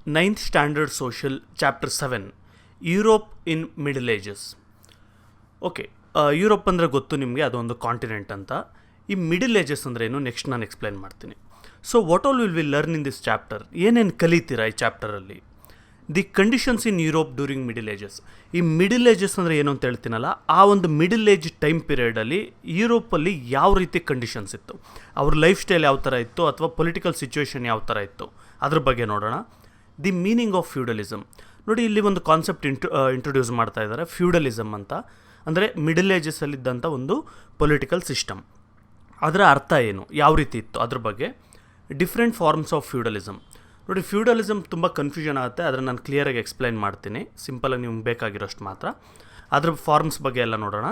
9th Standard Social, Chapter 7, Europe ಇನ್ middle ages. Okay, Europe ಅಂದರೆ ಗೊತ್ತು ನಿಮಗೆ, ಅದೊಂದು ಕಾಂಟಿನೆಂಟ್ ಅಂತ. ಈ ಮಿಡಲ್ ಏಜಸ್ ಅಂದರೆ ಏನು ನೆಕ್ಸ್ಟ್ ನಾನು ಎಕ್ಸ್ಪ್ಲೈನ್ ಮಾಡ್ತೀನಿ. So what all will we learn in this chapter? ಏನೇನು ಕಲಿತೀರಾ ಈ ಚಾಪ್ಟರಲ್ಲಿ? The conditions in Europe during middle ages. ಈ ಮಿಡಲ್ ಏಜಸ್ ಅಂದರೆ ಏನು ಅಂತ ಹೇಳ್ತೀನಲ್ಲ, ಆ ಒಂದು ಮಿಡಲ್ ಏಜ್ ಟೈಮ್ ಪೀರಿಯಡಲ್ಲಿ ಯುರೋಪಲ್ಲಿ ಯಾವ ರೀತಿ ಕಂಡೀಷನ್ಸ್ ಇತ್ತು, ಅವ್ರ ಲೈಫ್ ಸ್ಟೈಲ್ ಯಾವ ಥರ ಇತ್ತು, ಅಥವಾ ಪೊಲಿಟಿಕಲ್ ಸಿಚುವೇಶನ್ ಯಾವ ಥರ ಇತ್ತು, ಅದ್ರ ಬಗ್ಗೆ ನೋಡೋಣ. The meaning of feudalism. ನೋಡಿ, ಇಲ್ಲಿ ಒಂದು ಕಾನ್ಸೆಪ್ಟ್ ಇಂಟ್ರೊಡ್ಯೂಸ್ ಮಾಡ್ತಾ ಇದ್ದಾರೆ, ಫ್ಯೂಡಲಿಸಮ್ ಅಂತ. ಅಂದರೆ ಮಿಡಲ್ ಏಜಸ್ಸಲ್ಲಿದ್ದಂಥ ಒಂದು ಪೊಲಿಟಿಕಲ್ ಸಿಸ್ಟಮ್. ಅದರ ಅರ್ಥ ಏನು, ಯಾವ ರೀತಿ ಇತ್ತು, ಅದ್ರ ಬಗ್ಗೆ. Different forms of feudalism. ನೋಡಿ, ಫ್ಯೂಡಲಿಸಮ್ ತುಂಬ ಕನ್ಫ್ಯೂಷನ್ ಆಗುತ್ತೆ, ಆದರೆ ನಾನು ಕ್ಲಿಯರಾಗಿ ಎಕ್ಸ್ಪ್ಲೈನ್ ಮಾಡ್ತೀನಿ, ಸಿಂಪಲಾಗಿ ನಿಮ್ಗೆ ಬೇಕಾಗಿರೋಷ್ಟು ಮಾತ್ರ. ಅದ್ರ ಫಾರ್ಮ್ಸ್ ಬಗ್ಗೆ ಎಲ್ಲ ನೋಡೋಣ.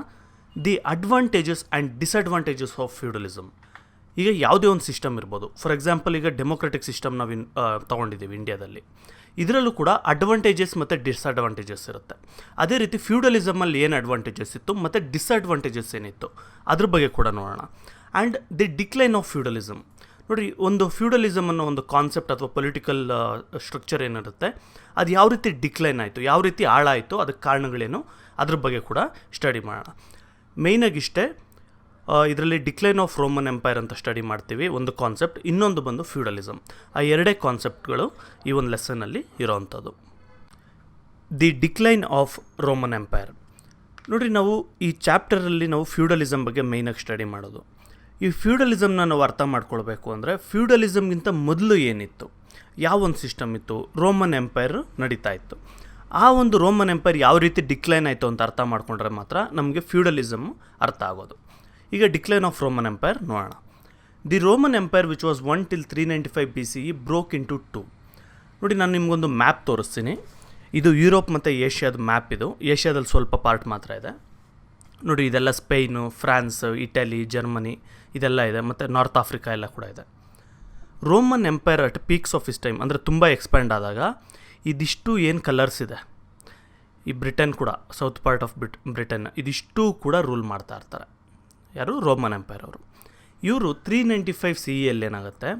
The advantages and disadvantages of feudalism. ಈಗ ಯಾವುದೇ ಒಂದು ಸಿಸ್ಟಮ್ ಇರ್ಬೋದು. ಫಾರ್ ಎಕ್ಸಾಂಪಲ್, ಈಗ ಡೆಮೊಕ್ರೆಟಿಕ್ ಸಿಸ್ಟಮ್ ನಾವು ತೊಗೊಂಡಿದ್ದೀವಿ ಇಂಡಿಯಾದಲ್ಲಿ. ಇದರಲ್ಲೂ ಕೂಡ ಅಡ್ವಾಂಟೇಜಸ್ ಮತ್ತು ಡಿಸ್ಅಡ್ವಾಂಟೇಜಸ್ ಇರುತ್ತೆ. ಅದೇ ರೀತಿ ಫ್ಯೂಡಲಿಸಮಲ್ಲಿ ಏನು ಅಡ್ವಾಂಟೇಜಸ್ ಇತ್ತು ಮತ್ತು ಡಿಸ್ಅಡ್ವಾಂಟೇಜಸ್ ಏನಿತ್ತು, ಅದ್ರ ಬಗ್ಗೆ ಕೂಡ ನೋಡೋಣ. And the decline of feudalism. ನೋಡಿ, ಒಂದು ಫ್ಯೂಡಲಿಸಮ್ ಅನ್ನೋ ಒಂದು ಕಾನ್ಸೆಪ್ಟ್ ಅಥವಾ ಪೊಲಿಟಿಕಲ್ ಸ್ಟ್ರಕ್ಚರ್ ಏನಿರುತ್ತೆ, ಅದು ಯಾವ ರೀತಿ ಡಿಕ್ಲೈನ್ ಆಯಿತು, ಯಾವ ರೀತಿ ಹಾಳಾಯಿತು, ಅದಕ್ಕೆ ಕಾರಣಗಳೇನು, ಅದ್ರ ಬಗ್ಗೆ ಕೂಡ ಸ್ಟಡಿ ಮಾಡೋಣ. ಮೇಯ್ನಾಗಿ ಇಷ್ಟೇ, ಇದರಲ್ಲಿ ಡಿಕ್ಲೈನ್ ಆಫ್ ರೋಮನ್ ಎಂಪೈರ್ ಅಂತ ಸ್ಟಡಿ ಮಾಡ್ತೀವಿ, ಒಂದು ಕಾನ್ಸೆಪ್ಟ್. ಇನ್ನೊಂದು ಬಂದು ಫ್ಯೂಡಲಿಸಮ್. ಆ ಎರಡೇ ಕಾನ್ಸೆಪ್ಟ್ಗಳು ಈ ಒಂದು ಲೆಸನ್ನಲ್ಲಿ ಇರೋವಂಥದ್ದು. The decline of Roman empire. ನೋಡಿ, ನಾವು ಈ ಚಾಪ್ಟರಲ್ಲಿ ನಾವು ಫ್ಯೂಡಲಿಸಮ್ ಬಗ್ಗೆ ಮೇಯ್ನಾಗಿ ಸ್ಟಡಿ ಮಾಡೋದು. ಈ ಫ್ಯೂಡಲಿಸಮ್ನ ನಾವು ಅರ್ಥ ಮಾಡ್ಕೊಳ್ಬೇಕು ಅಂದರೆ, ಫ್ಯೂಡಲಿಸಮ್ಗಿಂತ ಮೊದಲು ಏನಿತ್ತು, ಯಾವ ಒಂದು ಸಿಸ್ಟಮ್ ಇತ್ತು, ರೋಮನ್ ಎಂಪೈರ್ ನಡೀತಾ ಇತ್ತು. ಆ ಒಂದು ರೋಮನ್ ಎಂಪೈರ್ ಯಾವ ರೀತಿ ಡಿಕ್ಲೈನ್ ಆಯಿತು ಅಂತ ಅರ್ಥ ಮಾಡ್ಕೊಂಡ್ರೆ ಮಾತ್ರ ನಮಗೆ ಫ್ಯೂಡಲಿಸಮ್ ಅರ್ಥ ಆಗೋದು. ಈಗ ಡಿಕ್ಲೈನ್ ಆಫ್ ರೋಮನ್ ಎಂಪೈರ್ ನೋಡೋಣ. The Roman empire which was 1 till 395 BCE broke into 2. ನೋಡಿ, ನಾನು ನಿಮಗೊಂದು ಮ್ಯಾಪ್ ತೋರಿಸ್ತೀನಿ. ಇದು ಯುರೋಪ್ ಮತ್ತು ಏಷ್ಯಾದ ಮ್ಯಾಪ್. ಇದು ಏಷ್ಯಾದಲ್ಲಿ ಸ್ವಲ್ಪ ಪಾರ್ಟ್ ಮಾತ್ರ ಇದೆ. ನೋಡಿ, ಇದೆಲ್ಲ ಸ್ಪೇನು, ಫ್ರಾನ್ಸ್, ಇಟಲಿ, ಜರ್ಮನಿ ಇದೆಲ್ಲ ಇದೆ, ಮತ್ತು ನಾರ್ತ್ ಆಫ್ರಿಕಾ ಎಲ್ಲ ಕೂಡ ಇದೆ. Roman empire at peaks of is time, ಅಂದರೆ ತುಂಬ ಎಕ್ಸ್ಪ್ಯಾಂಡ್ ಆದಾಗ ಇದಿಷ್ಟು ಏನು ಕಲರ್ಸ್ ಇದೆ, ಈ ಬ್ರಿಟನ್ ಕೂಡ, ಸೌತ್ ಪಾರ್ಟ್ ಆಫ್ ಬ್ರಿಟನ್, ಇದಿಷ್ಟು ಕೂಡ ರೂಲ್ ಮಾಡ್ತಾ ಇರ್ತಾರೆ. ಯಾರು? ರೋಮನ್ ಎಂಪೈರ್ ಅವರು. ಇವರು 395 CEಯಲ್ಲಿ ಏನಾಗುತ್ತೆ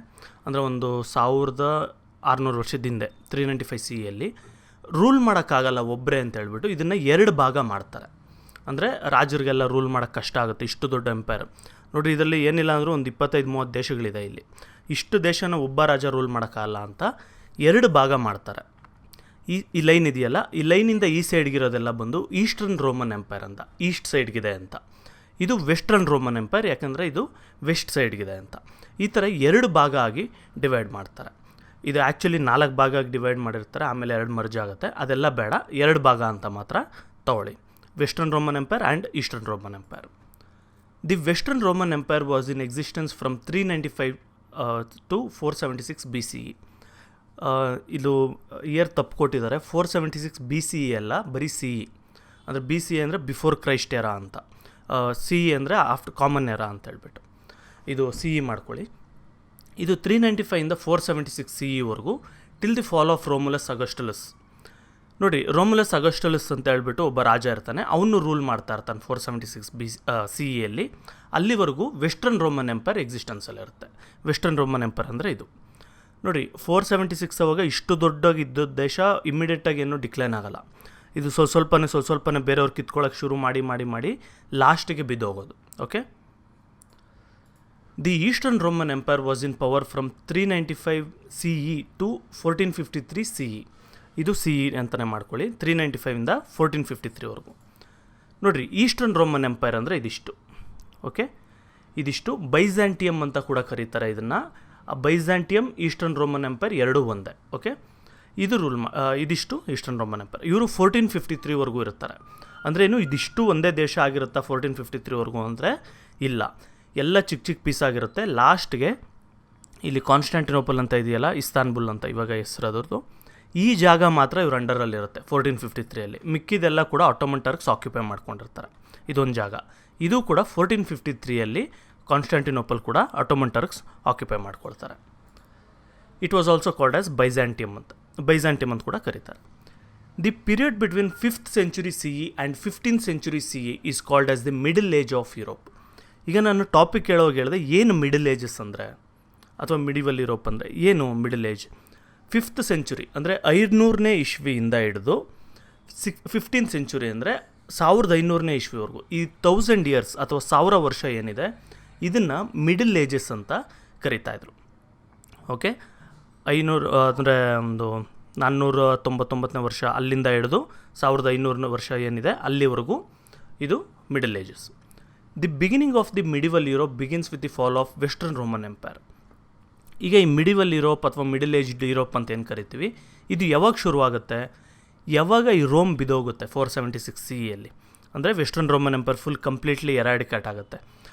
ಅಂದರೆ, ಒಂದು 1600 ವರ್ಷದ ಹಿಂದೆ 395 CEಯಲ್ಲಿ ರೂಲ್ ಮಾಡೋಕ್ಕಾಗಲ್ಲ ಒಬ್ಬರೇ ಅಂತ ಹೇಳ್ಬಿಟ್ಟು ಇದನ್ನು 2 ಭಾಗ ಮಾಡ್ತಾರೆ. ಅಂದರೆ ರಾಜರಿಗೆಲ್ಲ ರೂಲ್ ಮಾಡೋಕ್ಕೆ ಕಷ್ಟ ಆಗುತ್ತೆ, ಇಷ್ಟು ದೊಡ್ಡ ಎಂಪೈರ್. ನೋಡಿ, ಇದರಲ್ಲಿ ಏನಿಲ್ಲ ಅಂದರೂ ಒಂದು 25-30 ದೇಶಗಳಿದೆ. ಇಲ್ಲಿ ಇಷ್ಟು ದೇಶನ ಒಬ್ಬ ರಾಜ ರೂಲ್ ಮಾಡೋಕ್ಕಾಗಲ್ಲ ಅಂತ 2 ಭಾಗ ಮಾಡ್ತಾರೆ. ಈ ಲೈನ್ ಇದೆಯಲ್ಲ, ಈ ಲೈನಿಂದ ಈ ಸೈಡ್ಗಿರೋದೆಲ್ಲ ಬಂದು ಈಸ್ಟರ್ನ್ ರೋಮನ್ ಎಂಪೈರ್ ಅಂತ, ಈಸ್ಟ್ ಸೈಡ್ಗಿದೆ ಅಂತ. ಇದು ವೆಸ್ಟರ್ನ್ ರೋಮನ್ ಎಂಪೈರ್, ಯಾಕಂದರೆ ಇದು ವೆಸ್ಟ್ ಸೈಡ್ಗಿದೆ ಅಂತ. ಈ ಥರ 2 ಭಾಗ ಆಗಿ ಡಿವೈಡ್ ಮಾಡ್ತಾರೆ. ಇದು ಆ್ಯಕ್ಚುಲಿ 4 ಭಾಗ ಆಗಿ ಡಿವೈಡ್ ಮಾಡಿರ್ತಾರೆ, ಆಮೇಲೆ 2 ಮರ್ಜ್ ಆಗುತ್ತೆ. ಅದೆಲ್ಲ ಬೇಡ, 2 ಭಾಗ ಅಂತ ಮಾತ್ರ ತಗೊಳ್ಳಿ. Western Roman empire and eastern Roman empire. The western Roman empire was in existence from 395 to 476 BCE. ಇದು ಇಯರ್ ತಪ್ಪು ಕೊಟ್ಟಿದ್ದಾರೆ, 476 BCE ಅಲ್ಲ, ಬರೀ CE. ಅಂದರೆ BCE ಅಂದರೆ ಬಿಫೋರ್ ಕ್ರೈಸ್ಟ್ ಎರಾ ಅಂತ, CE ಅಂದರೆ ಆಫ್ಟರ್ ಕಾಮನ್ ಎರಾ ಅಂತ ಹೇಳ್ಬಿಟ್ಟು ಇದು CE ಮಾಡ್ಕೊಳ್ಳಿ. ಇದು 395ಇಂದ 476 CEವರೆಗೂ, ಟಿಲ್ ದಿ ಫಾಲ್ ಆಫ್ ರೋಮುಲಸ್ ಅಗಸ್ಟುಲಸ್. ನೋಡಿ, ರೋಮುಲಸ್ ಅಗಸ್ಟುಲಸ್ ಅಂತ ಹೇಳ್ಬಿಟ್ಟು ಒಬ್ಬ ರಾಜ ಇರ್ತಾನೆ, ಅವನು ರೂಲ್ ಮಾಡ್ತಾ ಇರ್ತಾನೆ 476 CEಯಲ್ಲಿ. ಅಲ್ಲಿವರೆಗೂ ವೆಸ್ಟರ್ನ್ ರೋಮನ್ ಎಂಪೈರ್ ಎಕ್ಸಿಸ್ಟೆನ್ಸಲ್ಲಿ ಇರುತ್ತೆ. ವೆಸ್ಟರ್ನ್ ರೋಮನ್ ಎಂಪೈರ್ ಅಂದರೆ ಇದು. ನೋಡಿ, 476 ಅವಾಗ ಇಷ್ಟು ದೊಡ್ಡಾಗಿದ್ದ ದೇಶ ಇಮ್ಮಿಡಿಯೇಟಾಗಿ ಏನೂ ಡಿಕ್ಲೈನ್ ಆಗೋಲ್ಲ. ಇದು ಸ್ವಲ್ಪನೇ ಬೇರೆಯವ್ರು ಕಿತ್ಕೊಳ್ಳೋಕೆ ಶುರು ಮಾಡಿ ಲಾಸ್ಟಿಗೆ ಬಿದ್ದೋಗೋದು. Okay. The eastern Roman empire was in power from 395 CE to 1453 CE. ಇದು CE ಅಂತಲೇ ಮಾಡ್ಕೊಳ್ಳಿ, 395ಇಂದ 1453ವರೆಗೂ. ನೋಡಿರಿ, ಈಸ್ಟರ್ನ್ ರೋಮನ್ ಎಂಪೈರ್ ಅಂದರೆ ಇದಿಷ್ಟು. ಓಕೆ, ಇದಿಷ್ಟು ಬೈಝ್ಯಾಂಟಿಯಮ್ ಅಂತ ಕೂಡ ಕರೀತಾರೆ ಇದನ್ನು. ಬೈಝ್ಯಾಂಟಿಯಮ್, ಈಸ್ಟರ್ನ್ ರೋಮನ್ ಎಂಪೈರ್ ಎರಡೂ ಒಂದೇ. ಓಕೆ, ಇದು ಇದಿಷ್ಟು ಈಸ್ಟರ್ನ್ ರೋಮನ್ ಎಂಪೈರ್. ಇವರು 1453ವರೆಗೂ ಇರ್ತಾರೆ. ಅಂದರೆ ಏನು, ಇದಿಷ್ಟು ಒಂದೇ ದೇಶ ಆಗಿರುತ್ತಾ 1453ವರೆಗೂ ಅಂದರೆ ಇಲ್ಲ, ಎಲ್ಲ ಚಿಕ್ಕ ಪೀಸ್ ಆಗಿರುತ್ತೆ. ಲಾಸ್ಟ್ಗೆ ಇಲ್ಲಿ ಕಾನ್ಸ್ಟಾಂಟಿನೋಪಲ್ ಅಂತ ಇದೆಯಲ್ಲ, ಇಸ್ತಾನ್ಬುಲ್ ಅಂತ ಇವಾಗ ಹೆಸರದ್ರದ್ದು, ಈ ಜಾಗ ಮಾತ್ರ ಇವ್ರ ಅಂಡರಲ್ಲಿರುತ್ತೆ 1453ಅಲ್ಲಿ. ಮಿಕ್ಕಿದೆಲ್ಲ ಕೂಡ ಆಟೋಮನ್ ಟರ್ಕ್ಸ್ ಆಕ್ಯುಪೈ ಮಾಡ್ಕೊಂಡಿರ್ತಾರೆ. ಇದೊಂದು ಜಾಗ, ಇದು ಕೂಡ 1453ಅಲ್ಲಿ ಕಾನ್ಸ್ಟಾಂಟಿನೋಪಲ್ ಕೂಡ ಆಟೋಮನ್ ಟರ್ಕ್ಸ್ ಆಕ್ಯುಪೈ ಮಾಡ್ಕೊಳ್ತಾರೆ. It was also called as Byzantium ಅಂತ ಕೂಡ ಕರೀತಾರೆ. The period between 5th century CE and 15th century CE is called as the middle age of Europe. ಈಗ ನಾನು ಟಾಪಿಕ್ ಹೇಳಿದೆ, ಏನು ಮಿಡಲ್ ಏಜಸ್ ಅಂದರೆ, ಅಥವಾ ಮಿಡಿವಲ್ ಯುರೋಪ್ ಅಂದರೆ ಏನು ಮಿಡಲ್ ಏಜ್? 5th ಸೆಂಚುರಿ ಅಂದರೆ 500ನೇ ಇಸ್ವಿಯಿಂದ ಹಿಡಿದು 15th ಸೆಂಚುರಿ ಅಂದರೆ 1500ನೇ ಇಸ್ವಿವರೆಗೂ ಈ 1000 ಇಯರ್ಸ್ ಅಥವಾ 1000 ವರ್ಷ ಏನಿದೆ ಇದನ್ನು ಮಿಡಲ್ ಏಜಸ್ ಅಂತ ಕರೀತಾಯಿದ್ರು. ಓಕೆ, 500 ಅಂದರೆ ಒಂದು 499ನೇ ವರ್ಷ ಅಲ್ಲಿಂದ ಹಿಡಿದು 1500 ವರ್ಷ ಏನಿದೆ ಅಲ್ಲಿವರೆಗೂ ಇದು middle ages. The beginning of the medieval Europe begins with the fall of western Roman empire. ಈಗ ಈ ಮಿಡಿವಲ್ ಯುರೋಪ್ ಅಥವಾ ಮಿಡಲ್ ಏಜ್ಡ್ ಯುರೋಪ್ ಅಂತ ಏನು ಕರಿತೀವಿ, ಇದು ಯಾವಾಗ ಶುರುವಾಗುತ್ತೆ, ಯಾವಾಗ ಈ ರೋಮ್ ಬಿದೋಗುತ್ತೆ 476 CEಯಲ್ಲಿ, ಅಂದರೆ western Roman empire full completely eradicate ಆಗುತ್ತೆ,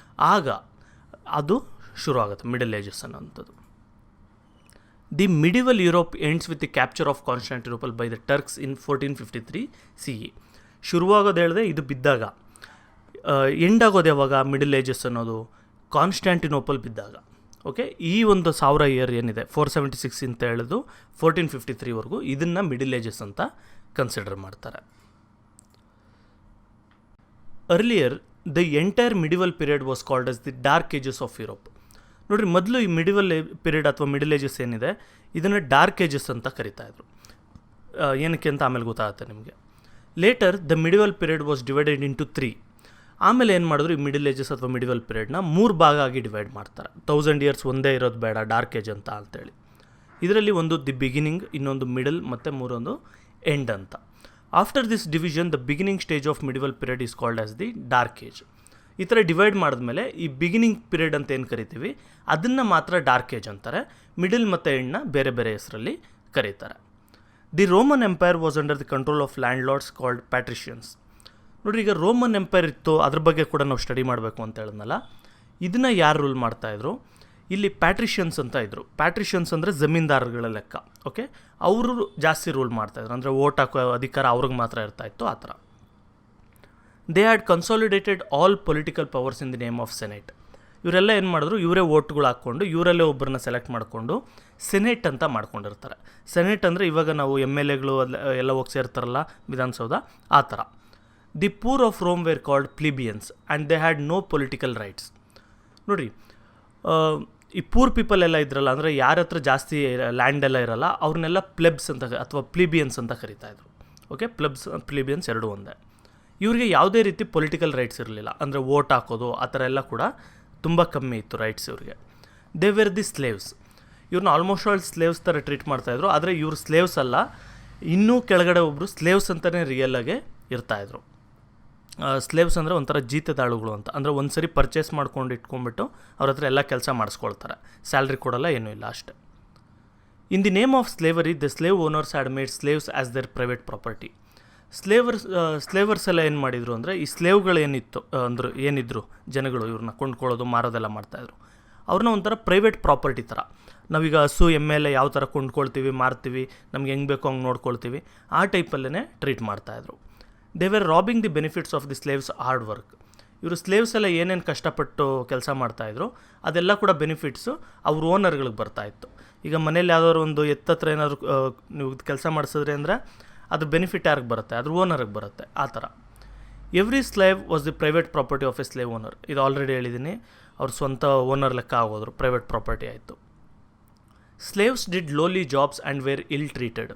ಆಗ ಅದು ಶುರು ಆಗುತ್ತೆ ಮಿಡಲ್ ಏಜಸ್ ಅನ್ನೋಂಥದ್ದು. The medieval Europe ends with the capture of Constantinople by the Turks in 1453 CE. ಶುರುವಾಗೋದು ಹೇಳಿದೆ ಇದು ಬಿದ್ದಾಗ, ಎಂಡ್ ಆಗೋದು ಯಾವಾಗ ಮಿಡಲ್ ಏಜಸ್ ಅನ್ನೋದು ಕಾನ್ಸ್ಟಾಂಟಿನೋಪಲ್ ಬಿದ್ದಾಗ. ಓಕೆ, ಈ ಒಂದು 1000 ಇಯರ್ ಏನಿದೆ 476 ಅಂತ ಹೇಳಿದು 1453ವರೆಗೂ ಇದನ್ನು ಮಿಡಲ್ ಏಜಸ್ ಅಂತ ಕನ್ಸಿಡರ್ ಮಾಡ್ತಾರೆ. Earlier the entire medieval period was called as the dark ages of Europe. ನೋಡಿರಿ, ಮೊದಲು ಈ ಮಿಡಿವಲ್ ಪೀರಿಯಡ್ ಅಥವಾ ಮಿಡಲ್ ಏಜಸ್ ಏನಿದೆ ಇದನ್ನು ಡಾರ್ಕ್ ಏಜಸ್ ಅಂತ ಕರಿತಾಯಿದ್ರು. ಏನಕ್ಕೆ ಅಂತ ಆಮೇಲೆ ಗೊತ್ತಾಗುತ್ತೆ ನಿಮಗೆ. Later the medieval period was divided into 3. ಆಮೇಲೆ ಏನು ಮಾಡಿದ್ರು, ಈ ಮಿಡಲ್ ಏಜಸ್ ಅಥವಾ ಮಿಡಿವಲ್ ಪೀರಿಯಡ್ನ 3 ಭಾಗ ಆಗಿ ಡಿವೈಡ್ ಮಾಡ್ತಾರೆ. 1000 ಇಯರ್ಸ್ ಒಂದೇ ಇರೋದು ಬೇಡ, ಡಾರ್ಕ್ ಏಜ್ ಅಂತ ಅಂತೇಳಿ. ಇದರಲ್ಲಿ ಒಂದು ದಿ ಬಿಗಿನಿಂಗ್, ಇನ್ನೊಂದು ಮಿಡಲ್ ಮತ್ತು ಮೂರೊಂದು ಎಂಡ್ ಅಂತ. After this division the beginning stage of medieval period is called as the dark age. ಈ ಥರ ಡಿವೈಡ್ ಮಾಡಿದ್ಮೇಲೆ ಈ ಬಿಗಿನಿಂಗ್ ಪೀರಿಯಡ್ ಅಂತ ಏನು ಕರಿತೀವಿ ಅದನ್ನು ಮಾತ್ರ ಡಾರ್ಕ್ ಏಜ್ ಅಂತಾರೆ. ಮಿಡಲ್ ಮತ್ತು ಎಂಡ್ನ ಬೇರೆ ಬೇರೆ ಹೆಸರಲ್ಲಿ ಕರೀತಾರೆ. The Roman empire was under the control of land lords called patricians. ನೋಡಿರಿ, ಈಗ ರೋಮನ್ ಎಂಪೈರ್ ಇತ್ತು, ಅದ್ರ ಬಗ್ಗೆ ಕೂಡ ನಾವು ಸ್ಟಡಿ ಮಾಡಬೇಕು ಅಂತ ಹೇಳಿದ್ನಲ್ಲ. ಇದನ್ನು ಯಾರು ರೂಲ್ ಮಾಡ್ತಾಯಿದ್ರು, ಇಲ್ಲಿ ಪ್ಯಾಟ್ರಿಷಿಯನ್ಸ್ ಅಂತ ಇದ್ದರು. ಪ್ಯಾಟ್ರಿಷಿಯನ್ಸ್ ಅಂದರೆ ಜಮೀನ್ದಾರಗಳ ಲೆಕ್ಕ. ಓಕೆ, ಅವರು ಜಾಸ್ತಿ ರೂಲ್ ಮಾಡ್ತಾಯಿದ್ರು, ಅಂದರೆ ಓಟ್ ಹಾಕೋ ಅಧಿಕಾರ ಅವ್ರಿಗೆ ಮಾತ್ರ ಇರ್ತಾಯಿತ್ತು ಆ ಥರ. They had consolidated all political powers in the name of senate. ಇವರೆಲ್ಲ ಏನು ಮಾಡಿದ್ರು, ಇವರೇ ಓಟ್ಗಳು ಹಾಕ್ಕೊಂಡು ಇವರಲ್ಲೇ ಒಬ್ಬರನ್ನ ಸೆಲೆಕ್ಟ್ ಮಾಡಿಕೊಂಡು ಸೆನೆಟ್ ಅಂತ ಮಾಡ್ಕೊಂಡಿರ್ತಾರೆ. ಸೆನೆಟ್ ಅಂದರೆ ಇವಾಗ ನಾವು MLAಗಳು ಎಲ್ಲ ಹೋಗಿ ಸೇರ್ತಾರಲ್ಲ ವಿಧಾನಸೌಧ, ಆ ಥರ. The poor of Rome wear called ಪ್ಲಿಬಿಯನ್ಸ್ and they had no political rights. ನೋಡಿರಿ, ಈ ಪೂರ್ ಪೀಪಲ್ ಎಲ್ಲ ಇದ್ರಲ್ಲ, ಅಂದರೆ ಯಾರ ಹತ್ರ ಜಾಸ್ತಿ ಲ್ಯಾಂಡ್ ಎಲ್ಲ ಇರಲ್ಲ ಅವ್ರನ್ನೆಲ್ಲ ಪ್ಲೆಬ್ಸ್ ಅಂತ ಅಥವಾ ಪ್ಲಿಬಿಯನ್ಸ್ ಅಂತ ಕರೀತಾಯಿದ್ರು. ಓಕೆ, ಪ್ಲಿಬಿಯನ್ಸ್ ಎರಡೂ ಒಂದೇ. ಇವರಿಗೆ ಯಾವುದೇ ರೀತಿ ಪೊಲಿಟಿಕಲ್ ರೈಟ್ಸ್ ಇರಲಿಲ್ಲ, ಅಂದರೆ ವೋಟ್ ಹಾಕೋದು ಆ ಥರ ಎಲ್ಲ ಕೂಡ ತುಂಬ ಕಮ್ಮಿ ಇತ್ತು ರೈಟ್ಸ್ ಇವ್ರಿಗೆ. They where the slaves. ಇವ್ರನ್ನ ಆಲ್ಮೋಸ್ಟ್ ಆಲ್ ಸ್ಲೇವ್ಸ್ ಥರ ಟ್ರೀಟ್ ಮಾಡ್ತಾಯಿದ್ರು. ಆದರೆ ಇವ್ರು ಸ್ಲೇವ್ಸ್ ಅಲ್ಲ, ಇನ್ನೂ ಕೆಳಗಡೆ ಒಬ್ಬರು ಸ್ಲೇವ್ಸ್ ಅಂತಲೇ ರಿಯಲಾಗೆ ಇರ್ತಾಯಿದ್ರು. ಸ್ಲೇವ್ಸ್ ಅಂದರೆ ಒಂಥರ ಜೀತದಾಳುಗಳು ಅಂತ, ಅಂದರೆ ಒಂದು ಸರಿ ಪರ್ಚೇಸ್ ಮಾಡ್ಕೊಂಡು ಇಟ್ಕೊಂಡ್ಬಿಟ್ಟು ಅವ್ರ ಹತ್ರ ಎಲ್ಲ ಕೆಲಸ ಮಾಡಿಸ್ಕೊಳ್ತಾರೆ, ಸ್ಯಾಲ್ರಿ ಕೊಡೋಲ್ಲ, ಏನೂ ಇಲ್ಲ, ಅಷ್ಟೇ. In the name of slavery the slave owners had made slaves as their private property. Slavers ಎಲ್ಲ ಏನು ಮಾಡಿದರು ಅಂದರೆ, ಈ ಸ್ಲೇವ್ಗಳು ಏನಿದ್ರು ಜನಗಳು ಇವ್ರನ್ನ ಕೊಂಡ್ಕೊಳ್ಳೋದು ಮಾರೋದೆಲ್ಲ ಮಾಡ್ತಾಯಿದ್ರು. ಅವ್ರನ್ನ ಒಂಥರ ಪ್ರೈವೇಟ್ ಪ್ರಾಪರ್ಟಿ ಥರ. ನಾವೀಗ ಹಸು MLA ಯಾವ ಥರ ಕೊಂಡ್ಕೊಳ್ತೀವಿ, ಮಾರ್ತೀವಿ, ನಮ್ಗೆ ಹೆಂಗೆ ಬೇಕೋ ಹಂಗೆ ನೋಡ್ಕೊಳ್ತೀವಿ, ಆ ಟೈಪಲ್ಲೇ ಟ್ರೀಟ್ ಮಾಡ್ತಾಯಿದ್ರು. They were robbing the benefits of the slaves hard work. ಇವರು ಸ್ಲೇವ್ಸ್ ಎಲ್ಲ ಏನೇನು ಕಷ್ಟಪಟ್ಟು ಕೆಲಸ ಮಾಡ್ತಾಯಿದ್ರು ಅದೆಲ್ಲ ಕೂಡ ಬೆನಿಫಿಟ್ಸು ಅವ್ರ ಓನರ್ಗಳಿಗೆ ಬರ್ತಾಯಿತ್ತು. ಈಗ ಮನೇಲಿ ಯಾವುದಾದ್ರು ಒಂದು ಎತ್ತತ್ರ ಏನಾದರೂ ನೀವು ಕೆಲಸ ಮಾಡಿಸಿದ್ರಿ ಅಂದರೆ ಅದ್ರ ಬೆನಿಫಿಟ್ ಯಾರಿಗೆ ಬರುತ್ತೆ, ಅದ್ರ ಓನರ್ಗೆ ಬರುತ್ತೆ, ಆ ಥರ. Every slave was the private property of a slave owner. ಇದು ಆಲ್ರೆಡಿ ಹೇಳಿದ್ದೀನಿ, ಅವ್ರ ಸ್ವಂತ ಓನರ್ ಲೆಕ್ಕ ಆಗೋದ್ರು, ಪ್ರೈವೇಟ್ ಪ್ರಾಪರ್ಟಿ ಆಯಿತು. Slaves did lowly jobs and were ill treated.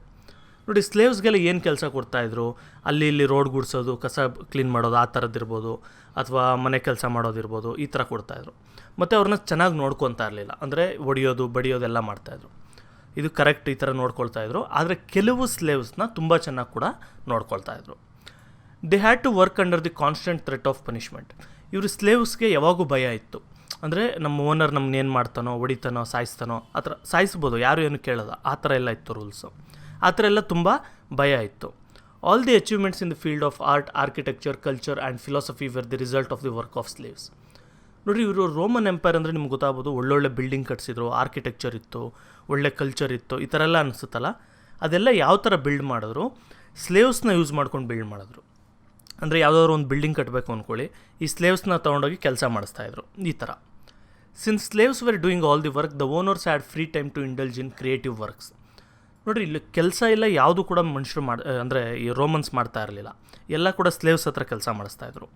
ನೋಡಿ, ಸ್ಲೇವ್ಸ್ಗೆಲ್ಲ ಏನು ಕೆಲಸ ಕೊಡ್ತಾಯಿದ್ರು, ಅಲ್ಲಿ ಇಲ್ಲಿ ರೋಡ್ ಗುಡಿಸೋದು, ಕಸ ಕ್ಲೀನ್ ಮಾಡೋದು, ಆ ಥರದ್ದಿರ್ಬೋದು, ಅಥವಾ ಮನೆ ಕೆಲಸ ಮಾಡೋದಿರ್ಬೋದು, ಈ ಥರ ಕೊಡ್ತಾಯಿದ್ರು. ಮತ್ತು ಅವ್ರನ್ನ ಚೆನ್ನಾಗಿ ನೋಡ್ಕೊತಾ ಇರಲಿಲ್ಲ, ಅಂದರೆ ಹೊಡಿಯೋದು ಬಡಿಯೋದೆಲ್ಲ ಮಾಡ್ತಾಯಿದ್ರು. ಇದು ಕರೆಕ್ಟ್, ಈ ಥರ ನೋಡ್ಕೊಳ್ತಾಯಿದ್ರು. ಆದರೆ ಕೆಲವು ಸ್ಲೇವ್ಸ್ನ ತುಂಬ ಚೆನ್ನಾಗಿ ಕೂಡ ನೋಡ್ಕೊಳ್ತಾಯಿದ್ರು. They had to work under the constant threat of punishment. ಇವರು ಸ್ಲೇವ್ಸ್ಗೆ ಯಾವಾಗೂ ಭಯ ಇತ್ತು, ಅಂದರೆ ನಮ್ಮ ಓನರ್ ನಮ್ಮನ್ನೇನು ಮಾಡ್ತಾನೋ, ಹೊಡಿತಾನೋ, ಸಾಯಿಸ್ತಾನೋ, ಆ ಥರ ಸಾಯಿಸ್ಬೋದು, ಯಾರು ಏನು ಕೇಳೋದ, ಆ ಥರ ಎಲ್ಲ ಇತ್ತು ರೂಲ್ಸು. ಆ ಥರ ಎಲ್ಲ ತುಂಬ ಭಯ ಇತ್ತು. All the achievements in the field of art, architecture, culture and philosophy where the result of the work of slaves. ನೋಡಿರಿ, ಇವರು ರೋಮನ್ ಎಂಪೈರ್ ಅಂದರೆ ನಿಮ್ಗೆ ಗೊತ್ತಾಗ್ಬೋದು, ಒಳ್ಳೊಳ್ಳೆ ಬಿಲ್ಡಿಂಗ್ ಕಟ್ಸಿದ್ರು, ಆರ್ಕಿಟೆಕ್ಚರ್ ಇತ್ತು, ಒಳ್ಳೆ ಕಲ್ಚರ್ ಇತ್ತು, ಈ ಥರ ಎಲ್ಲ ಅನಿಸುತ್ತಲ್ಲ. ಅದೆಲ್ಲ ಯಾವ ಥರ ಬಿಲ್ಡ್ ಮಾಡಿದ್ರು, ಸ್ಲೇವ್ಸ್ನ ಯೂಸ್ ಮಾಡ್ಕೊಂಡು ಬಿಲ್ಡ್ ಮಾಡಿದ್ರು. ಅಂದರೆ ಯಾವುದಾದ್ರು ಒಂದು ಬಿಲ್ಡಿಂಗ್ ಕಟ್ಟಬೇಕು ಅಂದ್ಕೊಳ್ಳಿ, ಈ ಸ್ಲೇವ್ಸ್ನ ತೊಗೊಂಡೋಗಿ ಕೆಲಸ ಮಾಡಿಸ್ತಾಯಿದ್ರು, ಈ ಥರ. Since slaves were doing all the work, the owners had free time to indulge in creative works. ನೋಡಿರಿ, ಇಲ್ಲಿ ಕೆಲಸ ಎಲ್ಲ ಯಾವುದು ಕೂಡ ಮನುಷ್ಯರು ಅಂದರೆ ಈ ರೋಮನ್ಸ್ ಮಾಡ್ತಾ ಇರಲಿಲ್ಲ. ಎಲ್ಲ ಕೂಡ ಸ್ಲೇವ್ಸ್ ಹತ್ರ ಕೆಲಸ ಮಾಡಿಸ್ತಾಯಿದ್ರು.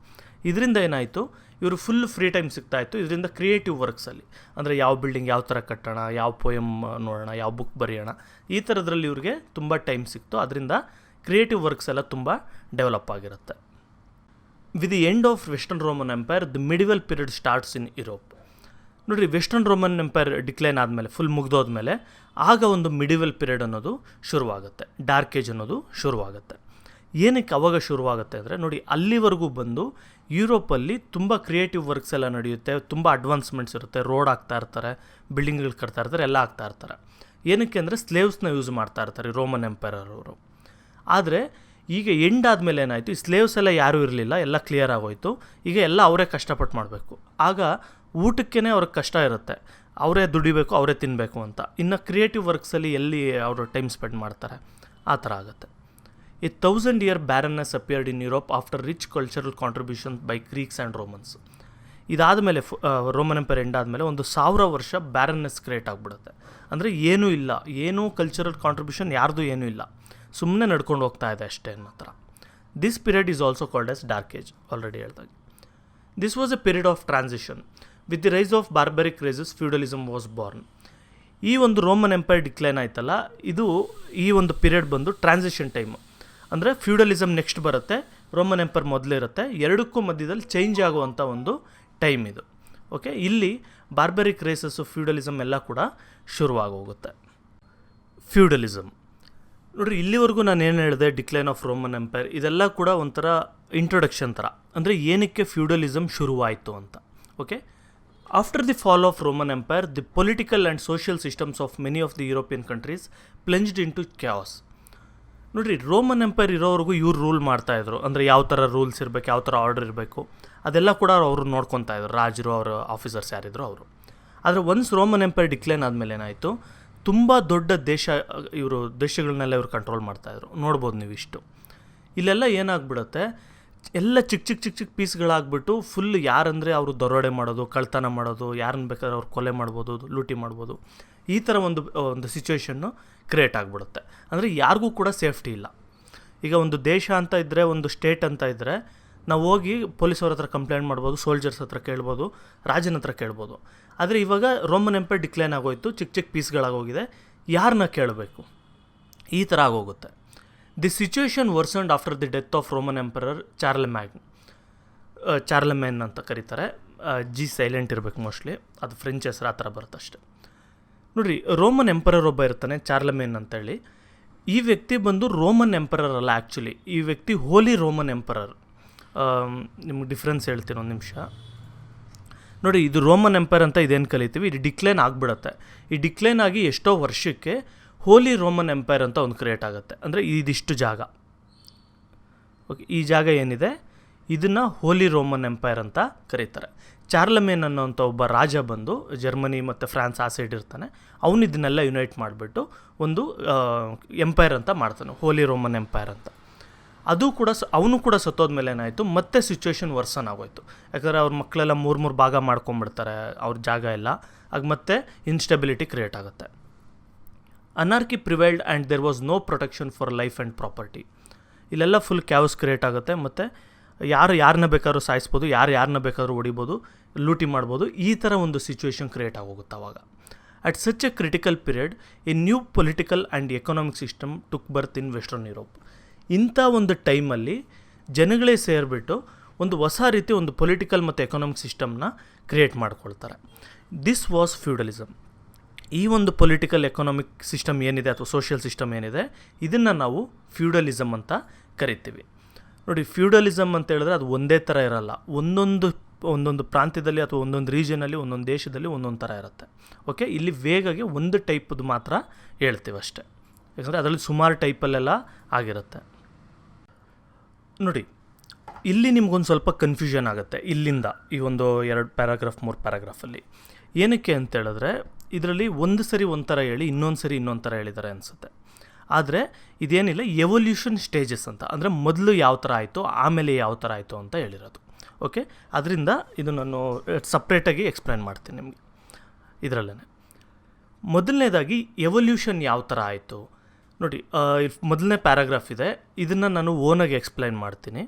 ಇದರಿಂದ ಏನಾಯಿತು, ಇವರು ಫುಲ್ ಫ್ರೀ ಟೈಮ್ ಸಿಗ್ತಾಯಿತ್ತು. ಇದರಿಂದ ಕ್ರಿಯೇಟಿವ್ ವರ್ಕ್ಸಲ್ಲಿ, ಅಂದರೆ ಯಾವ ಬಿಲ್ಡಿಂಗ್ ಯಾವ ಥರ ಕಟ್ಟೋಣ, ಯಾವ ಪೋಯಮ್ ನೋಡೋಣ, ಯಾವ ಬುಕ್ ಬರೆಯೋಣ, ಈ ಥರದ್ರಲ್ಲಿ ಇವ್ರಿಗೆ ತುಂಬ ಟೈಮ್ ಸಿಕ್ತು. ಅದರಿಂದ ಕ್ರಿಯೇಟಿವ್ ವರ್ಕ್ಸ್ ಎಲ್ಲ ತುಂಬ ಡೆವಲಪ್ ಆಗಿರುತ್ತೆ. With the end of western Roman empire, the medieval period starts in Europe. ನೋಡಿರಿ, ವೆಸ್ಟರ್ನ್ ರೋಮನ್ ಎಂಪೈರ್ ಡಿಕ್ಲೈನ್ ಆದಮೇಲೆ, ಫುಲ್ ಮುಗ್ದೋದ್ಮೇಲೆ, ಆಗ ಒಂದು ಮಿಡಿವಲ್ ಪೀರಿಯಡ್ ಅನ್ನೋದು ಶುರುವಾಗುತ್ತೆ, ಡಾರ್ಕ್ ಏಜ್ ಅನ್ನೋದು ಶುರುವಾಗುತ್ತೆ. ಏನಕ್ಕೆ ಅವಾಗ ಶುರುವಾಗುತ್ತೆ ಅಂದರೆ, ನೋಡಿ, ಅಲ್ಲಿವರೆಗೂ ಬಂದು ಯುರೋಪಲ್ಲಿ ತುಂಬ ಕ್ರಿಯೇಟಿವ್ ವರ್ಕ್ಸ್ ಎಲ್ಲ ನಡೆಯುತ್ತೆ, ತುಂಬ ಅಡ್ವಾನ್ಸ್ಮೆಂಟ್ಸ್ ಇರುತ್ತೆ, ರೋಡ್ ಆಗ್ತಾ ಇರ್ತಾರೆ, ಬಿಲ್ಡಿಂಗ್ಗಳು ಕಟ್ತಾ ಇರ್ತಾರೆ, ಎಲ್ಲ ಆಗ್ತಾ ಇರ್ತಾರೆ. ಏನಕ್ಕೆ ಅಂದರೆ ಸ್ಲೇವ್ಸ್ನ ಯೂಸ್ ಮಾಡ್ತಾ ಇರ್ತಾರೆ ರೋಮನ್ ಎಂಪೈರರ್ ಅವರು. ಆದರೆ ಈಗ ಎಂಡ್ ಆದಮೇಲೆ ಏನಾಯಿತು, ಈ ಸ್ಲೇವ್ಸ್ ಎಲ್ಲ ಯಾರೂ ಇರಲಿಲ್ಲ, ಎಲ್ಲ ಕ್ಲಿಯರ್ ಆಗೋಯ್ತು. ಈಗ ಎಲ್ಲ ಅವರೇ ಕಷ್ಟಪಟ್ಟು ಮಾಡಬೇಕು. ಆಗ ಊಟಕ್ಕೇ ಅವ್ರಿಗೆ ಕಷ್ಟ ಇರುತ್ತೆ, ಅವರೇ ದುಡಿಬೇಕು, ಅವರೇ ತಿನ್ನಬೇಕು ಅಂತ. ಇನ್ನು ಕ್ರಿಯೇಟಿವ್ ವರ್ಕ್ಸಲ್ಲಿ ಎಲ್ಲಿ ಅವರು ಟೈಮ್ ಸ್ಪೆಂಡ್ ಮಾಡ್ತಾರೆ, ಆ ಥರ ಆಗುತ್ತೆ. 1000-year barrenness appeared in Europe after rich cultural contributions by Greeks and Romans. ಇದಾದಮೇಲೆ ರೋಮನ್ ಎಂಪೈರ್ ಎಂಡ್ ಆದಮೇಲೆ 1000 ವರ್ಷ ಬ್ಯಾರನ್ನೆಸ್ ಕ್ರಿಯೇಟ್ ಆಗಿಬಿಡುತ್ತೆ. ಅಂದರೆ ಏನೂ ಇಲ್ಲ, ಏನೂ ಕಲ್ಚರಲ್ ಕಾಂಟ್ರಿಬ್ಯೂಷನ್ ಯಾರ್ದು ಏನೂ ಇಲ್ಲ, ಸುಮ್ಮನೆ ನಡ್ಕೊಂಡು ಹೋಗ್ತಾ ಇದೆ ಅಷ್ಟೇ ಅನ್ನೋ ಥರ. This period is also called as dark age, already ಹೇಳ್ದಾಗೆ. This was a period of transition. With the rise of barbaric races, feudalism was born. ಈ ಒಂದು ರೋಮನ್ ಎಂಪೈರ್ ಡಿಕ್ಲೈನ್ ಆಯ್ತಲ್ಲ, ಇದು ಈ ಒಂದು ಪೀರಿಯಡ್ ಬಂದು ಟ್ರಾನ್ಸಿಷನ್ ಟೈಮು. ಅಂದರೆ ಫ್ಯೂಡಲಿಸಮ್ ನೆಕ್ಸ್ಟ್ ಬರುತ್ತೆ, ರೋಮನ್ ಎಂಪೈರ್ ಮೊದಲಿರುತ್ತೆ, ಎರಡಕ್ಕೂ ಮಧ್ಯದಲ್ಲಿ ಚೇಂಜ್ ಆಗುವಂಥ ಒಂದು ಟೈಮ್ ಇದು. ಓಕೆ, ಇಲ್ಲಿ ಬಾರ್ಬರಿಕ್ ರೇಸಸ್ಸು, ಫ್ಯೂಡಲಿಸಮ್ ಎಲ್ಲ ಕೂಡ ಶುರುವಾಗೋಗುತ್ತೆ. ಫ್ಯೂಡಲಿಸಮ್ ನೋಡಿರಿ, ಇಲ್ಲಿವರೆಗೂ ನಾನು ಏನು ಹೇಳಿದೆ, ಡಿಕ್ಲೈನ್ ಆಫ್ ರೋಮನ್ ಎಂಪೈರ್, ಇದೆಲ್ಲ ಕೂಡ ಒಂಥರ ಇಂಟ್ರೊಡಕ್ಷನ್ ಥರ, ಅಂದರೆ ಏನಕ್ಕೆ ಫ್ಯೂಡಲಿಸಮ್ ಶುರುವಾಯಿತು ಅಂತ. Okay, after the fall of Roman empire, the political and social systems of many of the European countries plunged into chaos. ನೋಡಿರಿ, ರೋಮನ್ ಎಂಪೈರ್ ಇರೋವರೆಗೂ ಇವ್ರು ರೂಲ್ ಮಾಡ್ತಾಯಿದ್ರು, ಅಂದರೆ ಯಾವ ಥರ ರೂಲ್ಸ್ ಇರಬೇಕು, ಯಾವ ಥರ ಆರ್ಡರ್ ಇರಬೇಕು, ಅದೆಲ್ಲ ಕೂಡ ಅವರು ನೋಡ್ಕೊತಾ ಇದ್ರು, ರಾಜರು, ಅವರ ಆಫೀಸರ್ಸ್ ಯಾರಿದ್ರು ಅವರು. ಆದರೆ ಒನ್ಸ್ ರೋಮನ್ ಎಂಪೈರ್ ಡಿಕ್ಲೈನ್ ಆದಮೇಲೆ ಏನಾಯಿತು, ತುಂಬ ದೊಡ್ಡ ದೇಶಗಳನ್ನೆಲ್ಲ ಇವರು ಕಂಟ್ರೋಲ್ ಮಾಡ್ತಾಯಿದ್ರು. ನೋಡ್ಬೋದು ನೀವು ಇಷ್ಟು. ಇಲ್ಲೆಲ್ಲ ಏನಾಗ್ಬಿಡುತ್ತೆ, ಎಲ್ಲ ಚಿಕ್ಕ ಪೀಸ್ಗಳಾಗ್ಬಿಟ್ಟು ಫುಲ್ ಯಾರಂದರೆ ಅವರು ದರೋಡೆ ಮಾಡೋದು, ಕಳ್ತನ ಮಾಡೋದು, ಯಾರನ್ನ ಬೇಕಾದ್ರೆ ಅವ್ರು ಕೊಲೆ ಮಾಡ್ಬೋದು, ಲೂಟಿ ಮಾಡ್ಬೋದು, ಈ ಥರ ಒಂದು ಸಿಚುವೇಶನ್ನು ಕ್ರಿಯೇಟ್ ಆಗಿಬಿಡುತ್ತೆ. ಅಂದರೆ ಯಾರಿಗೂ ಕೂಡ ಸೇಫ್ಟಿ ಇಲ್ಲ. ಈಗ ಒಂದು ದೇಶ ಅಂತ ಇದ್ದರೆ, ಒಂದು ಸ್ಟೇಟ್ ಅಂತ ಇದ್ದರೆ, ನಾವು ಹೋಗಿ ಪೊಲೀಸವ್ರ ಹತ್ರ ಕಂಪ್ಲೇಂಟ್ ಮಾಡ್ಬೋದು, ಸೋಲ್ಜರ್ಸ್ ಹತ್ರ ಕೇಳ್ಬೋದು, ರಾಜನ ಹತ್ರ ಕೇಳ್ಬೋದು. ಆದರೆ ಇವಾಗ ರೋಮನ್ ಎಂಪೈರ್ ಡಿಕ್ಲೈನ್ ಆಗೋಯ್ತು, ಚಿಕ್ಕ ಪೀಸ್ಗಳಾಗೋಗಿದೆ, ಯಾರನ್ನ ಕೇಳಬೇಕು, ಈ ಥರ ಆಗೋಗುತ್ತೆ. The situation worsened after the death of Roman emperor Charlemagne ಅಂತ ಕರೀತಾರೆ. ಜಿ ಸೈಲೆಂಟ್ ಇರಬೇಕು ಮೋಸ್ಟ್ಲಿ, ಅದು ಫ್ರೆಂಚ್ ಹೆಸರು, ಆ ಥರ ಬರುತ್ತೆ ಅಷ್ಟೆ. ನೋಡಿರಿ, ರೋಮನ್ ಎಂಪರರ್ ಒಬ್ಬ ಇರ್ತಾನೆ, ಚಾರ್ಲೆಮೇನ್ ಅಂತೇಳಿ. ಈ ವ್ಯಕ್ತಿ ಬಂದು ರೋಮನ್ ಎಂಪರರ್ ಅಲ್ಲ, ಆ್ಯಕ್ಚುಲಿ ಈ ವ್ಯಕ್ತಿ ಹೋಲಿ ರೋಮನ್ ಎಂಪರರ್. ನಿಮ್ಗೆ ಡಿಫ್ರೆನ್ಸ್ ಹೇಳ್ತೀನಿ ಒಂದು ನಿಮಿಷ. ನೋಡಿ, ಇದು ರೋಮನ್ ಎಂಪೈರ್ ಅಂತ ಇದೇನು ಕಲಿತೀವಿ, ಇದು ಡಿಕ್ಲೈನ್ ಆಗಿಬಿಡುತ್ತೆ. ಈ ಡಿಕ್ಲೈನ್ ಆಗಿ ಎಷ್ಟೋ ವರ್ಷಕ್ಕೆ ಹೋಲಿ ರೋಮನ್ ಎಂಪೈರ್ ಅಂತ ಒಂದು ಕ್ರಿಯೇಟ್ ಆಗುತ್ತೆ. ಅಂದರೆ ಇದಿಷ್ಟು ಜಾಗ, ಓಕೆ, ಈ ಜಾಗ ಏನಿದೆ ಇದನ್ನು ಹೋಲಿ ರೋಮನ್ ಎಂಪೈರ್ ಅಂತ ಕರೀತಾರೆ. ಚಾರ್ಲಮೇನ್ ಅನ್ನೋಂಥ ಒಬ್ಬ ರಾಜ ಬಂದು ಜರ್ಮನಿ ಮತ್ತು ಫ್ರಾನ್ಸ್ ಆ ಸೈಡ್ ಇರ್ತಾನೆ, ಅವನು ಇದನ್ನೆಲ್ಲ ಯುನೈಟ್ ಮಾಡಿಬಿಟ್ಟು ಒಂದು ಎಂಪೈರ್ ಅಂತ ಮಾಡ್ತಾನೆ, ಹೋಲಿ ರೋಮನ್ ಎಂಪೈರ್ ಅಂತ. ಅದು ಕೂಡ ಅವನು ಕೂಡ ಸತ್ತೋದ್ಮೇಲೆ ಏನಾಯಿತು, ಮತ್ತೆ ಸಿಚುವೇಶನ್ ವರ್ಸನ್ ಆಗೋಯ್ತು. ಯಾಕಂದರೆ ಅವ್ರ ಮಕ್ಕಳೆಲ್ಲ ಮೂರು ಭಾಗ ಮಾಡ್ಕೊಂಬಿಡ್ತಾರೆ ಅವ್ರ ಜಾಗ ಎಲ್ಲ, ಆಗ ಮತ್ತೆ ಇನ್ಸ್ಟೆಬಿಲಿಟಿ ಕ್ರಿಯೇಟ್ ಆಗುತ್ತೆ. Anarchy prevailed and there was no protection for life and property. ಇಲ್ಲೆಲ್ಲ ಫುಲ್ ಕ್ಯಾವಸ್ ಕ್ರಿಯೇಟ್ ಆಗುತ್ತೆ. ಮತ್ತು ಯಾರನ್ನ ಬೇಕಾದ್ರೂ ಸಾಯಿಸ್ಬೋದು, ಯಾರನ್ನ ಬೇಕಾದ್ರೂ ಹೊಡಿಬೋದು, ಲೂಟಿ ಮಾಡ್ಬೋದು, ಈ ಥರ ಒಂದು ಸಿಚುವೇಶನ್ ಕ್ರಿಯೇಟ್ ಆಗೋಗುತ್ತೆ ಅವಾಗ. At such A critical period A new political and economic system took birth in western Europe. ಇಂಥ ಒಂದು ಟೈಮಲ್ಲಿ ಜನಗಳೇ ಸೇರಿಬಿಟ್ಟು ಒಂದು ಹೊಸ ರೀತಿ ಒಂದು ಪೊಲಿಟಿಕಲ್ ಮತ್ತು ಎಕನಾಮಿಕ್ ಸಿಸ್ಟಮ್ನ ಕ್ರಿಯೇಟ್ ಮಾಡ್ಕೊಳ್ತಾರೆ. This was feudalism. ಈ ಒಂದು ಪೊಲಿಟಿಕಲ್ ಎಕನಾಮಿಕ್ ಸಿಸ್ಟಮ್ ಏನಿದೆ ಅಥವಾ ಸೋಷಿಯಲ್ ಸಿಸ್ಟಮ್ ಏನಿದೆ, ಇದನ್ನು ನಾವು ಫ್ಯೂಡಲಿಸಮ್ ಅಂತ ಕರಿತೀವಿ. ನೋಡಿ, ಫ್ಯೂಡಲಿಸಮ್ ಅಂತ ಹೇಳಿದ್ರೆ ಅದು ಒಂದೇ ಥರ ಇರಲ್ಲ, ಒಂದೊಂದು ಪ್ರಾಂತ್ಯದಲ್ಲಿ ಅಥವಾ ಒಂದೊಂದು ರೀಜನಲ್ಲಿ, ಒಂದೊಂದು ದೇಶದಲ್ಲಿ ಒಂದೊಂದು ಥರ ಇರುತ್ತೆ. ಓಕೆ, ಇಲ್ಲಿ ವೇಗಗೆ ಒಂದು ಟೈಪದು ಮಾತ್ರ ಹೇಳ್ತೀವಿ ಅಷ್ಟೇ, ಯಾಕಂದರೆ ಅದರಲ್ಲಿ ಸುಮಾರು ಟೈಪಲ್ಲೆಲ್ಲ ಆಗಿರುತ್ತೆ. ನೋಡಿ, ಇಲ್ಲಿ ನಿಮ್ಗೊಂದು ಸ್ವಲ್ಪ ಕನ್ಫ್ಯೂಷನ್ ಆಗುತ್ತೆ ಇಲ್ಲಿಂದ ಈ ಒಂದು 2 ಪ್ಯಾರಾಗ್ರಾಫ್ 3 ಪ್ಯಾರಾಗ್ರಾಫಲ್ಲಿ. ಏನಕ್ಕೆ ಅಂತ ಹೇಳಿದ್ರೆ, ಇದರಲ್ಲಿ ಒಂದು ಸರಿ ಒಂಥರ ಹೇಳಿ ಇನ್ನೊಂದು ಸರಿ ಇನ್ನೊಂದು ಥರ ಹೇಳಿದ್ದಾರೆ ಅನಿಸುತ್ತೆ. ಆದರೆ ಇದೇನಿಲ್ಲ, ಎವಲ್ಯೂಷನ್ ಸ್ಟೇಜಸ್ ಅಂತ, ಅಂದರೆ ಮೊದಲು ಯಾವ ಥರ ಆಯಿತು ಆಮೇಲೆ ಯಾವ ಥರ ಆಯಿತು ಅಂತ ಹೇಳಿರೋದು. ಓಕೆ, ಅದರಿಂದ ಇದು ನಾನು ಸಪ್ರೇಟಾಗಿ ಎಕ್ಸ್ಪ್ಲೇನ್ ಮಾಡ್ತೀನಿ ನಿಮಗೆ ಇದರಲ್ಲೇ. ಮೊದಲನೇದಾಗಿ ಎವಲ್ಯೂಷನ್ ಯಾವ ಥರ ಆಯಿತು, ನೋಡಿ, ಮೊದಲನೇ ಪ್ಯಾರಾಗ್ರಾಫ್ ಇದೆ, ಇದನ್ನು ನಾನು ಓನಾಗಿ ಎಕ್ಸ್ಪ್ಲೈನ್ ಮಾಡ್ತೀನಿ.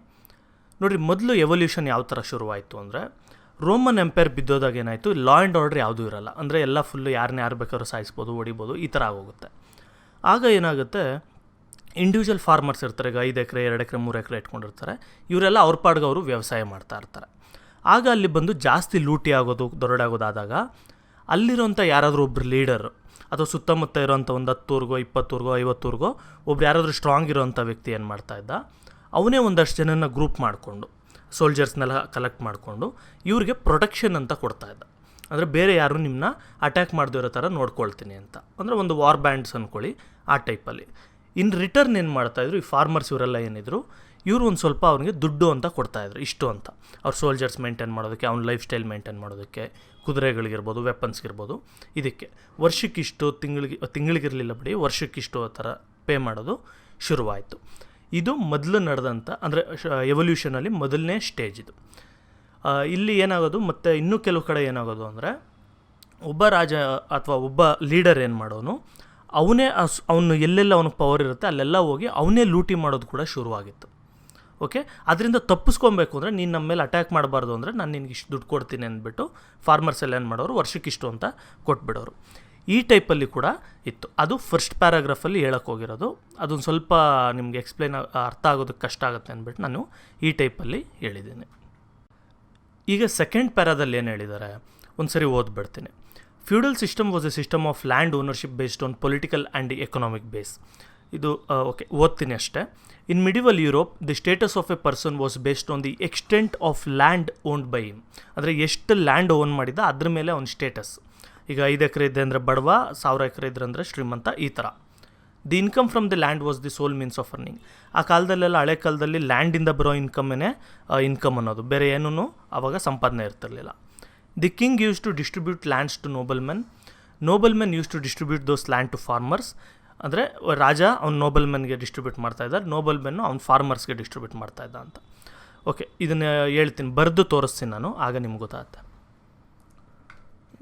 ನೋಡಿರಿ, ಮೊದಲು ಎವಲ್ಯೂಷನ್ ಯಾವ ಥರ ಶುರುವಾಯಿತು ಅಂದರೆ, ರೋಮನ್ ಎಂಪೈರ್ ಬಿದ್ದೋದಾಗ ಏನಾಯಿತು, ಲಾ ಆ್ಯಂಡ್ ಆರ್ಡರ್ ಯಾವುದೂ ಇರಲ್ಲ. ಅಂದರೆ ಎಲ್ಲ ಫುಲ್ಲು ಯಾರನ್ನ ಯಾರು ಬೇಕಾದ್ರೂ ಸಾಯಿಸ್ಬೋದು, ಹೊಡಿಬೋದು, ಈ ಥರ ಆಗೋಗುತ್ತೆ. ಆಗ ಏನಾಗುತ್ತೆ, ಇಂಡಿವಿಜುವಲ್ ಫಾರ್ಮರ್ಸ್ ಇರ್ತಾರೆ, ಈಗ 5 ಎಕರೆ 2 ಎಕರೆ 3 ಎಕರೆ ಇಟ್ಕೊಂಡಿರ್ತಾರೆ. ಇವರೆಲ್ಲ ಅವ್ರ ಪಾಡ್ಗೆ ಅವರು ವ್ಯವಸಾಯ ಮಾಡ್ತಾ ಇರ್ತಾರೆ. ಆಗ ಅಲ್ಲಿ ಬಂದು ಜಾಸ್ತಿ ಲೂಟಿ ಆಗೋದು, ದೊರಡಾಗೋದಾದಾಗ ಅಲ್ಲಿರೋಂಥ ಯಾರಾದರೂ ಒಬ್ಬರು ಲೀಡರ್ ಅಥವಾ ಸುತ್ತಮುತ್ತ ಇರೋಂಥ ಒಂದು 10 ಊರಿಗೋ 20 ಊರಿಗೋ 50 ಊರಿಗೋ ಒಬ್ರು ಯಾರಾದರೂ ಸ್ಟ್ರಾಂಗ್ ಇರೋಂಥ ವ್ಯಕ್ತಿ ಏನು ಮಾಡ್ತಾಯಿದ್ದ, ಅವನೇ ಒಂದಷ್ಟು ಜನನ ಗ್ರೂಪ್ ಮಾಡಿಕೊಂಡು ಸೋಲ್ಜರ್ಸ್ನೆಲ್ಲ ಕಲೆಕ್ಟ್ ಮಾಡಿಕೊಂಡು ಇವ್ರಿಗೆ ಪ್ರೊಟೆಕ್ಷನ್ ಅಂತ ಕೊಡ್ತಾಯಿದ್ದ. ಅಂದರೆ ಬೇರೆ ಯಾರು ನಿಮ್ಮನ್ನ ಅಟ್ಯಾಕ್ ಮಾಡದಿರೋ ಥರ ನೋಡ್ಕೊಳ್ತೀನಿ ಅಂತ. ಅಂದರೆ ಒಂದು ವಾರ್ ಬ್ಯಾಂಡ್ಸ್ ಅಂದ್ಕೊಳ್ಳಿ, ಆ ಟೈಪಲ್ಲಿ. ಇನ್ ರಿಟರ್ನ್ ಏನು ಮಾಡ್ತಾಯಿದ್ರು, ಈ ಫಾರ್ಮರ್ಸ್ ಇವರೆಲ್ಲ ಏನಿದ್ರು, ಇವರು ಒಂದು ಸ್ವಲ್ಪ ಅವ್ರಿಗೆ ದುಡ್ಡು ಅಂತ ಕೊಡ್ತಾಯಿದ್ರು, ಇಷ್ಟು ಅಂತ. ಅವ್ರ ಸೋಲ್ಜರ್ಸ್ ಮೇಂಟೈನ್ ಮಾಡೋದಕ್ಕೆ, ಅವ್ನ ಲೈಫ್ ಸ್ಟೈಲ್ ಮೇಂಟೈನ್ ಮಾಡೋದಕ್ಕೆ, ಕುದುರೆಗಳಿಗಿರ್ಬೋದು, ವೆಪನ್ಸ್ಗಿರ್ಬೋದು, ಇದಕ್ಕೆ ವರ್ಷಕ್ಕಿಷ್ಟು, ತಿಂಗಳಿಗಿರಲಿಲ್ಲ ಬಿಡಿ, ವರ್ಷಕ್ಕಿಷ್ಟು ಆ ಥರ ಪೇ ಮಾಡೋದು ಶುರುವಾಯಿತು. ಇದು ಮೊದಲು ನಡೆದಂಥ, ಅಂದರೆ ಎವಲ್ಯೂಷನಲ್ಲಿ ಮೊದಲನೇ ಸ್ಟೇಜ್ ಇದು. ಇಲ್ಲಿ ಏನಾಗೋದು, ಮತ್ತು ಇನ್ನೂ ಕೆಲವು ಕಡೆ ಏನಾಗೋದು ಅಂದರೆ, ಒಬ್ಬ ರಾಜ ಅಥವಾ ಒಬ್ಬ ಲೀಡರ್ ಏನು ಮಾಡೋನು, ಅವನೇ ಅವನು ಎಲ್ಲೆಲ್ಲ ಅವನಿಗೆ ಪವರ್ ಇರುತ್ತೆ ಅಲ್ಲೆಲ್ಲ ಹೋಗಿ ಅವನೇ ಲೂಟಿ ಮಾಡೋದು ಕೂಡ ಶುರುವಾಗಿತ್ತು. ಓಕೆ, ಅದರಿಂದ ತಪ್ಪಿಸ್ಕೊಬೇಕು ಅಂದರೆ, ನೀನು ನಮ್ಮ ಮೇಲೆ ಅಟ್ಯಾಕ್ ಮಾಡಬಾರ್ದು ಅಂದರೆ ನಾನು ನಿನಗೆ ಇಷ್ಟು ದುಡ್ಡು ಕೊಡ್ತೀನಿ ಅಂದ್ಬಿಟ್ಟು ಫಾರ್ಮರ್ಸ್ ಎಲ್ಲ ಏನು ಮಾಡೋರು, ವರ್ಷಕ್ಕಿಷ್ಟು ಅಂತ ಕೊಟ್ಬಿಡೋರು. ಈ ಟೈಪಲ್ಲಿ ಕೂಡ ಇತ್ತು. ಅದು ಫಸ್ಟ್ ಪ್ಯಾರಾಗ್ರಾಫಲ್ಲಿ ಹೇಳಕ್ಕೆ ಹೋಗಿರೋದು. ಅದೊಂದು ಸ್ವಲ್ಪ ನಿಮಗೆ ಅರ್ಥ ಆಗೋದಕ್ಕೆ ಕಷ್ಟ ಆಗುತ್ತೆ ಅಂದ್ಬಿಟ್ಟು ನಾನು ಈ ಟೈಪಲ್ಲಿ ಹೇಳಿದ್ದೀನಿ. ಈಗ ಸೆಕೆಂಡ್ ಪ್ಯಾರಾದಲ್ಲಿ ಏನು ಹೇಳಿದ್ದಾರೆ, ಒಂದು ಸರಿ ಓದ್ಬಿಡ್ತೀನಿ. Feudal system was a system of land ownership based on political and economic base. ಇದು ಓಕೆ, ಓದ್ತೀನಿ ಅಷ್ಟೇ. In medieval Europe the status of a person was based on the extent of land owned by him. ಅಂದರೆ ಎಷ್ಟು land own ಮಾಡಿದ ಅದ್ರ ಮೇಲೆ ಅವ್ನ status. ಈಗ 5 ಎಕರೆ ಇದೆ ಅಂದರೆ ಬಡವ, 1000 ಎಕರೆ ಇದ್ರೆ ಅಂದರೆ ಶ್ರೀಮಂತ, ಈ ಥರ. The income from the land was the sole means of earning. ಆ ಕಾಲದಲ್ಲೆಲ್ಲ, ಹಳೆ ಕಾಲದಲ್ಲಿ ಲ್ಯಾಂಡಿಂದ ಬರೋ ಇನ್ಕಮ್ಮೇ ಇನ್ಕಮ್ ಅನ್ನೋದು, ಬೇರೆ ಏನೂ ಆವಾಗ ಸಂಪಾದನೆ ಇರ್ತಿರಲಿಲ್ಲ. The king use to distribute lands to noblemen use to distribute those land to farmers. ಅಂದರೆ ರಾಜ ಅವ್ನು ನೋಬಲ್ಮೆನ್ಗೆ ಡಿಸ್ಟ್ರಿಬ್ಯೂಟ್ ಮಾಡ್ತಾಯಿದ್ದ, ನೋಬಲ್ಮೆನ್ನು ಅವ್ನು ಫಾರ್ಮರ್ಸ್ಗೆ ಡಿಸ್ಟ್ರಿಬ್ಯೂಟ್ ಮಾಡ್ತಾಯಿದ್ದ ಅಂತ. ಓಕೆ, ಇದನ್ನು ಹೇಳ್ತೀನಿ, ಬರೆದು ತೋರಿಸ್ತೀನಿ ನಾನು, ಆಗ ನಿಮ್ಗೆ ಗೊತ್ತಾಗುತ್ತೆ.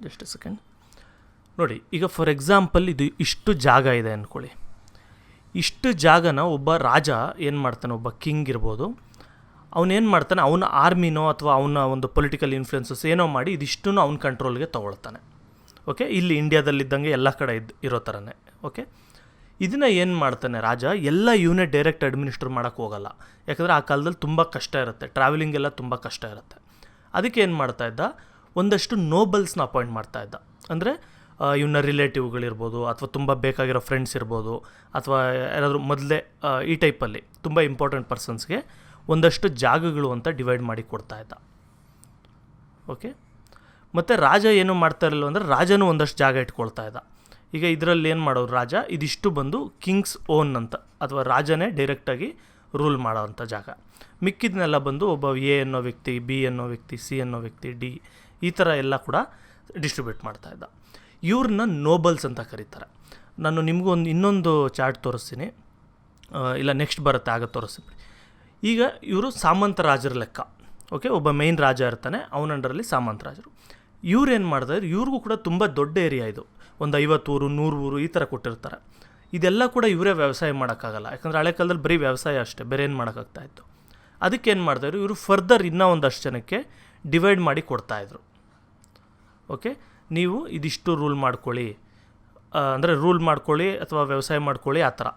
Just A second. ನೋಡಿ, ಈಗ ಫಾರ್ ಎಕ್ಸಾಂಪಲ್ ಇದು ಇಷ್ಟು ಜಾಗ ಇದೆ ಅಂದ್ಕೊಳ್ಳಿ. ಇಷ್ಟು ಜಾಗನ ಒಬ್ಬ ರಾಜ ಏನು ಮಾಡ್ತಾನೆ, ಒಬ್ಬ ಕಿಂಗ್ ಇರ್ಬೋದು, ಅವನೇನು ಮಾಡ್ತಾನೆ, ಅವನ ಆರ್ಮಿನೋ ಅಥವಾ ಅವನ ಒಂದು ಪೊಲಿಟಿಕಲ್ ಇನ್ಫ್ಲುಯೆನ್ಸಸ್ ಏನೋ ಮಾಡಿ ಇದಿಷ್ಟೂ ಅವನ ಕಂಟ್ರೋಲ್ಗೆ ತೊಗೊಳ್ತಾನೆ. ಓಕೆ, ಇಲ್ಲಿ ಇಂಡಿಯಾದಲ್ಲಿದ್ದಂಗೆ ಎಲ್ಲ ಕಡೆ ಇರೋ ಥರನೇ. ಓಕೆ, ಇದನ್ನು ಏನು ಮಾಡ್ತಾನೆ ರಾಜ, ಎಲ್ಲ ಇವನೇ ಡೈರೆಕ್ಟ್ ಅಡ್ಮಿನಿಸ್ಟ್ರ್ ಮಾಡೋಕ್ಕೆ ಹೋಗಲ್ಲ. ಯಾಕಂದರೆ ಆ ಕಾಲದಲ್ಲಿ ತುಂಬ ಕಷ್ಟ ಇರುತ್ತೆ, ಟ್ರಾವೆಲಿಂಗೆಲ್ಲ ತುಂಬ ಕಷ್ಟ ಇರುತ್ತೆ. ಅದಕ್ಕೆ ಏನು ಮಾಡ್ತಾಯಿದ್ದ, ಒಂದಷ್ಟು ನೋಬಲ್ಸ್ನ ಅಪಾಯಿಂಟ್ ಮಾಡ್ತಾಯಿದ್ದ. ಅಂದರೆ ಇವನ ರಿಲೇಟಿವ್ಗಳಿರ್ಬೋದು, ಅಥವಾ ತುಂಬ ಬೇಕಾಗಿರೋ ಫ್ರೆಂಡ್ಸ್ ಇರ್ಬೋದು, ಅಥವಾ ಯಾರಾದರೂ ಮೊದಲೇ ಈ ಟೈಪಲ್ಲಿ ತುಂಬ ಇಂಪಾರ್ಟೆಂಟ್ ಪರ್ಸನ್ಸ್ಗೆ ಒಂದಷ್ಟು ಜಾಗಗಳು ಅಂತ ಡಿವೈಡ್ ಮಾಡಿ ಕೊಡ್ತಾಯಿದ್ದ. ಓಕೆ, ಮತ್ತು ರಾಜ ಏನು ಮಾಡ್ತಾ ಇರಲಿಲ್ಲ ಅಂದರೆ, ರಾಜನೂ ಒಂದಷ್ಟು ಜಾಗ ಇಟ್ಕೊಳ್ತಾ ಇದ್ದ. ಈಗ ಇದರಲ್ಲಿ ಏನು ಮಾಡೋರು, ರಾಜ ಇದಿಷ್ಟು ಬಂದು ಕಿಂಗ್ಸ್ ಓನ್ ಅಂತ, ಅಥವಾ ರಾಜನೇ ಡೈರೆಕ್ಟಾಗಿ ರೂಲ್ ಮಾಡೋ ಅಂಥ ಜಾಗ. ಮಿಕ್ಕಿದ್ನೆಲ್ಲ ಬಂದು ಒಬ್ಬ ಎ ಅನ್ನೋ ವ್ಯಕ್ತಿ, ಬಿ ಅನ್ನೋ ವ್ಯಕ್ತಿ, ಸಿ ಅನ್ನೋ ವ್ಯಕ್ತಿ, ಡಿ, ಈ ಥರ ಎಲ್ಲ ಕೂಡ ಡಿಸ್ಟ್ರಿಬ್ಯೂಟ್ ಮಾಡ್ತಾಯಿದ್ದ. ಇವ್ರನ್ನ ನೋಬಲ್ಸ್ ಅಂತ ಕರೀತಾರೆ. ನಾನು ನಿಮಗೂ ಇನ್ನೊಂದು ಚಾರ್ಟ್ ತೋರಿಸ್ತೀನಿ, ಇಲ್ಲ ನೆಕ್ಸ್ಟ್ ಬರುತ್ತೆ, ಆಗ ತೋರಿಸ್ತೀನಿ. ಈಗ ಇವರು ಸಾಮಂತ ರಾಜರ ಲೆಕ್ಕ. ಓಕೆ, ಒಬ್ಬ ಮೇಯ್ನ್ ರಾಜ ಇರ್ತಾನೆ, ಅವನ ಅಂಡರಲ್ಲಿ ಸಾಮಂತ ರಾಜರು. ಇವ್ರು ಏನು ಮಾಡ್ತಾಯಿದ್ರು, ಇವ್ರಿಗೂ ಕೂಡ ತುಂಬ ದೊಡ್ಡ ಏರಿಯಾ ಇದು, ಒಂದು 50 ಊರು 100 ಊರು ಈ ಥರ ಕೊಟ್ಟಿರ್ತಾರೆ. ಇದೆಲ್ಲ ಕೂಡ ಇವರೇ ವ್ಯವಸಾಯ ಮಾಡೋಕ್ಕಾಗಲ್ಲ, ಯಾಕಂದರೆ ಹಳೆ ಕಾಲದಲ್ಲಿ ಬರೀ ವ್ಯವಸಾಯ ಅಷ್ಟೇ, ಬೇರೆ ಏನು ಮಾಡೋಕ್ಕಾಗ್ತಾಯಿತ್ತು. ಅದಕ್ಕೇನು ಮಾಡ್ತಾಯಿದ್ರು, ಇವರು ಫರ್ದರ್ ಇನ್ನೂ ಒಂದಷ್ಟು ಜನಕ್ಕೆ ಡಿವೈಡ್ ಮಾಡಿ ಕೊಡ್ತಾಯಿದ್ರು. ಓಕೆ, ನೀವು ಇದಿಷ್ಟು ರೂಲ್ ಮಾಡ್ಕೊಳ್ಳಿ, ಅಂದರೆ ರೂಲ್ ಮಾಡ್ಕೊಳ್ಳಿ ಅಥವಾ ವ್ಯವಸಾಯ ಮಾಡ್ಕೊಳ್ಳಿ, ಆ ಥರ.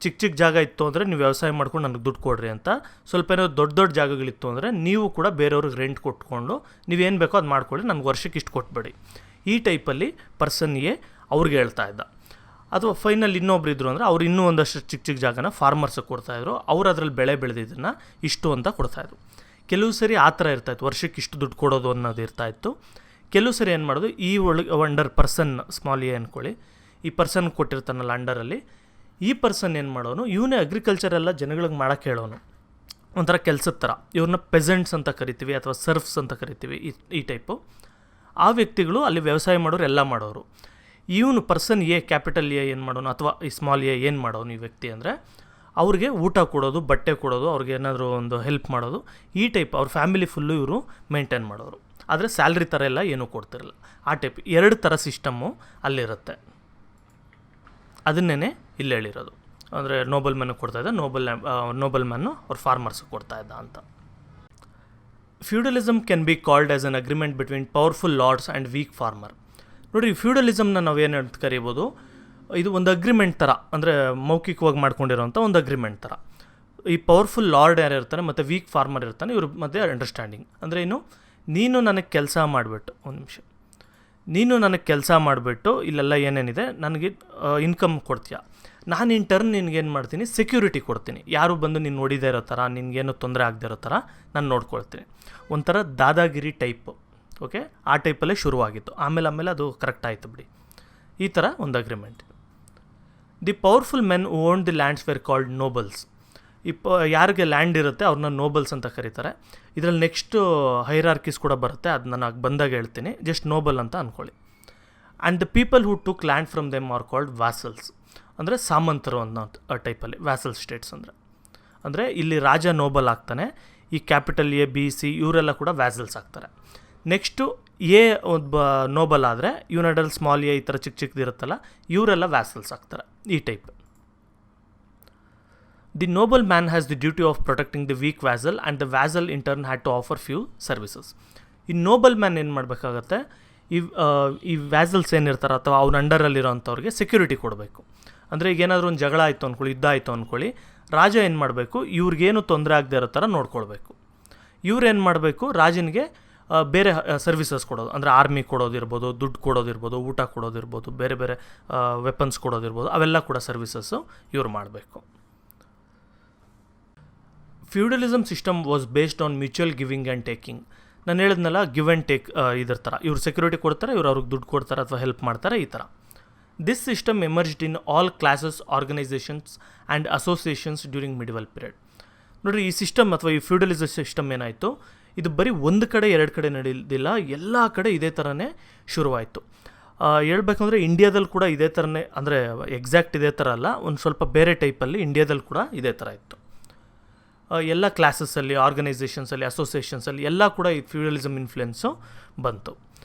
ಚಿಕ್ಕ ಜಾಗ ಇತ್ತು ಅಂದರೆ ನೀವು ವ್ಯವಸಾಯ ಮಾಡ್ಕೊಂಡು ನನಗೆ ದುಡ್ಡು ಕೊಡ್ರಿ ಅಂತ. ಸ್ವಲ್ಪ ಏನೋ ದೊಡ್ಡ ಜಾಗಗಳಿತ್ತು ಅಂದರೆ ನೀವು ಕೂಡ ಬೇರೆಯವ್ರಿಗೆ ರೆಂಟ್ ಕೊಟ್ಕೊಂಡು ನೀವೇನು ಬೇಕೋ ಅದು ಮಾಡ್ಕೊಳ್ಳಿ, ನನಗೆ ವರ್ಷಕ್ಕೆ ಇಷ್ಟು ಕೊಟ್ಬೇಡಿ, ಈ ಟೈಪಲ್ಲಿ ಪರ್ಸನ್ಗೆ ಅವ್ರಿಗೆ ಹೇಳ್ತಾ ಇದ್ದ. ಅಥವಾ ಫೈನಲ್ ಇನ್ನೊಬ್ರು ಇದ್ರು ಅಂದರೆ ಅವ್ರು ಇನ್ನೂ ಒಂದಷ್ಟು ಚಿಕ್ಕ ಜಾಗನ ಫಾರ್ಮರ್ಸಿಗೆ ಕೊಡ್ತಾಯಿದ್ರು, ಅವ್ರು ಅದರಲ್ಲಿ ಬೆಳೆ ಬೆಳೆದಿದ್ದನ್ನು ಇಷ್ಟು ಅಂತ ಕೊಡ್ತಾಯಿದ್ರು. ಕೆಲವು ಸರಿ ಆ ಥರ ಇರ್ತಾಯಿತ್ತು, ವರ್ಷಕ್ಕೆ ಇಷ್ಟು ದುಡ್ಡು ಕೊಡೋದು ಅನ್ನೋದು ಇರ್ತಾಯಿತ್ತು. ಕೆಲವು ಸರಿ ಏನು ಮಾಡೋದು, ಈ ಅಂಡರ್ ಪರ್ಸನ್, ಸ್ಮಾಲ್ ಎ ಅಂದ್ಕೊಳ್ಳಿ, ಈ ಪರ್ಸನ್ ಕೊಟ್ಟಿರ್ತಾನಲ್ಲ ಅಂಡರಲ್ಲಿ, ಈ ಪರ್ಸನ್ ಏನು ಮಾಡೋನು, ಇವನೇ ಅಗ್ರಿಕಲ್ಚರ್ ಎಲ್ಲ ಜನಗಳಿಗೆ ಮಾಡೋಕ್ಕೆ ಹೇಳೋನು, ಒಂಥರ ಕೆಲಸದ ಥರ. ಇವ್ರನ್ನ ಪೆಸೆಂಟ್ಸ್ ಅಂತ ಕರಿತೀವಿ ಅಥವಾ ಸರ್ಫ್ಸ್ ಅಂತ ಕರಿತೀವಿ, ಈ ಟೈಪು. ಆ ವ್ಯಕ್ತಿಗಳು ಅಲ್ಲಿ ವ್ಯವಸಾಯ ಮಾಡೋರು, ಎಲ್ಲ ಮಾಡೋರು. ಇವನು ಪರ್ಸನ್ ಎ, ಕ್ಯಾಪಿಟಲ್ ಎ ಏನು ಮಾಡೋನು, ಅಥವಾ ಈ ಸ್ಮಾಲ್ ಎ ಏನು ಮಾಡೋನು ಈ ವ್ಯಕ್ತಿ ಅಂದರೆ, ಅವ್ರಿಗೆ ಊಟ ಕೊಡೋದು, ಬಟ್ಟೆ ಕೊಡೋದು, ಅವ್ರಿಗೆ ಏನಾದರೂ ಒಂದು ಹೆಲ್ಪ್ ಮಾಡೋದು, ಈ ಟೈಪ್ ಅವ್ರ ಫ್ಯಾಮಿಲಿ ಫುಲ್ಲು ಇವರು ಮೇಂಟೈನ್ ಮಾಡೋರು. ಆದರೆ ಸ್ಯಾಲ್ರಿ ಥರ ಎಲ್ಲ ಏನೂ ಕೊಡ್ತಿರಲಿಲ್ಲ, ಆ ಟೈಪ್ 2 ಥರ ಸಿಸ್ಟಮ್ಮು ಅಲ್ಲಿರುತ್ತೆ. ಅದನ್ನೇ ಇಲ್ಲಿ ಹೇಳಿರೋದು. ಅಂದರೆ ನೋಬಲ್ ಮ್ಯಾನ್ಗೆ ಕೊಡ್ತಾಯಿದ್ದ, ನೋಬಲ್ ಮ್ಯಾನು ಅವ್ರ ಫಾರ್ಮರ್ಸ್ಗೆ ಕೊಡ್ತಾಯಿದ್ದ ಅಂತ. Feudalism can be called as an agreement between powerful lords and weak farmer. ನೋಡಿರಿ, ಫ್ಯೂಡಲಿಸಮ್ನ ನಾವೇನು ಅಂತ ಕರಿಬೋದು, ಇದು ಒಂದು ಅಗ್ರಿಮೆಂಟ್ ಥರ, ಅಂದರೆ ಮೌಖಿಕವಾಗಿ ಮಾಡ್ಕೊಂಡಿರೋಂಥ ಒಂದು ಅಗ್ರಿಮೆಂಟ್ ಥರ. ಈ ಪವರ್ಫುಲ್ ಲಾರ್ಡ್ ಯಾರು ಇರ್ತಾನೆ ಮತ್ತು ವೀಕ್ ಫಾರ್ಮರ್ ಇರ್ತಾನೆ, ಇವ್ರ ಮಧ್ಯೆ ಅಂಡರ್ಸ್ಟ್ಯಾಂಡಿಂಗ್. ಅಂದರೆ ನೀನು ನನಗೆ ಕೆಲಸ ಮಾಡಿಬಿಟ್ಟು, ಒಂದು ನಿಮಿಷ, ನೀನು ನನಗೆ ಕೆಲಸ ಮಾಡಿಬಿಟ್ಟು ಇಲ್ಲೆಲ್ಲ ಏನೇನಿದೆ ನನಗೆ ಇನ್ಕಮ್ ಕೊಡ್ತೀಯ, ನಾನು ಇನ್ ಟರ್ನ್ ನಿನ್ಗೇನು ಮಾಡ್ತೀನಿ, ಸೆಕ್ಯೂರಿಟಿ ಕೊಡ್ತೀನಿ. ಯಾರು ಬಂದು ನೀನು ನೋಡಿದೇ ಇರೋ ಥರ, ನಿನಗೇನು ತೊಂದರೆ ಆಗದೆ ಇರೋ ಥರ ನಾನು ನೋಡ್ಕೊಳ್ತೀನಿ. ಒಂಥರ ದಾದಾಗಿರಿ ಟೈಪು. ಓಕೆ, ಆ ಟೈಪಲ್ಲೇ ಶುರುವಾಗಿತ್ತು. ಆಮೇಲೆ ಅದು ಕರೆಕ್ಟ್ ಆಯಿತು ಬಿಡಿ. ಈ ಥರ ಒಂದು agreement. The powerful men who own the lands were called nobles. ಯಾರಿಗೆ ಲ್ಯಾಂಡ್ ಇರುತ್ತೆ ಅವ್ರನ್ನ ನೋಬಲ್ಸ್ ಅಂತ ಕರೀತಾರೆ. ಇದರಲ್ಲಿ ನೆಕ್ಸ್ಟು ಹೈರಾರ್ಕೀಸ್ ಕೂಡ ಬರುತ್ತೆ, ಅದು ನಾನು ಬಂದಾಗ ಹೇಳ್ತೀನಿ. ಜಸ್ಟ್ ನೋಬಲ್ ಅಂತ ಅಂದ್ಕೊಳ್ಳಿ. And the people who took land from them are called vassals. ಅಂದರೆ ಸಾಮಂತರು ಅನ್ನೋ ಟೈಪಲ್ಲಿ ವ್ಯಾಸಲ್ ಸ್ಟೇಟ್ಸ್ ಅಂದರೆ ಇಲ್ಲಿ ರಾಜ ನೋಬಲ್ ಆಗ್ತಾನೆ, ಈ ಕ್ಯಾಪಿಟಲ್ ಎ ಬಿ ಸಿ ಇವರೆಲ್ಲ ಕೂಡ ವ್ಯಾಸಲ್ಸ್ ಆಗ್ತಾರೆ. ನೆಕ್ಸ್ಟು ಎ ಒಬ್ಬ ನೋಬಲ್ ಆದರೆ ಯುನೈಟೆಡ್ ಸ್ಮಾಲ್ ಎ ಈ ಥರ ಚಿಕ್ಕದಿರುತ್ತಲ್ಲ, ಇವರೆಲ್ಲ ವ್ಯಾಸಲ್ಸ್ ಆಗ್ತಾರೆ, ಈ type. The noble man has the duty of protecting the weak vassal and the vassal in turn had to offer few services. ಈ ನೋಬಲ್ ಮ್ಯಾನ್ ಏನು ಮಾಡಬೇಕಾಗತ್ತೆ, ಈ ವ್ಯಾಸಲ್ಸ್ ಏನಿರ್ತಾರೆ ಅಥವಾ ಅವ್ನ ಅಂಡರಲ್ಲಿರೋಂಥವ್ರಿಗೆ ಸೆಕ್ಯೂರಿಟಿ ಕೊಡಬೇಕು. ಅಂದರೆ ಈಗ ಏನಾದರೂ ಒಂದು ಜಗಳ ಆಯಿತು ಅಂದ್ಕೊಳ್ಳಿ, ಯುದ್ಧ ಆಯಿತು ಅಂದ್ಕೊಳ್ಳಿ, ರಾಜ ಏನು ಮಾಡಬೇಕು, ಇವ್ರಿಗೇನು ತೊಂದರೆ ಆಗದೆ ಇರೋ ಥರ ನೋಡ್ಕೊಳ್ಬೇಕು. ಇವ್ರೇನು ಮಾಡಬೇಕು, ರಾಜನಿಗೆ ಬೇರೆ ಸರ್ವಿಸಸ್ ಕೊಡೋದು, ಅಂದರೆ ಆರ್ಮಿ ಕೊಡೋದಿರ್ಬೋದು, ದುಡ್ಡು ಕೊಡೋದಿರ್ಬೋದು, ಊಟ ಕೊಡೋದಿರ್ಬೋದು, ಬೇರೆ ಬೇರೆ ವೆಪನ್ಸ್ ಕೊಡೋದಿರ್ಬೋದು, ಅವೆಲ್ಲ ಕೂಡ ಸರ್ವಿಸಸ್ಸು ಇವ್ರು ಮಾಡಬೇಕು. Feudalism system was based on mutual giving and taking. ನಾನು ಹೇಳಿದ್ನಲ್ಲ, ಗಿವ್ ಆ್ಯಂಡ್ ಟೇಕ್ ಇದ್ರ ಥರ. ಇವ್ರು ಸೆಕ್ಯೂರಿಟಿ ಕೊಡ್ತಾರೆ, ಇವ್ರು ಅವ್ರಿಗೆ ದುಡ್ಡು ಕೊಡ್ತಾರೆ ಅಥವಾ ಹೆಲ್ಪ್ ಮಾಡ್ತಾರೆ, ಈ ಥರ. This system emerged in all classes, organisations and associations during medieval period. ನೋಡಿರಿ, ಈ ಸಿಸ್ಟಮ್ ಅಥವಾ ಈ ಫ್ಯೂಡಲಿಸಮ್ ಸಿಸ್ಟಮ್ ಏನಾಯಿತು, ಇದು ಬರೀ ಒಂದು ಕಡೆ ಎರಡು ಕಡೆ ನಡೆಯೋದಿಲ್ಲ, ಎಲ್ಲ ಕಡೆ ಇದೇ ಥರನೇ ಶುರುವಾಯಿತು. ಹೇಳ್ಬೇಕಂದ್ರೆ ಇಂಡಿಯಾದಲ್ಲಿ ಕೂಡ ಇದೇ ಥರನೇ, ಅಂದರೆ ಎಕ್ಸಾಕ್ಟ್ ಇದೇ ಥರ ಅಲ್ಲ, ಒಂದು ಸ್ವಲ್ಪ ಬೇರೆ ಟೈಪಲ್ಲಿ ಇಂಡಿಯಾದಲ್ಲಿ ಕೂಡ ಇದೇ ಥರ ಇತ್ತು. ಎಲ್ಲ ಕ್ಲಾಸಸ್ಸಲ್ಲಿ, ಆರ್ಗನೈಸೇಷನ್ಸಲ್ಲಿ, ಅಸೋಸಿಯೇಷನ್ಸಲ್ಲಿ ಎಲ್ಲ ಕೂಡ ಈ ಫ್ಯೂಡಲಿಸಮ್ ಇನ್ಫ್ಲುಯೆನ್ಸು ಬಂತು.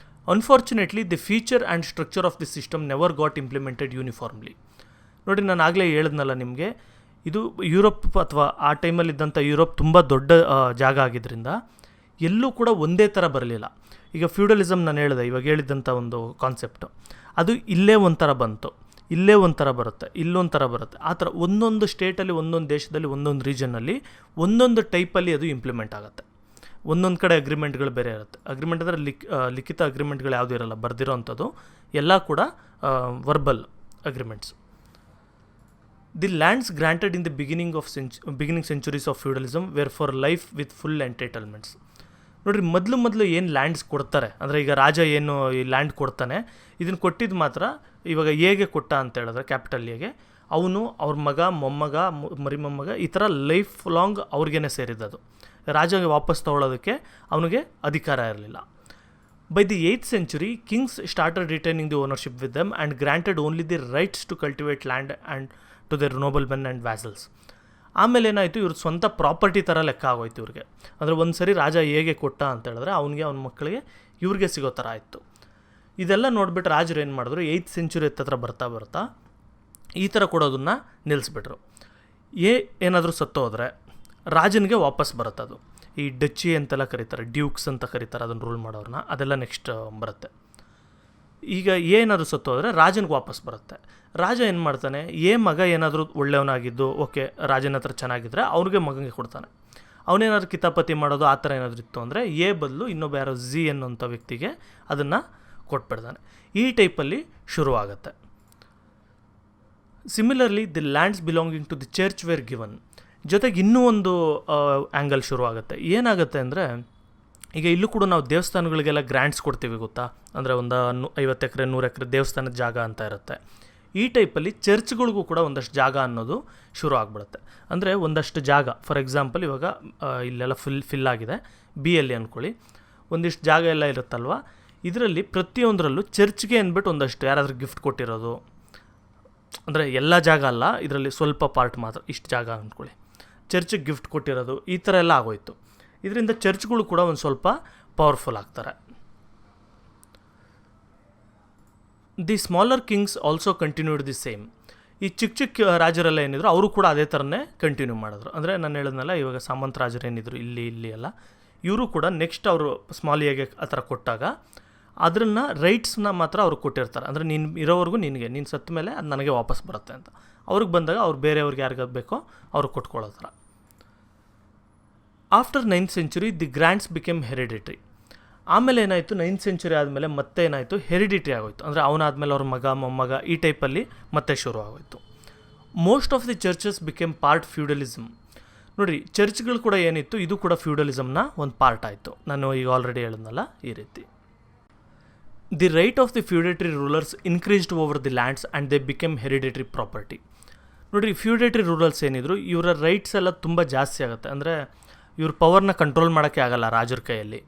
Unfortunately the feature and structure of the system never got implemented uniformly. ನೋಡಿ, ನಾನು ಆಗಲೇ ಹೇಳಿದ್ನಲ್ಲ ನಿಮಗೆ, ಇದು ಯುರೋಪ್ ಅಥವಾ ಆ ಟೈಮಲ್ಲಿದ್ದಂಥ ಯುರೋಪ್ ತುಂಬ ದೊಡ್ಡ ಜಾಗ ಆಗಿದ್ದರಿಂದ ಎಲ್ಲೂ ಕೂಡ ಒಂದೇ ಥರ ಬರಲಿಲ್ಲ. ಈಗ ಫ್ಯೂಡಲಿಸಮ್ ನಾನು ಹೇಳಿದೆ, ಇವಾಗ ಹೇಳಿದ್ದಂಥ ಒಂದು ಕಾನ್ಸೆಪ್ಟು, ಅದು ಇಲ್ಲೇ ಒಂಥರ ಬಂತು, ಇಲ್ಲೇ ಒಂಥರ ಬರುತ್ತೆ, ಇಲ್ಲೊಂಥರ ಬರುತ್ತೆ, ಆ ಥರ ಒಂದೊಂದು ಸ್ಟೇಟಲ್ಲಿ, ಒಂದೊಂದು ದೇಶದಲ್ಲಿ, ಒಂದೊಂದು ರೀಜನ್ನಲ್ಲಿ ಒಂದೊಂದು ಟೈಪಲ್ಲಿ ಅದು ಇಂಪ್ಲಿಮೆಂಟ್ ಆಗುತ್ತೆ. ಒಂದೊಂದು ಕಡೆ ಅಗ್ರಿಮೆಂಟ್ಗಳು ಬೇರೆ ಇರುತ್ತೆ. ಅಗ್ರಿಮೆಂಟ್ ಅಂದರೆ ಲಿಖಿತ ಅಗ್ರಿಮೆಂಟ್ಗಳು ಯಾವುದೂ ಇರಲ್ಲ, ಬರೆದಿರೋ ಅಂಥದ್ದು ಎಲ್ಲ ಕೂಡ verbal agreements. The lands granted in the beginning centuries of feudalism were for life with full entitlements. ನೋಡಿರಿ, ಮೊದಲು ಏನು ಲ್ಯಾಂಡ್ಸ್ ಕೊಡ್ತಾರೆ, ಅಂದರೆ ಈಗ ರಾಜ ಏನು ಈ ಲ್ಯಾಂಡ್ ಕೊಡ್ತಾನೆ, ಇದನ್ನು ಕೊಟ್ಟಿದ್ದು ಮಾತ್ರ ಇವಾಗ ಹೇಗೆ ಕೊಟ್ಟ ಅಂತ ಹೇಳಿದ್ರೆ, ಕ್ಯಾಪಿಟಲ್ ಹೇಗೆ ಅವನು, ಅವ್ರ ಮಗ, ಮೊಮ್ಮಗ, ಮರಿಮೊಮ್ಮಗ, ಈ ಥರ ಲೈಫ್ ಲಾಂಗ್ ಅವ್ರಿಗೇನೆ ಸೇರಿದ್ದದು. ರಾಜಗೆ ವಾಪಸ್ ತೊಗೊಳೋದಕ್ಕೆ ಅವನಿಗೆ ಅಧಿಕಾರ ಇರಲಿಲ್ಲ. By the 8th century, kings started retaining the ownership with them and granted only the rights to cultivate land and to their noble men and vassals. ಆಮೇಲೆ ಏನಾಯಿತು, ಇವ್ರ ಸ್ವಂತ ಪ್ರಾಪರ್ಟಿ ಥರ ಲೆಕ್ಕ ಆಗೋಯ್ತು ಇವ್ರಿಗೆ. ಅಂದರೆ ಒಂದು ಸರಿ ರಾಜ ಹೇಗೆ ಕೊಟ್ಟ ಅಂತ ಹೇಳಿದ್ರೆ ಅವನಿಗೆ, ಅವನ ಮಕ್ಕಳಿಗೆ, ಇವ್ರಿಗೆ ಸಿಗೋ ಥರ ಆಯಿತು. ಇದೆಲ್ಲ ನೋಡಿಬಿಟ್ಟು ರಾಜರು ಏನು ಮಾಡಿದ್ರು, 8th century ಹತ್ರ ಬರ್ತಾ ಈ ಥರ ಕೊಡೋದನ್ನು ನಿಲ್ಲಿಸ್ಬಿಟ್ರು. ಏನಾದರೂ ಸತ್ತೋದ್ರೆ ರಾಜನಿಗೆ ವಾಪಸ್ ಬರುತ್ತದು. ಈ ಡಚ್ಚಿ ಅಂತೆಲ್ಲ ಕರೀತಾರೆ, ಡ್ಯೂಕ್ಸ್ ಅಂತ ಕರೀತಾರೆ ಅದನ್ನು ರೂಲ್ ಮಾಡೋರನ್ನ, ಅದೆಲ್ಲ ನೆಕ್ಸ್ಟ್ ಬರುತ್ತೆ. ಈಗ ಏನಾದರೂ ಸತ್ತೋದ್ರೆ ರಾಜನಿಗೆ ವಾಪಸ್ ಬರುತ್ತೆ. ರಾಜ ಏನು ಮಾಡ್ತಾನೆ, ಮಗ ಏನಾದರೂ ಒಳ್ಳೆಯವನಾಗಿದ್ದು, ಓಕೆ, ರಾಜನ ಹತ್ರ ಚೆನ್ನಾಗಿದ್ದರೆ ಅವ್ರಿಗೆ ಮಗನಿಗೆ ಕೊಡ್ತಾನೆ. ಅವನೇನಾದ್ರು ಕಿತಾಪತಿ ಮಾಡೋದು ಆ ಥರ ಏನಾದರೂ ಇತ್ತು ಅಂದರೆ ಬದಲು ಇನ್ನೊಬ್ಬ ಯಾರೋ ಝಿ ಅನ್ನೋಂಥ ವ್ಯಕ್ತಿಗೆ ಅದನ್ನು ಕೊಟ್ಬಿಡ್ತಾನೆ. ಈ ಟೈಪಲ್ಲಿ ಶುರುವಾಗುತ್ತೆ. Similarly the lands belonging to the church were given. ಜೊತೆಗೆ ಇನ್ನೂ ಒಂದು ಆ್ಯಂಗಲ್ ಶುರುವಾಗುತ್ತೆ. ಏನಾಗುತ್ತೆ ಅಂದರೆ, ಈಗ ಇಲ್ಲೂ ಕೂಡ ನಾವು ದೇವಸ್ಥಾನಗಳಿಗೆಲ್ಲ ಗ್ರ್ಯಾಂಟ್ಸ್ ಕೊಡ್ತೀವಿ ಗೊತ್ತಾ, ಅಂದರೆ ಒಂದು 50 ಎಕರೆ 100 ಎಕರೆ ದೇವಸ್ಥಾನದ ಜಾಗ ಅಂತ ಇರುತ್ತೆ. ಈ ಟೈಪಲ್ಲಿ ಚರ್ಚ್ಗಳಿಗೂ ಕೂಡ ಒಂದಷ್ಟು ಜಾಗ ಅನ್ನೋದು ಶುರು ಆಗಿಬಿಡುತ್ತೆ. ಅಂದರೆ ಒಂದಷ್ಟು ಜಾಗ, ಫಾರ್ ಎಕ್ಸಾಂಪಲ್ ಇವಾಗ ಇಲ್ಲೆಲ್ಲ ಫಿಲ್ ಆಗಿದೆ, BL ಅಂದ್ಕೊಳ್ಳಿ, ಒಂದಿಷ್ಟು ಜಾಗ ಎಲ್ಲ ಇರುತ್ತಲ್ವ, ಇದರಲ್ಲಿ ಪ್ರತಿಯೊಂದರಲ್ಲೂ ಚರ್ಚ್ಗೆ ಅಂದ್ಬಿಟ್ಟು ಒಂದಷ್ಟು ಯಾರಾದರೂ ಗಿಫ್ಟ್ ಕೊಟ್ಟಿರೋದು, ಅಂದರೆ ಎಲ್ಲ ಜಾಗ ಅಲ್ಲ, ಇದರಲ್ಲಿ ಸ್ವಲ್ಪ ಪಾರ್ಟ್ ಮಾತ್ರ, ಇಷ್ಟು ಜಾಗ ಅಂದ್ಕೊಳ್ಳಿ, ಚರ್ಚಿಗೆ ಗಿಫ್ಟ್ ಕೊಟ್ಟಿರೋದು, ಈ ಥರ ಎಲ್ಲ ಆಗೋಯ್ತು. ಇದರಿಂದ ಚರ್ಚ್ಗಳು ಕೂಡ ಒಂದು ಸ್ವಲ್ಪ ಪವರ್ಫುಲ್ ಆಗ್ತಾರೆ. The smaller Kings also continued the same. ಈ ಚಿಕ್ಕ ಚಿಕ್ಕ ರಾಜರೆಲ್ಲ ಏನಿದ್ರು ಅವರು ಕೂಡ ಅದೇ ಥರನೇ ಕಂಟಿನ್ಯೂ ಮಾಡಿದ್ರು. ಅಂದರೆ ನಾನು ಹೇಳಿದ್ನಲ್ಲ, ಇವಾಗ ಸಾಮಂತ ರಾಜರು ಏನಿದ್ರು ಇಲ್ಲಿ ಎಲ್ಲ, ಇವರು ಕೂಡ ನೆಕ್ಸ್ಟ್ ಅವರು ಸ್ಮಾಲ್ ಎಗೆ ಆ ಥರ ಕೊಟ್ಟಾಗ ಅದನ್ನು ರೈಟ್ಸ್ನ ಮಾತ್ರ ಅವ್ರಿಗೆ ಕೊಟ್ಟಿರ್ತಾರೆ. ಅಂದರೆ ನೀನು ಇರೋವರೆಗೂ ನೀನು ಸತ್ತ ಮೇಲೆ ಅದು ನನಗೆ ವಾಪಸ್ ಬರುತ್ತೆ ಅಂತ. ಅವ್ರಿಗೆ ಬಂದಾಗ ಅವ್ರು ಬೇರೆಯವ್ರಿಗೆ ಯಾರಿಗಾದ್ರು ಬೇಕೋ ಅವ್ರಿಗೆ ಕೊಟ್ಕೊಳ್ಳೋ ಥರ. After 9th century the grants became hereditary. ಆಮೇಲೆ ಏನಾಯಿತು, 9th century ಆದಮೇಲೆ ಮತ್ತೆ ಏನಾಯಿತು, ಹೆರಿಡಿಟ್ರಿ ಆಗೋಯ್ತು. ಅಂದರೆ ಅವನಾದ್ಮೇಲೆ ಅವ್ರ ಮಗ ಮೊಮ್ಮಗ ಈ ಟೈಪಲ್ಲಿ ಮತ್ತೆ ಶುರು ಆಗೋಯ್ತು. Most of the churches became part feudalism. ನೋಡಿರಿ, ಚರ್ಚ್ಗಳು ಕೂಡ ಏನಿತ್ತು, ಇದು ಕೂಡ ಫ್ಯೂಡಲಿಸಮ್ನ ಒಂದು ಪಾರ್ಟ್ ಆಯಿತು. ನಾನು ಈಗ ಆಲ್ರೆಡಿ ಹೇಳಿದ್ನಲ್ಲ ಈ ರೀತಿ. The right of the feudatory rulers increased over the lands and they became hereditary property. ನೋಡಿರಿ, ಫ್ಯೂಡೇಟರಿ ರೂಲರ್ಸ್ ಏನಿದ್ರು ಇವರ ರೈಟ್ಸ್ ಎಲ್ಲ ತುಂಬ ಜಾಸ್ತಿ ಆಗುತ್ತೆ. ಅಂದರೆ ಇವ್ರ ಪವರ್ನ ಕಂಟ್ರೋಲ್ ಮಾಡೋಕ್ಕೆ ಆಗಲ್ಲ ರಾಜರ ಕೈಯಲ್ಲಿ.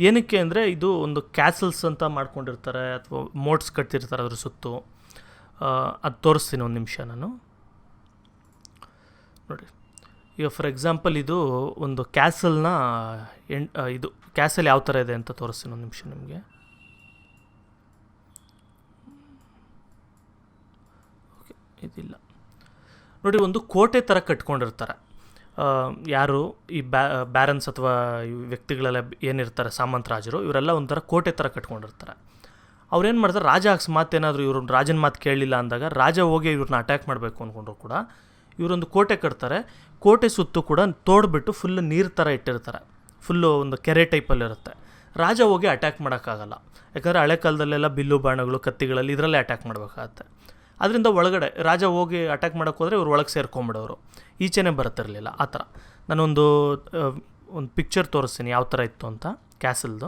ಏನಕ್ಕೆ ಅಂದರೆ ಇದು ಒಂದು ಕ್ಯಾಸಲ್ಸ್ ಅಂತ ಮಾಡ್ಕೊಂಡಿರ್ತಾರೆ ಅಥವಾ ಮೋಟ್ಸ್ ಕಟ್ತಿರ್ತಾರೆ ಅದ್ರ ಸುತ್ತು. ಅದು ತೋರಿಸ್ತೀನಿ ಒಂದು ನಿಮಿಷ ನಾನು. ನೋಡಿ, ಈಗ ಫಾರ್ ಎಕ್ಸಾಂಪಲ್ ಇದು ಒಂದು ಕ್ಯಾಸಲ್ನ ಇದು ಕ್ಯಾಸಲ್ ಯಾವ ಥರ ಇದೆ ಅಂತ ತೋರಿಸ್ತೀನಿ ಒಂದು ನಿಮಿಷ ನಿಮಗೆ. ಓಕೆ, ಇದಿಲ್ಲ ನೋಡಿ, ಒಂದು ಕೋಟೆ ಥರ ಕಟ್ಕೊಂಡಿರ್ತಾರೆ. ಯಾರು ಈ ಬ್ಯಾರನ್ಸ್ ಅಥವಾ ಈ ವ್ಯಕ್ತಿಗಳೆಲ್ಲ ಏನಿರ್ತಾರೆ, ಸಾಮಂತ ರಾಜರು, ಇವರೆಲ್ಲ ಒಂಥರ ಕೋಟೆ ಥರ ಕಟ್ಕೊಂಡಿರ್ತಾರೆ. ಅವ್ರೇನು ಮಾಡ್ತಾರೆ, ರಾಜ ಅಕಸ್ಮಾತ್ ಏನಾದರೂ ಇವ್ರ ರಾಜನ ಮಾತು ಕೇಳಲಿಲ್ಲ ಅಂದಾಗ ರಾಜ ಹೋಗಿ ಇವ್ರನ್ನ ಅಟ್ಯಾಕ್ ಮಾಡಬೇಕು ಅಂದ್ಕೊಂಡ್ರು ಕೂಡ ಇವರೊಂದು ಕೋಟೆ ಕಟ್ತಾರೆ. ಕೋಟೆ ಸುತ್ತು ಕೂಡ ತೋಡ್ಬಿಟ್ಟು ಫುಲ್ಲು ನೀರು ಥರ ಇಟ್ಟಿರ್ತಾರೆ. ಫುಲ್ಲು ಒಂದು ಕೆರೆ ಟೈಪಲ್ಲಿರುತ್ತೆ. ರಾಜ ಹೋಗಿ ಅಟ್ಯಾಕ್ ಮಾಡೋಕ್ಕಾಗಲ್ಲ. ಯಾಕಂದರೆ ಹಳೆ ಕಾಲದಲ್ಲೆಲ್ಲ ಬಿಲ್ಲು ಬಾಣಗಳು ಕತ್ತಿಗಳಲ್ಲಿ ಇದರಲ್ಲೇ ಅಟ್ಯಾಕ್ ಮಾಡಬೇಕಾಗತ್ತೆ. ಅದರಿಂದ ಒಳಗಡೆ ರಾಜ ಹೋಗಿ ಅಟ್ಯಾಕ್ ಮಾಡೋಕ್ಕೆ ಹೋದರೆ ಇವ್ರು ಒಳಗೆ ಸೇರ್ಕೊಂಬಿಡೋರು, ಈಚೆನೇ ಬರ್ತಿರಲಿಲ್ಲ. ಆ ಥರ ನಾನೊಂದು ಪಿಕ್ಚರ್ ತೋರಿಸ್ತೀನಿ ಯಾವ ಥರ ಇತ್ತು ಅಂತ ಕ್ಯಾಸಲ್ದು.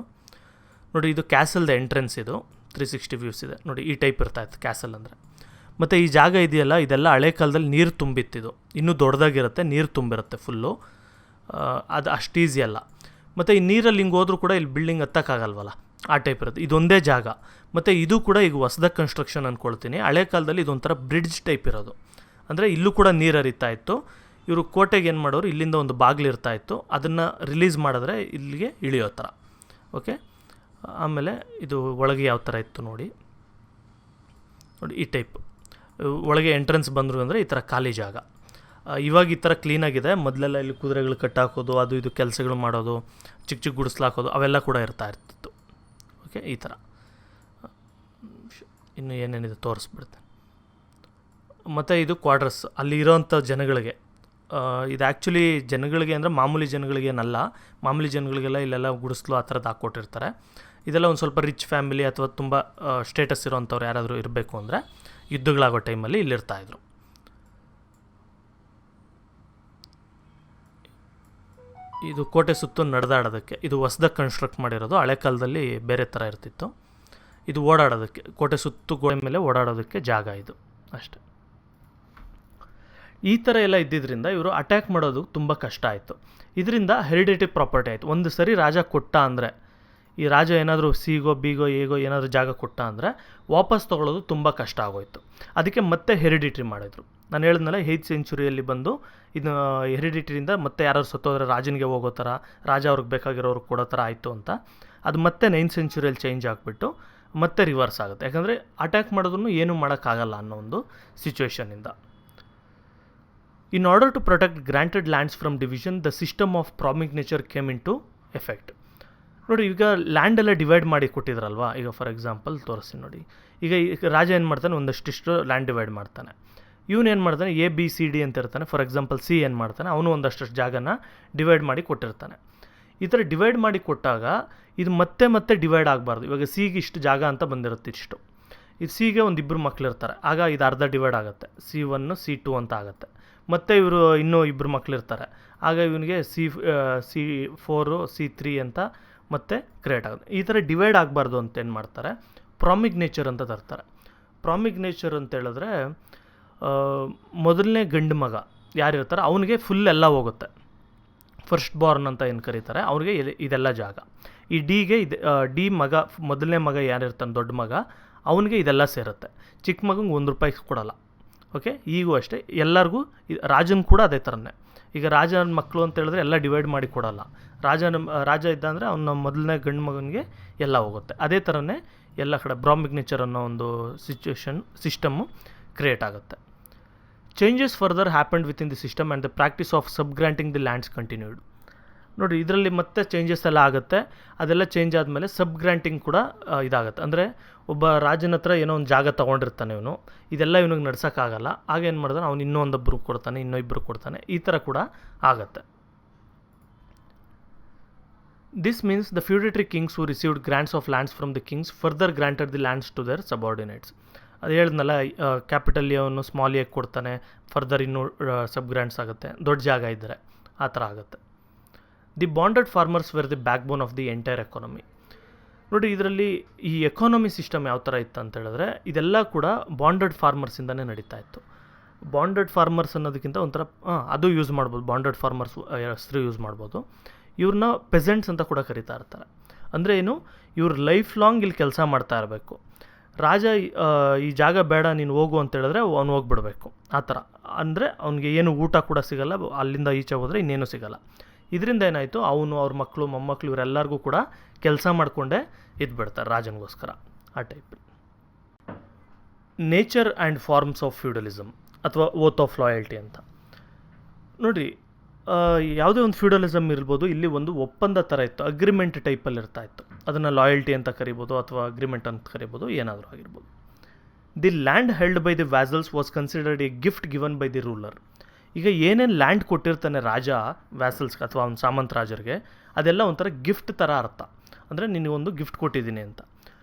ನೋಡಿ, ಇದು ಕ್ಯಾಸಲ್ದು ಎಂಟ್ರೆನ್ಸ್. ಇದು 360 ವ್ಯೂಸ್ ಇದೆ ನೋಡಿ. ಈ ಟೈಪ್ ಇರ್ತಾಯಿತ್ತು ಕ್ಯಾಸಲ್ ಅಂದರೆ. ಮತ್ತು ಈ ಜಾಗ ಇದೆಯಲ್ಲ, ಇದೆಲ್ಲ ಹಳೆ ಕಾಲದಲ್ಲಿ ನೀರು ತುಂಬಿತ್ತಿದು. ಇನ್ನೂ ದೊಡ್ಡದಾಗಿರುತ್ತೆ, ನೀರು ತುಂಬಿರುತ್ತೆ ಫುಲ್ಲು. ಅದು ಅಷ್ಟು ಈಸಿ ಅಲ್ಲ. ಮತ್ತು ಈ ನೀರಲ್ಲಿ ಹಿಂಗೆ ಹೋದ್ರೂ ಕೂಡ ಇಲ್ಲಿ ಬಿಲ್ಡಿಂಗ್ ಹತ್ತಕ್ಕಾಗಲ್ವಲ್ಲ, ಆ ಟೈಪ್ ಇರುತ್ತೆ. ಇದೊಂದೇ ಜಾಗ. ಮತ್ತು ಇದು ಕೂಡ ಈಗ ಹೊಸದಾಗಿ ಕನ್ಸ್ಟ್ರಕ್ಷನ್ ಅಂದ್ಕೊಳ್ತೀನಿ. ಹಳೆ ಕಾಲದಲ್ಲಿ ಇದೊಂಥರ ಬ್ರಿಡ್ಜ್ ಟೈಪ್ ಇರೋದು. ಅಂದರೆ ಇಲ್ಲೂ ಕೂಡ ನೀರು ಹರಿತಾ ಇತ್ತು. ಇವರು ಕೋಟೆಗೆ ಏನು ಮಾಡೋರು, ಇಲ್ಲಿಂದ ಒಂದು ಬಾಗಿಲು ಇರ್ತಾಯಿತ್ತು, ಅದನ್ನು ರಿಲೀಸ್ ಮಾಡಿದ್ರೆ ಇಲ್ಲಿಗೆ ಇಳಿಯೋ ಥರ. ಓಕೆ, ಆಮೇಲೆ ಇದು ಒಳಗೆ ಯಾವ ಥರ ಇತ್ತು ನೋಡಿ. ಈ ಟೈಪ್ ಒಳಗೆ ಎಂಟ್ರೆನ್ಸ್ ಬಂದರು ಅಂದರೆ ಈ ಥರ ಖಾಲಿ ಜಾಗ. ಇವಾಗ ಈ ಥರ ಕ್ಲೀನಾಗಿದೆ. ಮೊದಲೆಲ್ಲ ಇಲ್ಲಿ ಕುದುರೆಗಳು ಕಟ್ಟಾಕೋದು, ಅದು ಇದು ಕೆಲಸಗಳು ಮಾಡೋದು, ಚಿಕ್ಕ ಚಿಕ್ಕ ಗುಡಿಸ್ಲಾಕೋದು ಅವೆಲ್ಲ ಕೂಡ ಇರ್ತಿತ್ತು. ಓಕೆ, ಈ ಥರ ಇನ್ನು ಏನೇನಿದೆ ತೋರಿಸ್ಬಿಡ್ತೇನೆ. ಮತ್ತು ಇದು ಕ್ವಾರ್ಟರ್ಸ್ ಅಲ್ಲಿ ಇರೋವಂಥ ಜನಗಳಿಗೆ. ಇದು ಆ್ಯಕ್ಚುಲಿ ಜನಗಳಿಗೆ ಅಂದರೆ ಮಾಮೂಲಿ ಜನಗಳಿಗೇನಲ್ಲ. ಮಾಮೂಲಿ ಜನಗಳಿಗೆಲ್ಲ ಇಲ್ಲೆಲ್ಲ ಗುಡಿಸ್ಲು ಆ ಥರದ್ದು ಹಾಕ್ಕೊಟ್ಟಿರ್ತಾರೆ. ಇದೆಲ್ಲ ಒಂದು ಸ್ವಲ್ಪ ರಿಚ್ ಫ್ಯಾಮಿಲಿ ಅಥವಾ ತುಂಬ ಸ್ಟೇಟಸ್ ಇರೋವಂಥವ್ರು ಯಾರಾದರೂ ಇರಬೇಕು ಅಂದರೆ ಯುದ್ಧಗಳಾಗೋ ಟೈಮಲ್ಲಿ ಇಲ್ಲಿರ್ತಾಯಿದ್ರು. ಇದು ಕೋಟೆ ಸುತ್ತು ನಡೆದಾಡೋದಕ್ಕೆ. ಇದು ಹೊಸ್ದಾಗಿ ಕನ್ಸ್ಟ್ರಕ್ಟ್ ಮಾಡಿರೋದು. ಹಳೆ ಕಾಲದಲ್ಲಿ ಬೇರೆ ಥರ ಇರ್ತಿತ್ತು. ಇದು ಓಡಾಡೋದಕ್ಕೆ, ಕೋಟೆ ಸುತ್ತು ಗೋಡೆ ಮೇಲೆ ಓಡಾಡೋದಕ್ಕೆ ಜಾಗ ಇದು ಅಷ್ಟೆ. ಈ ಥರ ಎಲ್ಲ ಇದ್ದಿದ್ದರಿಂದ ಇವರು ಅಟ್ಯಾಕ್ ಮಾಡೋದು ತುಂಬ ಕಷ್ಟ ಆಯಿತು. ಇದರಿಂದ ಹೆರಿಡಿಟರಿ ಪ್ರಾಪರ್ಟಿ ಆಯಿತು. ಒಂದು ಸರಿ ರಾಜ ಕೊಟ್ಟ ಅಂದರೆ, ಈ ರಾಜ ಏನಾದರೂ ಸಿಗೋ ಬಿಗೋ ಏಗೋ ಏನಾದರೂ ಜಾಗ ಕೊಟ್ಟ ಅಂದರೆ ವಾಪಸ್ ತೊಗೊಳ್ಳೋದು ತುಂಬ ಕಷ್ಟ ಆಗೋಯಿತು. ಅದಕ್ಕೆ ಮತ್ತೆ ಹೆರಿಡಿಟ್ರಿ ಮಾಡಿದ್ರು. ನಾನು ಹೇಳಿದ್ನಲ್ಲ 8th centuryಯಲ್ಲಿ ಬಂದು ಇದು ಹೆರಿಡಿಟ್ರಿಯಿಂದ ಮತ್ತೆ ಯಾರಾದ್ರು ಸತ್ತೋದ್ರೆ ರಾಜನಿಗೆ ಹೋಗೋ ಥರ, ರಾಜ ಅವ್ರಿಗೆ ಬೇಕಾಗಿರೋರು ಕೊಡೋ ಥರ ಆಯಿತು ಅಂತ. ಅದು ಮತ್ತೆ 9th centuryಯಲ್ಲಿ ಚೇಂಜ್ ಆಗಿಬಿಟ್ಟು ಮತ್ತೆ ರಿವರ್ಸ್ ಆಗುತ್ತೆ. ಯಾಕಂದರೆ ಅಟ್ಯಾಕ್ ಮಾಡಿದ್ರೂ ಏನೂ ಮಾಡೋಕ್ಕಾಗಲ್ಲ ಅನ್ನೋ ಒಂದು ಸಿಚುವೇಷನಿಂದ. In order to protect granted lands from division, the system of primogeniture came into effect. ನೋಡಿ, ಈಗ ಲ್ಯಾಂಡೆಲ್ಲ ಡಿವೈಡ್ ಮಾಡಿ ಕೊಟ್ಟಿದ್ರಲ್ವ. ಈಗ ಫಾರ್ ಎಕ್ಸಾಂಪಲ್ ತೋರಿಸ್ತೀನಿ ನೋಡಿ. ಈಗ ರಾಜ ಏನು ಮಾಡ್ತಾನೆ, ಒಂದಷ್ಟಿಷ್ಟು ಲ್ಯಾಂಡ್ ಡಿವೈಡ್ ಮಾಡ್ತಾನೆ. ಇವನು ಏನು ಮಾಡ್ತಾನೆ, ABCD ಅಂತ ಇರ್ತಾನೆ. ಫಾರ್ ಎಕ್ಸಾಂಪಲ್ C ಏನು ಮಾಡ್ತಾನೆ, ಅವನು ಒಂದಷ್ಟು ಜಾಗನ ಡಿವೈಡ್ ಮಾಡಿ ಕೊಟ್ಟಿರ್ತಾನೆ. ಈ ಥರ ಡಿವೈಡ್ ಮಾಡಿ ಕೊಟ್ಟಾಗ ಇದು ಮತ್ತೆ ಡಿವೈಡ್ ಆಗಬಾರ್ದು. ಇವಾಗ Cಗೆ ಇಷ್ಟು ಜಾಗ ಅಂತ ಬಂದಿರುತ್ತೆ ಇಷ್ಟು. ಇದು Cಗೆ ಒಂದಿಬ್ಬರು ಮಕ್ಕಳಿರ್ತಾರೆ, ಆಗ ಇದು ಅರ್ಧ ಡಿವೈಡ್ ಆಗುತ್ತೆ. C1 C2 ಅಂತ ಆಗುತ್ತೆ. ಮತ್ತು ಇವರು ಇನ್ನೂ ಇಬ್ಬರು ಮಕ್ಕಳಿರ್ತಾರೆ, ಆಗ ಇವನಿಗೆ C4 C3 ಅಂತ ಮತ್ತೆ ಕ್ರಿಯೇಟ್ ಆಗುತ್ತೆ. ಈ ಥರ ಡಿವೈಡ್ ಆಗಬಾರ್ದು ಅಂತ ಏನು ಮಾಡ್ತಾರೆ, ಪ್ರಾಮಿಗ್ನೇಚರ್ ಅಂತ ತರ್ತಾರೆ. ಪ್ರಾಮಿಗ್ನೇಚರ್ ಅಂತ ಹೇಳಿದ್ರೆ ಮೊದಲನೇ ಗಂಡು ಮಗ ಯಾರಿರ್ತಾರೆ ಅವನಿಗೆ ಫುಲ್ ಎಲ್ಲ ಹೋಗುತ್ತೆ. ಫಸ್ಟ್ ಬಾರ್ನ್ ಅಂತ ಏನು ಕರೀತಾರೆ, ಅವ್ರಿಗೆ ಇದೆಲ್ಲ ಜಾಗ. ಈ ಡಿಗೆ ಡಿ ಮಗ, ಮೊದಲನೇ ಮಗ ಯಾರಿರ್ತಾನೆ ದೊಡ್ಡ ಮಗ, ಅವನಿಗೆ ಇದೆಲ್ಲ ಸೇರುತ್ತೆ. ಚಿಕ್ಕ ಮಗಂಗೆ ₹1 ಕೊಡಲ್ಲ. ಓಕೆ, ಈಗೂ ಅಷ್ಟೇ ಎಲ್ಲರಿಗೂ. ರಾಜನ ಕೂಡ ಅದೇ ಥರನೇ. ಈಗ ರಾಜನ ಮಕ್ಕಳು ಅಂತ ಹೇಳಿದ್ರೆ ಎಲ್ಲ ಡಿವೈಡ್ ಮಾಡಿ ಕೊಡಲ್ಲ. ರಾಜ ಇದ್ದ ಅಂದರೆ ಅವನ ಮೊದಲನೇ ಗಂಡು ಮಗನಿಗೆ ಎಲ್ಲ ಹೋಗುತ್ತೆ. ಅದೇ ಥರನೇ ಎಲ್ಲ ಕಡೆ ಪ್ರಾಮಿಗ್ನೇಚರ್ ಅನ್ನೋ ಒಂದು ಸಿಸ್ಟಮ್ಮು ಕ್ರಿಯೇಟ್ ಆಗುತ್ತೆ. Changes further happened within the system and the practice of sub granting the lands continued. ನೋಡಿ ಇದರಲ್ಲಿ ಮತ್ತೆ ಚೇಂಜಸ್ ಎಲ್ಲ ಆಗುತ್ತೆ. ಅದೆಲ್ಲ ಚೇಂಜ್ ಆದಮೇಲೆ ಸಬ್ ಗ್ರಾಂಟಿಂಗ್ ಕೂಡ ಇದಾಗುತ್ತೆ. ಅಂದರೆ ಒಬ್ಬ ರಾಜನ ಹತ್ರ ಏನೋ ಒಂದು ಜಾಗ ತೊಗೊಂಡಿರ್ತಾನೆ ಇವನು, ಇದೆಲ್ಲ ಇವನಿಗೆ ನಡ್ಸೋಕ್ಕಾಗಲ್ಲ. ಆಗ ಏನು ಮಾಡ್ತಾನೆ, ಅವ್ನು ಇನ್ನೊಂದೊಬ್ಬರು ಕೊಡ್ತಾನೆ, ಇನ್ನೊಬ್ಬರು ಕೊಡ್ತಾನೆ, ಈ ಥರ ಕೂಡ ಆಗುತ್ತೆ. This means the feudatory kings who received grants of lands from the kings further granted the lands to their subordinates. ಅದು ಹೇಳಿದ್ನಲ್ಲ, ಕ್ಯಾಪಿಟಲ್ ಅವನು ಸ್ಮಾಲ್ ಎ ಕೊಡ್ತಾನೆ, ಫರ್ದರ್ ಇನ್ನೂ ಸಬ್ ಗ್ರಾಂಟ್ಸ್ ಆಗುತ್ತೆ, ದೊಡ್ಡ ಜಾಗ ಇದ್ದರೆ ಆ ಥರ ಆಗುತ್ತೆ. The bonded farmers were the backbone of the entire economy. ನೋಡಿ ಇದರಲ್ಲಿ ಈ ಎಕಾನಮಿ ಸಿಸ್ಟಮ್ ಯಾವ ಥರ ಇತ್ತು ಅಂತ ಹೇಳಿದ್ರೆ, ಇದೆಲ್ಲ ಕೂಡ ಬಾಂಡೆಡ್ ಫಾರ್ಮರ್ಸಿಂದನೇ ನಡೀತಾ ಇತ್ತು. ಬಾಂಡೆಡ್ ಫಾರ್ಮರ್ಸ್ ಅನ್ನೋದಕ್ಕಿಂತ ಒಂಥರ ಅದು ಯೂಸ್ ಮಾಡ್ಬೋದು, ಬಾಂಡೆಡ್ ಫಾರ್ಮರ್ಸ್ ಹೆಸರು ಯೂಸ್ ಮಾಡ್ಬೋದು. ಇವ್ರನ್ನ ಪೆಸೆಂಟ್ಸ್ ಅಂತ ಕೂಡ ಕರಿತಾ ಇರ್ತಾರೆ. ಅಂದರೆ ಏನು, ಇವ್ರ ಲೈಫ್ ಲಾಂಗ್ ಇಲ್ಲಿ ಕೆಲಸ ಮಾಡ್ತಾ ಇರಬೇಕು. ರಾಜ ಈ ಜಾಗ ಬೇಡ ನೀನು ಹೋಗು ಅಂತ ಹೇಳಿದ್ರೆ ಅವ್ನು ಹೋಗ್ಬಿಡ್ಬೇಕು ಆ ಥರ. ಅಂದರೆ ಅವ್ನಿಗೆ ಏನು ಊಟ ಕೂಡ ಸಿಗಲ್ಲ, ಅಲ್ಲಿಂದ ಈಚೆ ಹೋದರೆ ಇನ್ನೇನು ಸಿಗಲ್ಲ. ಇದರಿಂದ ಏನಾಯಿತು, ಅವನು ಅವ್ರ ಮಕ್ಕಳು ಮೊಮ್ಮಕ್ಕಳು ಇವರೆಲ್ಲರಿಗೂ ಕೂಡ ಕೆಲಸ ಮಾಡಿಕೊಂಡೇ ಇದ್ಬಿಡ್ತಾರೆ ರಾಜನಿಗೋಸ್ಕರ, ಆ type. Nature and forms of feudalism ಅಥವಾ ಓತ್ ಆಫ್ ಲಾಯಲ್ಟಿ ಅಂತ. ನೋಡಿ ಯಾವುದೇ ಒಂದು ಫ್ಯೂಡಲಿಸಮ್ ಇರ್ಬೋದು, ಇಲ್ಲಿ ಒಂದು ಒಪ್ಪಂದ ಥರ ಇತ್ತು, ಅಗ್ರಿಮೆಂಟ್ ಟೈಪಲ್ಲಿ ಇರ್ತಾ ಇತ್ತು. ಅದನ್ನು ಲಾಯಲ್ಟಿ ಅಂತ ಕರಿಬೋದು ಅಥವಾ ಅಗ್ರಿಮೆಂಟ್ ಅಂತ ಕರಿಬೋದು, ಏನಾದರೂ ಆಗಿರ್ಬೋದು. The land held by the vassals was considered a gift given by the ruler. ಈಗ ಏನೇನು ಲ್ಯಾಂಡ್ ಕೊಟ್ಟಿರ್ತಾನೆ ರಾಜ ವ್ಯಾಸಲ್ಸ್ಗೆ ಅಥವಾ ಅವ್ನ ಸಾಮಂತ ರಾಜರಿಗೆ, ಅದೆಲ್ಲ ಒಂಥರ ಗಿಫ್ಟ್ ಥರ ಅರ್ಥ. ಅಂದರೆ ನಿನಗೊಂದು ಗಿಫ್ಟ್ ಕೊಟ್ಟಿದ್ದೀನಿ ಅಂತ.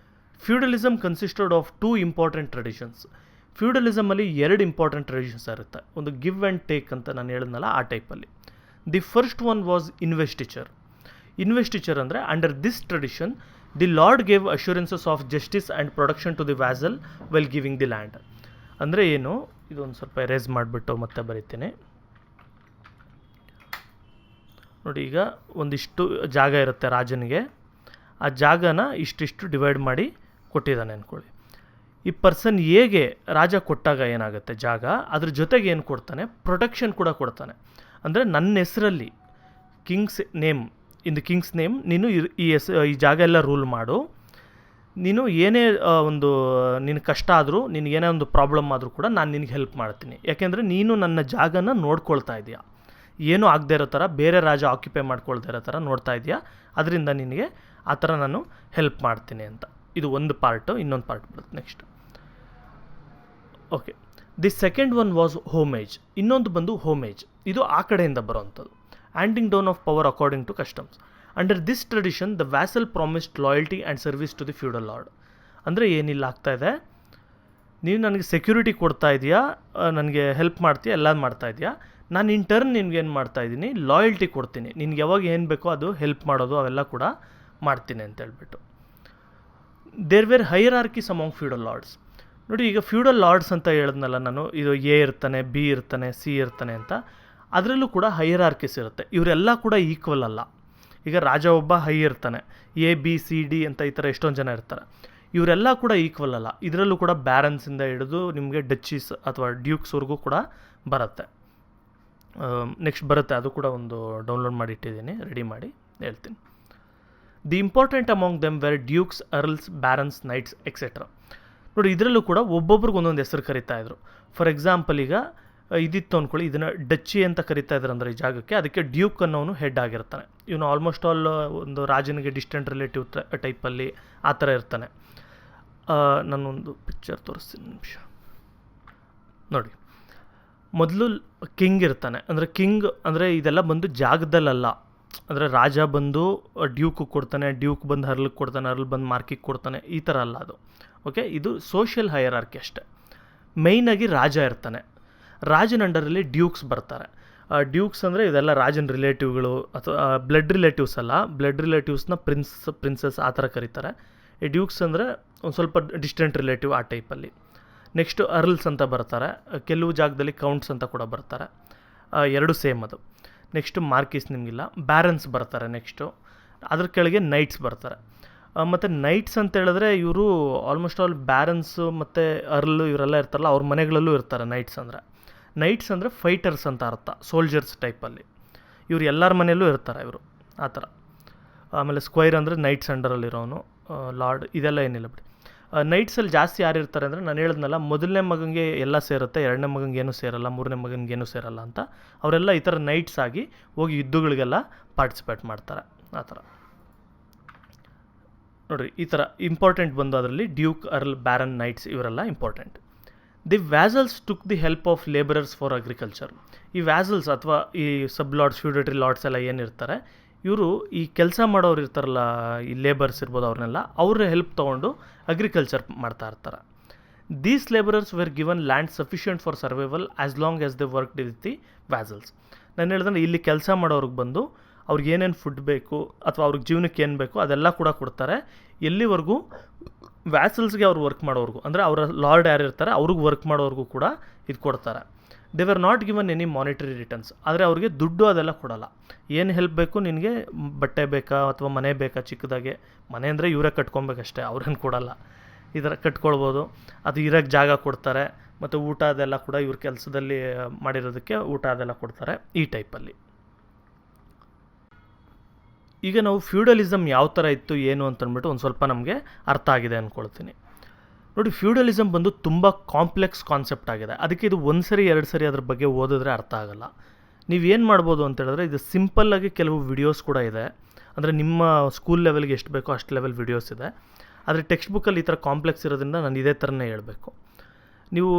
Feudalism consisted of 2 important traditions. ಫ್ಯೂಡಲಿಸಮಲ್ಲಿ 2 ಇಂಪಾರ್ಟೆಂಟ್ ಟ್ರೆಡಿಷನ್ಸ್ ಇರುತ್ತೆ. ಒಂದು ಗಿವ್ ಆ್ಯಂಡ್ ಟೇಕ್ ಅಂತ ನಾನು ಹೇಳಿದ್ನಲ್ಲ, ಆ ಟೈಪಲ್ಲಿ. The first one was investiture. Investiture ಅಂದರೆ under this tradition the lord gave assurances of justice and protection to the vassal well giving the land. ಅಂದರೆ ಏನು, ಇದೊಂದು ಸ್ವಲ್ಪ ಎರೇಸ್ ಮಾಡಿಬಿಟ್ಟು ಮತ್ತೆ ಬರೀತೀನಿ. ನೋಡಿ ಈಗ ಒಂದಿಷ್ಟು ಜಾಗ ಇರುತ್ತೆ ರಾಜನಿಗೆ, ಆ ಜಾಗನ ಇಷ್ಟಿಷ್ಟು ಡಿವೈಡ್ ಮಾಡಿ ಕೊಟ್ಟಿದ್ದಾನೆ ಅಂದ್ಕೊಳ್ಳಿ. ಈ ಪರ್ಸನ್ ಹೇಗೆ ರಾಜ ಕೊಟ್ಟಾಗ ಏನಾಗುತ್ತೆ ಜಾಗ, ಅದ್ರ ಜೊತೆಗೆ ಏನು ಕೊಡ್ತಾನೆ, ಪ್ರೊಟೆಕ್ಷನ್ ಕೂಡ ಕೊಡ್ತಾನೆ. ಅಂದರೆ ನನ್ನ ಹೆಸರಲ್ಲಿ Kings name, in the Kings name ನೀನು ಈ ಜಾಗ ಎಲ್ಲ ರೂಲ್ ಮಾಡು. ನೀನು ಏನೇ ಒಂದು ನಿನಗೆ ಕಷ್ಟ ಆದರೂ, ನಿನಗೇನೇ ಒಂದು ಪ್ರಾಬ್ಲಮ್ ಆದರೂ ಕೂಡ ನಾನು ನಿನಗೆ ಹೆಲ್ಪ್ ಮಾಡ್ತೀನಿ. ಯಾಕೆಂದರೆ ನೀನು ನನ್ನ ಜಾಗನ ನೋಡ್ಕೊಳ್ತಾ ಇದೆಯಾ, ಏನೂ ಆಗದೆ ಇರೋ ಥರ, ಬೇರೆ ರಾಜ ಆಕ್ಯುಪೈ ಮಾಡ್ಕೊಳ್ತಾ ಇರೋ ಥರ ನೋಡ್ತಾ ಇದೆಯಾ, ಅದರಿಂದ ನಿನಗೆ ಆ ಥರ ನಾನು ಹೆಲ್ಪ್ ಮಾಡ್ತೀನಿ ಅಂತ. ಇದು ಒಂದು ಪಾರ್ಟು. ಇನ್ನೊಂದು ಪಾರ್ಟ್ ಬರುತ್ತೆ next. Okay, the second one was homage. ಇನ್ನೊಂದು ಬಂದು ಹೋಮೇಜ್. ಇದು ಆ ಕಡೆಯಿಂದ ಬರೋವಂಥದ್ದು. Handing down of power according to customs. Under this tradition the vassal promised loyalty and service to the feudal lord. ಅಂದರೆ ಏನಿಲ್ಲ ಆಗ್ತಾ ಇದೆ, ನೀವು ನನಗೆ ಸೆಕ್ಯೂರಿಟಿ ಕೊಡ್ತಾ ಇದೆಯಾ, ನನಗೆ ಹೆಲ್ಪ್ ಮಾಡ್ತೀಯಾ, ಎಲ್ಲ ಮಾಡ್ತಾ ಇದೆಯಾ, ನಾನು ಇನ್ ಟರ್ನ್ ನಿನ್ಗೇನು ಮಾಡ್ತಾಯಿದ್ದೀನಿ, ಲಾಯಲ್ಟಿ ಕೊಡ್ತೀನಿ, ನಿನ್ಗೆ ಯಾವಾಗ ಏನು ಬೇಕೋ ಅದು ಹೆಲ್ಪ್ ಮಾಡೋದು ಅವೆಲ್ಲ ಕೂಡ ಮಾಡ್ತೀನಿ ಅಂತ ಹೇಳ್ಬಿಟ್ಟು. There were hierarchies among feudal lords. ನೋಡಿ ಈಗ ಫ್ಯೂಡಲ್ ಲಾರ್ಡ್ಸ್ ಅಂತ ಹೇಳಿದ್ನಲ್ಲ ನಾನು, ಇದು ಎ ಇರ್ತಾನೆ, ಬಿ ಇರ್ತಾನೆ, ಸಿ ಇರ್ತಾನೆ ಅಂತ. ಅದರಲ್ಲೂ ಕೂಡ ಹೈರಾರ್ಕೀಸ್ ಇರುತ್ತೆ. ಇವರೆಲ್ಲ ಕೂಡ ಈಕ್ವಲ್ ಅಲ್ಲ. ಈಗ ರಾಜ ಒಬ್ಬ ಹೈ ಇರ್ತಾನೆ, ಎ ಬಿ ಸಿ ಡಿ ಅಂತ ಈ ಥರ ಎಷ್ಟೊಂದು ಜನ ಇರ್ತಾರೆ. ಇವರೆಲ್ಲ ಕೂಡ ಈಕ್ವಲ್ ಅಲ್ಲ. ಇದರಲ್ಲೂ ಕೂಡ ಬ್ಯಾರನ್ಸಿಂದ ಹಿಡಿದು ನಿಮಗೆ ಡಚೀಸ್ ಅಥವಾ ಡ್ಯೂಕ್ಸ್ವರೆಗೂ ಕೂಡ ಬರುತ್ತೆ. ನೆಕ್ಸ್ಟ್ ಬರುತ್ತೆ, ಅದು ಕೂಡ ಒಂದು ಡೌನ್ಲೋಡ್ ಮಾಡಿ ಇಟ್ಟಿದ್ದೀನಿ, ರೆಡಿ ಮಾಡಿ ಹೇಳ್ತೀನಿ. The important among them were dukes, earls, barons, knights etcetera. ನೋಡಿ ಇದರಲ್ಲೂ ಕೂಡ ಒಬ್ಬೊಬ್ರಿಗೆ ಒಂದೊಂದು ಹೆಸರು ಕರಿತಾಯಿದ್ರು. ಫಾರ್ ಎಕ್ಸಾಂಪಲ್ ಈಗ ಇದಿತ್ತು ಅಂದ್ಕೊಳ್ಳಿ, ಇದನ್ನು ಡಚ್ಚಿ ಅಂತ ಕರಿತಾ ಇದ್ರು ಅಂದರೆ ಈ ಜಾಗಕ್ಕೆ, ಅದಕ್ಕೆ ಡ್ಯೂಕ್ ಅನ್ನೋನು ಹೆಡ್ ಆಗಿರ್ತಾನೆ. ಇವನು ಆಲ್ಮೋಸ್ಟ್ ಆಲ್ ಒಂದು ರಾಜನಿಗೆ ಡಿಸ್ಟೆಂಟ್ ರಿಲೇಟಿವ್ ಟೈಪಲ್ಲಿ ಆ ಥರ ಇರ್ತಾನೆ. ನಾನೊಂದು ಪಿಕ್ಚರ್ ತೋರಿಸ್ತೀನಿ ನಿಮಿಷ ನೋಡಿ. ಮೊದಲು ಕಿಂಗ್ ಇರ್ತಾನೆ. ಅಂದರೆ ಕಿಂಗ್ ಅಂದರೆ ಇದೆಲ್ಲ ಬಂದು ಜಾಗದಲ್ಲ. ಅಂದರೆ ರಾಜ ಬಂದು ಡ್ಯೂಕ್ ಕೊಡ್ತಾನೆ, ಡ್ಯೂಕ್ ಬಂದು ಹರ್ಲಿಗೆ ಕೊಡ್ತಾನೆ, ಹರ್ಲ್ ಬಂದು ಮಾರ್ಕಿಗೆ ಕೊಡ್ತಾನೆ, ಈ ಥರ ಅಲ್ಲ ಅದು. ಓಕೆ, ಇದು ಸೋಷಿಯಲ್ ಹೈರಾರ್ಕಿ ಅಷ್ಟೇ. ಮೇಯ್ನಾಗಿ ರಾಜ ಇರ್ತಾನೆ. ರಾಜನ ಅಂಡರಲ್ಲಿ ಡ್ಯೂಕ್ಸ್ ಬರ್ತಾರೆ. ಡ್ಯೂಕ್ಸ್ ಅಂದರೆ ಇದೆಲ್ಲ ರಾಜನ ರಿಲೇಟಿವ್ಗಳು ಅಥವಾ ಬ್ಲಡ್ ರಿಲೇಟಿವ್ಸ್ ಅಲ್ಲ, ಬ್ಲಡ್ ರಿಲೇಟಿವ್ಸ್ನ ಪ್ರಿನ್ಸಸ್ ಆ ಥರ ಕರೀತಾರೆ. ಈ ಡ್ಯೂಕ್ಸ್ ಅಂದರೆ ಒಂದು ಸ್ವಲ್ಪ ಡಿಸ್ಟೆಂಟ್ ರಿಲೇಟಿವ್ ಆ ಟೈಪಲ್ಲಿ. ನೆಕ್ಸ್ಟು ಅರ್ಲ್ಸ್ ಅಂತ ಬರ್ತಾರೆ. ಕೆಲವು ಜಾಗದಲ್ಲಿ ಕೌಂಟ್ಸ್ ಅಂತ ಕೂಡ ಬರ್ತಾರೆ. ಎರಡು ಸೇಮ್ ಅದು. ನೆಕ್ಸ್ಟು ಮಾರ್ಕಿಸ್ ನಿಮಗಿಲ್ಲ. ಬ್ಯಾರನ್ಸ್ ಬರ್ತಾರೆ. ನೆಕ್ಸ್ಟು ಅದ್ರ ಕೆಳಗೆ ನೈಟ್ಸ್ ಬರ್ತಾರೆ. ಮತ್ತು ನೈಟ್ಸ್ ಅಂತ ಹೇಳಿದ್ರೆ ಇವರು ಆಲ್ಮೋಸ್ಟ್ ಆಲ್ ಬ್ಯಾರನ್ಸು ಮತ್ತು ಅರ್ಲು ಇವರೆಲ್ಲ ಇರ್ತಾರಲ್ಲ, ಅವ್ರ ಮನೆಗಳಲ್ಲೂ ಇರ್ತಾರೆ ನೈಟ್ಸ್ ಅಂದರೆ. ನೈಟ್ಸ್ ಅಂದರೆ ಫೈಟರ್ಸ್ ಅಂತ ಅರ್ಥ, ಸೋಲ್ಜರ್ಸ್ ಟೈಪಲ್ಲಿ. ಇವ್ರು ಎಲ್ಲರ ಮನೆಯಲ್ಲೂ ಇರ್ತಾರೆ ಇವರು ಆ ಥರ. ಆಮೇಲೆ ಸ್ಕ್ವೈರ್ ಅಂದರೆ ನೈಟ್ಸ್ ಅಂಡರಲ್ಲಿರೋನು, ಲಾರ್ಡ್, ಇದೆಲ್ಲ ಏನಿಲ್ಲ ಬಿಡಿ. ನೈಟ್ಸಲ್ಲಿ ಜಾಸ್ತಿ ಯಾರು ಇರ್ತಾರೆ ಅಂದರೆ ನಾನು ಹೇಳಿದ್ನಲ್ಲ, ಮೊದಲನೇ ಮಗನಿಗೆ ಎಲ್ಲ ಸೇರುತ್ತೆ, ಎರಡನೇ ಮಗನಿಗೆ ಏನೂ ಸೇರಲ್ಲ, ಮೂರನೇ ಮಗನಿಗೆ ಏನೂ ಸೇರಲ್ಲ ಅಂತ. ಅವರೆಲ್ಲ ಈ ಥರ ನೈಟ್ಸ್ ಆಗಿ ಹೋಗಿ ಯುದ್ಧಗಳಿಗೆಲ್ಲ ಪಾರ್ಟಿಸಿಪೇಟ್ ಮಾಡ್ತಾರೆ. ಆ ಥರ ನೋಡಿರಿ, ಈ ಥರ ಇಂಪಾರ್ಟೆಂಟ್ ಬಂದು ಅದರಲ್ಲಿ ಡ್ಯೂಕ್, ಅರ್ಲ್, ಬ್ಯಾರನ್, ನೈಟ್ಸ್ ಇವರೆಲ್ಲ important. The vassals took the help of labourers for agriculture. ಈ ವ್ಯಾಸಲ್ಸ್ ಅಥವಾ ಈ ಸಬ್ ಲಾರ್ಡ್ಸ್, ಫ್ಯೂಡೇಟರಿ ಲಾರ್ಡ್ಸ್ ಎಲ್ಲ ಏನಿರ್ತಾರೆ, ಇವರು ಈ ಕೆಲಸ ಮಾಡೋರು ಇರ್ತಾರಲ್ಲ, ಈ ಲೇಬರ್ಸ್ ಇರ್ಬೋದು, ಅವ್ರನ್ನೆಲ್ಲ ಅವ್ರ ಹೆಲ್ಪ್ ತೊಗೊಂಡು ಅಗ್ರಿಕಲ್ಚರ್ ಮಾಡ್ತಾ ಇರ್ತಾರೆ. These labourers were given land sufficient for survival as long as they work with the vassals. ನಾನು ಹೇಳಿದ್ರೆ ಇಲ್ಲಿ ಕೆಲಸ ಮಾಡೋರಿಗೆ ಬಂದು ಅವ್ರಿಗೆ ಏನೇನು ಫುಡ್ ಬೇಕು ಅಥವಾ ಅವ್ರಿಗೆ ಜೀವನಕ್ಕೆ ಏನು ಬೇಕು ಅದೆಲ್ಲ ಕೂಡ ಕೊಡ್ತಾರೆ. ಎಲ್ಲಿವರೆಗೂ ವ್ಯಾಸಲ್ಸ್ಗೆ ಅವ್ರು ವರ್ಕ್ ಮಾಡೋರ್ಗೂ, ಅಂದರೆ ಅವರ ಲಾರ್ಡ್ ಯಾರು ಇರ್ತಾರೆ ಅವ್ರಿಗೆ ವರ್ಕ್ ಮಾಡೋರ್ಗೂ ಕೂಡ ಇದು ಕೊಡ್ತಾರೆ. They were not given any monetary returns. ಆದರೆ ಅವ್ರಿಗೆ ದುಡ್ಡು ಅದೆಲ್ಲ ಕೊಡೋಲ್ಲ. ಏನು ಹೆಲ್ಪ್ ಬೇಕು, ನಿನಗೆ ಬಟ್ಟೆ ಬೇಕಾ ಅಥವಾ ಮನೆ ಬೇಕಾ, ಚಿಕ್ಕದಾಗೆ ಮನೆ ಅಂದರೆ ಇವರೇ ಕಟ್ಕೊಬೇಕಷ್ಟೇ, ಅವ್ರೇನು ಕೊಡೋಲ್ಲ. ಈ ಥರ ಕಟ್ಕೊಳ್ಬೋದು. ಅದು ಇರೋಕ್ಕೆ ಜಾಗ ಕೊಡ್ತಾರೆ, ಮತ್ತು ಊಟ ಅದೆಲ್ಲ ಕೂಡ ಇವ್ರ ಕೆಲಸದಲ್ಲಿ ಮಾಡಿರೋದಕ್ಕೆ ಊಟ ಅದೆಲ್ಲ ಕೊಡ್ತಾರೆ, ಈ ಟೈಪಲ್ಲಿ. ಈಗ ನಾವು ಫ್ಯೂಡಲಿಸಮ್ ಯಾವ ಥರ ಇತ್ತು ಏನು ಅಂತಂದ್ಬಿಟ್ಟು ಒಂದು ಸ್ವಲ್ಪ ನಮಗೆ ಅರ್ಥ ಆಗಿದೆ ಅಂದ್ಕೊಳ್ತೀನಿ. ನೋಡಿ, ಫ್ಯೂಡಲಿಸಮ್ ಬಂದು ತುಂಬ ಕಾಂಪ್ಲೆಕ್ಸ್ ಕಾನ್ಸೆಪ್ಟ್ ಆಗಿದೆ. ಅದಕ್ಕೆ ಇದು ಒಂದು ಸರಿ ಎರಡು ಸರಿ ಅದ್ರ ಬಗ್ಗೆ ಓದಿದ್ರೆ ಅರ್ಥ ಆಗೋಲ್ಲ. ನೀವೇನು ಮಾಡ್ಬೋದು ಅಂತ ಹೇಳಿದ್ರೆ, ಇದು ಸಿಂಪಲ್ಲಾಗಿ ಕೆಲವು ವಿಡಿಯೋಸ್ ಕೂಡ ಇದೆ. ಅಂದರೆ ನಿಮ್ಮ ಸ್ಕೂಲ್ ಲೆವೆಲ್ಗೆ ಎಷ್ಟು ಬೇಕೋ ಅಷ್ಟು ಲೆವೆಲ್ ವಿಡಿಯೋಸ್ ಇದೆ. ಆದರೆ ಟೆಕ್ಸ್ಟ್ ಬುಕ್ಕಲ್ಲಿ ಈ ಥರ ಕಾಂಪ್ಲೆಕ್ಸ್ ಇರೋದ್ರಿಂದ ನಾನು ಇದೇ ಥರನೇ ಹೇಳಬೇಕು. ನೀವು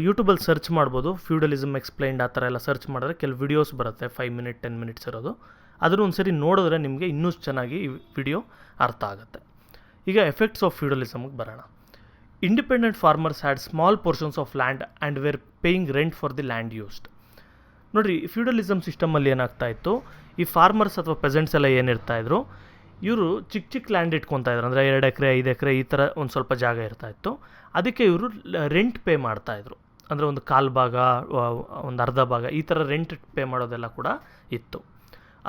ಯೂಟ್ಯೂಬಲ್ಲಿ ಸರ್ಚ್ ಮಾಡ್ಬೋದು, ಫ್ಯೂಡಲಿಸಮ್ ಎಕ್ಸ್ಪ್ಲೈನ್ಡ್ ಆ ಥರ ಎಲ್ಲ ಸರ್ಚ್ ಮಾಡಿದ್ರೆ ಕೆಲವು ವಿಡಿಯೋಸ್ ಬರುತ್ತೆ, 5 ಮಿನಿಟ್ 10 ಮಿನಿಟ್ಸ್ ಇರೋದು. ಅದನ್ನು ಒಂದು ಸರಿ ನೋಡಿದ್ರೆ ನಿಮಗೆ ಇನ್ನೂ ಚೆನ್ನಾಗಿ ಈ ವಿಡಿಯೋ ಅರ್ಥ ಆಗುತ್ತೆ. ಈಗ ಎಫೆಕ್ಟ್ಸ್ ಆಫ್ ಫ್ಯೂಡಲಿಸಮ್ಗೆ ಬರೋಣ. Independent farmers had small portions of land and were paying rent for the land used. ನೋಡಿರಿ, ಫ್ಯೂಡಲಿಸಮ್ ಸಿಸ್ಟಮಲ್ಲಿ ಏನಾಗ್ತಾ ಇತ್ತು, ಈ ಫಾರ್ಮರ್ಸ್ ಅಥವಾ ಪೆಸೆಂಟ್ಸ್ ಎಲ್ಲ ಏನಿರ್ತಾಯಿದ್ರು, ಇವರು ಚಿಕ್ಕ ಚಿಕ್ಕ ಲ್ಯಾಂಡ್ ಇಟ್ಕೊತಾ ಇದ್ರು. ಅಂದರೆ 2 ಎಕರೆ 5 ಎಕರೆ ಈ ಥರ ಒಂದು ಸ್ವಲ್ಪ ಜಾಗ ಇರ್ತಾಯಿತ್ತು. ಅದಕ್ಕೆ ಇವರು ರೆಂಟ್ ಪೇ ಮಾಡ್ತಾಯಿದ್ರು. ಅಂದರೆ ಒಂದು ಕಾಲು ಭಾಗ, ಒಂದು ಅರ್ಧ ಭಾಗ ಈ ಥರ ರೆಂಟ್ ಪೇ ಮಾಡೋದೆಲ್ಲ ಕೂಡ ಇತ್ತು.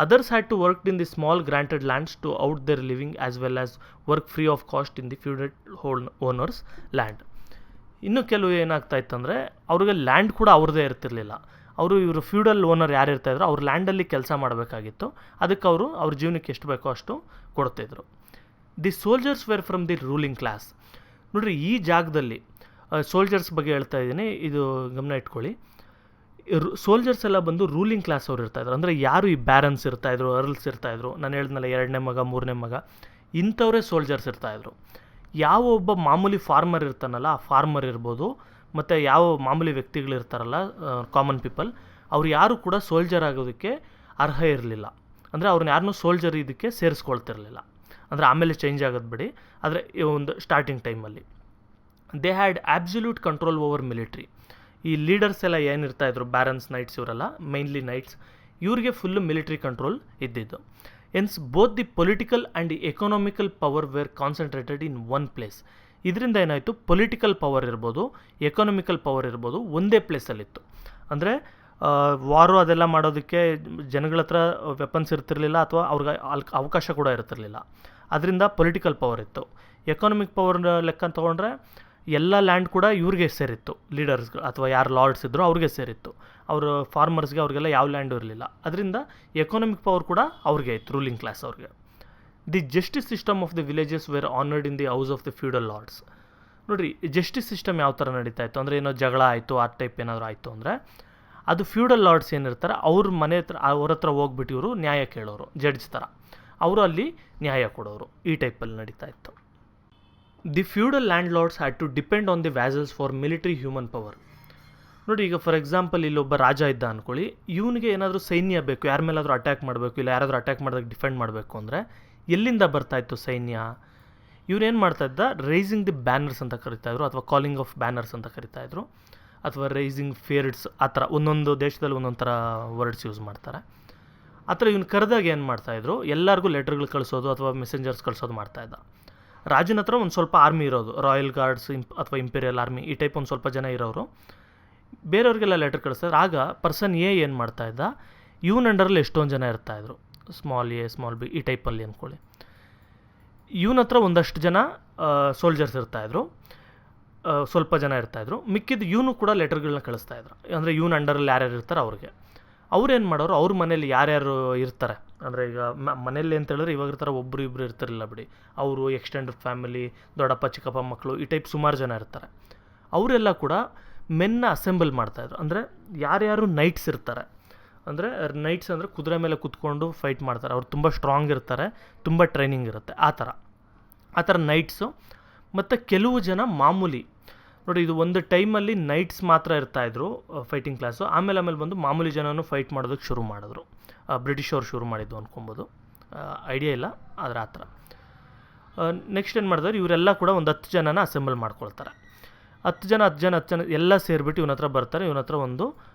Others had to work in the small granted lands to out their living as well as work free of cost in the feudal owners land. ಇನ್ನು ಕೆಲವು ಏನಾಗ್ತಾ ಇತ್ತಂದರೆ, ಅವ್ರಿಗೆ ಲ್ಯಾಂಡ್ ಕೂಡ ಅವ್ರದ್ದೇ ಇರ್ತಿರ್ಲಿಲ್ಲ. ಇವರು ಫ್ಯೂಡಲ್ ಓನರ್ ಯಾರು ಇರ್ತಾಯಿದ್ರು ಅವ್ರ ಲ್ಯಾಂಡಲ್ಲಿ ಕೆಲಸ ಮಾಡಬೇಕಾಗಿತ್ತು. ಅದಕ್ಕೆ ಅವ್ರ ಜೀವನಕ್ಕೆ ಎಷ್ಟು ಬೇಕೋ ಅಷ್ಟು ಕೊಡ್ತಿದ್ರು. The soldiers wear from the ruling class. ನೋಡಿರಿ, ಈ ಜಾಗದಲ್ಲಿ ಸೋಲ್ಜರ್ಸ್ ಬಗ್ಗೆ ಹೇಳ್ತಾ ಇದ್ದೀನಿ, ಇದು ಗಮನ ಇಟ್ಕೊಳ್ಳಿ. ಸೋಲ್ಜರ್ಸ್ ಎಲ್ಲ ಬಂದು ರೂಲಿಂಗ್ ಕ್ಲಾಸ್ ಅವ್ರು ಇರ್ತಾಯಿದ್ರು. ಅಂದರೆ ಯಾರು ಈ ಬ್ಯಾರನ್ಸ್ ಇರ್ತಾಯಿದ್ರು, ಅರ್ಲ್ಸ್ ಇರ್ತಾಯಿದ್ರು, ನಾನು ಹೇಳಿದ್ನಲ್ಲ 2ನೇ ಮಗ 3ನೇ ಮಗ, ಇಂಥವರೇ ಸೋಲ್ಜರ್ಸ್ ಇರ್ತಾಯಿದ್ರು. ಯಾವ ಒಬ್ಬ ಮಾಮೂಲಿ ಫಾರ್ಮರ್ ಇರ್ತಾನಲ್ಲ, ಆ ಫಾರ್ಮರ್ ಇರ್ಬೋದು, ಮತ್ತು ಯಾವ ಮಾಮೂಲಿ ವ್ಯಕ್ತಿಗಳಿರ್ತಾರಲ್ಲ, ಕಾಮನ್ ಪೀಪಲ್, ಅವ್ರು ಯಾರು ಕೂಡ ಸೋಲ್ಜರ್ ಆಗೋದಕ್ಕೆ ಅರ್ಹ ಇರಲಿಲ್ಲ. ಅಂದರೆ ಅವ್ರನ್ನ ಯಾರನ್ನೂ ಸೋಲ್ಜರ್ ಇದಕ್ಕೆ ಸೇರಿಸ್ಕೊಳ್ತಿರ್ಲಿಲ್ಲ. ಅಂದರೆ ಆಮೇಲೆ ಚೇಂಜ್ ಆಗೋದು ಬಿಡಿ, ಆದರೆ ಒಂದು ಸ್ಟಾರ್ಟಿಂಗ್ ಟೈಮಲ್ಲಿ they had absolute control over military. ಈ ಲೀಡರ್ಸ್ ಎಲ್ಲ ಏನಿರ್ತಾಯಿದ್ರು, ಬ್ಯಾರನ್ಸ್, ನೈಟ್ಸ್, ಇವರೆಲ್ಲ ಮೈನ್ಲಿ ನೈಟ್ಸ್, ಇವ್ರಿಗೆ ಫುಲ್ಲು ಮಿಲಿಟ್ರಿ ಕಂಟ್ರೋಲ್ ಇದ್ದಿದ್ದು. Hence both the political and economical power were concentrated in one place. ಇದರಿಂದ ಏನಾಯಿತು, ಪೊಲಿಟಿಕಲ್ ಪವರ್ ಇರ್ಬೋದು, ಎಕನಾಮಿಕಲ್ ಪವರ್ ಇರ್ಬೋದು, ಒಂದೇ ಪ್ಲೇಸಲ್ಲಿತ್ತು. ಅಂದರೆ ವಾರು ಅದೆಲ್ಲ ಮಾಡೋದಕ್ಕೆ ಜನಗಳ ಹತ್ರ ವೆಪನ್ಸ್ ಇರ್ತಿರಲಿಲ್ಲ, ಅಥವಾ ಅವ್ರಿಗೆ ಅವಕಾಶ ಕೂಡ ಇರ್ತಿರಲಿಲ್ಲ. ಅದರಿಂದ ಪೊಲಿಟಿಕಲ್ ಪವರ್ ಇತ್ತು. ಎಕನಾಮಿಕ್ ಪವರ್ ಲೆಕ್ಕ ತೊಗೊಂಡ್ರೆ ಎಲ್ಲ ಲ್ಯಾಂಡ್ ಕೂಡ ಇವ್ರಿಗೆ ಸೇರಿತ್ತು, ಲೀಡರ್ಸ್ಗಳು ಅಥವಾ ಯಾರು ಲಾರ್ಡ್ಸ್ ಇದ್ದರು ಅವ್ರಿಗೆ ಸೇರಿತ್ತು. ಅವರು ಫಾರ್ಮರ್ಸ್ಗೆ ಅವ್ರಿಗೆಲ್ಲ ಯಾವ ಲ್ಯಾಂಡು ಇರಲಿಲ್ಲ. ಅದರಿಂದ ಎಕನಾಮಿಕ್ ಪವರ್ ಕೂಡ ಅವ್ರಿಗೆ ಇತ್ತು, ರೂಲಿಂಗ್ ಕ್ಲಾಸ್ ಅವ್ರಿಗೆ. The justice system of the villages were honoured in the house of the feudal lords. ನೋಡಿರಿ, ಜಸ್ಟಿಸ್ ಸಿಸ್ಟಮ್ ಯಾವ ಥರ ನಡೀತಾ ಇತ್ತು ಅಂದರೆ, ಏನೋ ಜಗಳ ಆಯಿತು, ಆ ಟೈಪ್ ಏನಾದರೂ ಆಯಿತು ಅಂದರೆ, ಅದು ಫ್ಯೂಡಲ್ ಲಾರ್ಡ್ಸ್ ಏನಿರ್ತಾರೆ ಅವ್ರ ಮನೆ ಹತ್ರ, ಅವ್ರ ಹತ್ರ ಹೋಗ್ಬಿಟ್ಟು ಇವರು ನ್ಯಾಯ ಕೇಳೋರು, ಜಡ್ಜ್ ಥರ, ಅವರು ಅಲ್ಲಿ ನ್ಯಾಯ ಕೊಡೋರು, ಈ ಟೈಪಲ್ಲಿ ನಡೀತಾ ಇತ್ತು. The feudal land lords had to depend on the vassals for military human power. ನೋಡಿ, ಈಗ ಫಾರ್ ಎಕ್ಸಾಂಪಲ್ ಇಲ್ಲೊಬ್ಬ ರಾಜ ಇದ್ದ ಅಂದ್ಕೊಳ್ಳಿ, ಇವನಿಗೆ ಏನಾದರೂ ಸೈನ್ಯ ಬೇಕು, ಯಾರ ಮೇಲಾದರೂ ಅಟ್ಯಾಕ್ ಮಾಡಬೇಕು, ಇಲ್ಲ ಯಾರಾದರೂ ಅಟ್ಯಾಕ್ ಮಾಡಿದಾಗ ಡಿಫೆಂಡ್ ಮಾಡಬೇಕು ಅಂದರೆ ಎಲ್ಲಿಂದ ಬರ್ತಾಯಿತ್ತು ಸೈನ್ಯ? ಇವರೇನು ಮಾಡ್ತಾಯಿದ್ದ, ರೈಸಿಂಗ್ ದಿ ಬ್ಯಾನರ್ಸ್ ಅಂತ ಕರಿತಾಯಿದ್ರು, ಅಥವಾ ಕಾಲಿಂಗ್ ಆಫ್ ಬ್ಯಾನರ್ಸ್ ಅಂತ ಕರಿತಾಯಿದ್ರು, ಅಥವಾ ರೈಸಿಂಗ್ ಫೇರ್ಡ್ಸ್, ಆ ಥರ ಒಂದೊಂದು ದೇಶದಲ್ಲಿ ಒಂದೊಂದು ಥರ ವರ್ಡ್ಸ್ ಯೂಸ್ ಮಾಡ್ತಾರೆ. ಆ ಥರ ಇವ್ನು ಕರೆದಾಗ ಏನು ಮಾಡ್ತಾಯಿದ್ರು, ಎಲ್ಲರಿಗೂ ಲೆಟರ್ಗಳು ಕಳಿಸೋದು ಅಥವಾ ಮೆಸೆಂಜರ್ಸ್ ಕಳಿಸೋದು ಮಾಡ್ತಾಯಿದ್ದ. ರಾಜನ ಹತ್ರ ಒಂದು ಸ್ವಲ್ಪ ಆರ್ಮಿ ಇರೋದು, ರಾಯಲ್ ಗಾರ್ಡ್ಸ್ ಅಥವಾ ಇಂಪೀರಿಯಲ್ ಆರ್ಮಿ ಈ ಟೈಪ್ ಒಂದು ಸ್ವಲ್ಪ ಜನ ಇರೋರು, ಬೇರೆಯವ್ರಿಗೆಲ್ಲ ಲೆಟರ್ ಕಳಿಸ್ತಾರೆ. ಆಗ ಪರ್ಸನ್ ಎ ಏನು ಮಾಡ್ತಾಯಿದ್ದ, ಇವನ್ ಅಂಡರಲ್ಲಿ ಎಷ್ಟೊಂದು ಜನ ಇರ್ತಾಯಿದ್ರು, ಸ್ಮಾಲ್ ಎ ಸ್ಮಾಲ್ ಬಿ ಈ ಟೈಪಲ್ಲಿ ಅಂದ್ಕೊಳ್ಳಿ. ಇವನ ಹತ್ರ ಒಂದಷ್ಟು ಜನ ಸೋಲ್ಜರ್ಸ್ ಇರ್ತಾಯಿದ್ರು, ಸ್ವಲ್ಪ ಜನ ಇರ್ತಾಯಿದ್ರು, ಮಿಕ್ಕಿದ್ದು ಇವನು ಕೂಡ ಲೆಟರ್ಗಳನ್ನ ಕಳಿಸ್ತಾಯಿದ್ರು. ಅಂದರೆ ಇವನ್ ಅಂಡರಲ್ಲಿ ಯಾರ್ಯಾರು ಇರ್ತಾರೆ ಅವ್ರಿಗೆ. ಅವ್ರೇನು ಮಾಡೋರು ಅವ್ರ ಮನೇಲಿ ಯಾರ್ಯಾರು ಇರ್ತಾರೆ, ಅಂದರೆ ಈಗ ಮನೇಲಿ ಅಂತ ಹೇಳಿದ್ರೆ ಇವಾಗ ಇರ್ತಾರೆ, ಒಬ್ಬರು ಇಬ್ಬರು ಇರ್ತಿರಲಿಲ್ಲ ಬಿಡಿ, ಅವರು ಎಕ್ಸ್ಟೆಂಡೆಡ್ ಫ್ಯಾಮಿಲಿ, ದೊಡ್ಡಪ್ಪ ಚಿಕ್ಕಪ್ಪ ಮಕ್ಕಳು, ಈ ಟೈಪ್ ಸುಮಾರು ಜನ ಇರ್ತಾರೆ. ಅವರೆಲ್ಲ ಕೂಡ ಮೆನ್ನ ಅಸೆಂಬಲ್ ಮಾಡ್ತಾಯಿದ್ರು. ಅಂದರೆ ಯಾರ್ಯಾರು ನೈಟ್ಸ್ ಇರ್ತಾರೆ, ಅಂದರೆ ನೈಟ್ಸ್ ಅಂದರೆ ಕುದುರೆ ಮೇಲೆ ಕುತ್ಕೊಂಡು ಫೈಟ್ ಮಾಡ್ತಾರೆ, ಅವ್ರು ತುಂಬ ಸ್ಟ್ರಾಂಗ್ ಇರ್ತಾರೆ, ತುಂಬ ಟ್ರೈನಿಂಗ್ ಇರುತ್ತೆ, ಆ ಥರ ನೈಟ್ಸು. ಮತ್ತು ಕೆಲವು ಜನ ಮಾಮೂಲಿ, ನೋಡಿ ಇದು ಒಂದು ಟೈಮಲ್ಲಿ ನೈಟ್ಸ್ ಮಾತ್ರ ಇರ್ತಾಯಿದ್ರು ಫೈಟಿಂಗ್ ಕ್ಲಾಸು, ಆಮೇಲೆ ಬಂದು ಮಾಮೂಲಿ ಜನನೂ ಫೈಟ್ ಮಾಡೋದಕ್ಕೆ ಶುರು ಮಾಡಿದ್ರು. ಬ್ರಿಟಿಷವ್ರು ಶುರು ಮಾಡಿದ್ದು ಅಂದ್ಕೊಬೋದು, ಐಡಿಯಾ ಇಲ್ಲ, ಆದರೆ ಆ ಥರ. ನೆಕ್ಸ್ಟ್ ಏನು ಮಾಡಿದ್ರೆ ಇವರೆಲ್ಲ ಕೂಡ ಒಂದು 10 ಜನನ ಅಸೆಂಬಲ್ ಮಾಡ್ಕೊಳ್ತಾರೆ. 10 ಜನ ಎಲ್ಲ ಸೇರಿಬಿಟ್ಟು ಇವನ ಹತ್ರ ಬರ್ತಾರೆ. ಇವನ ಹತ್ರ ಒಂದು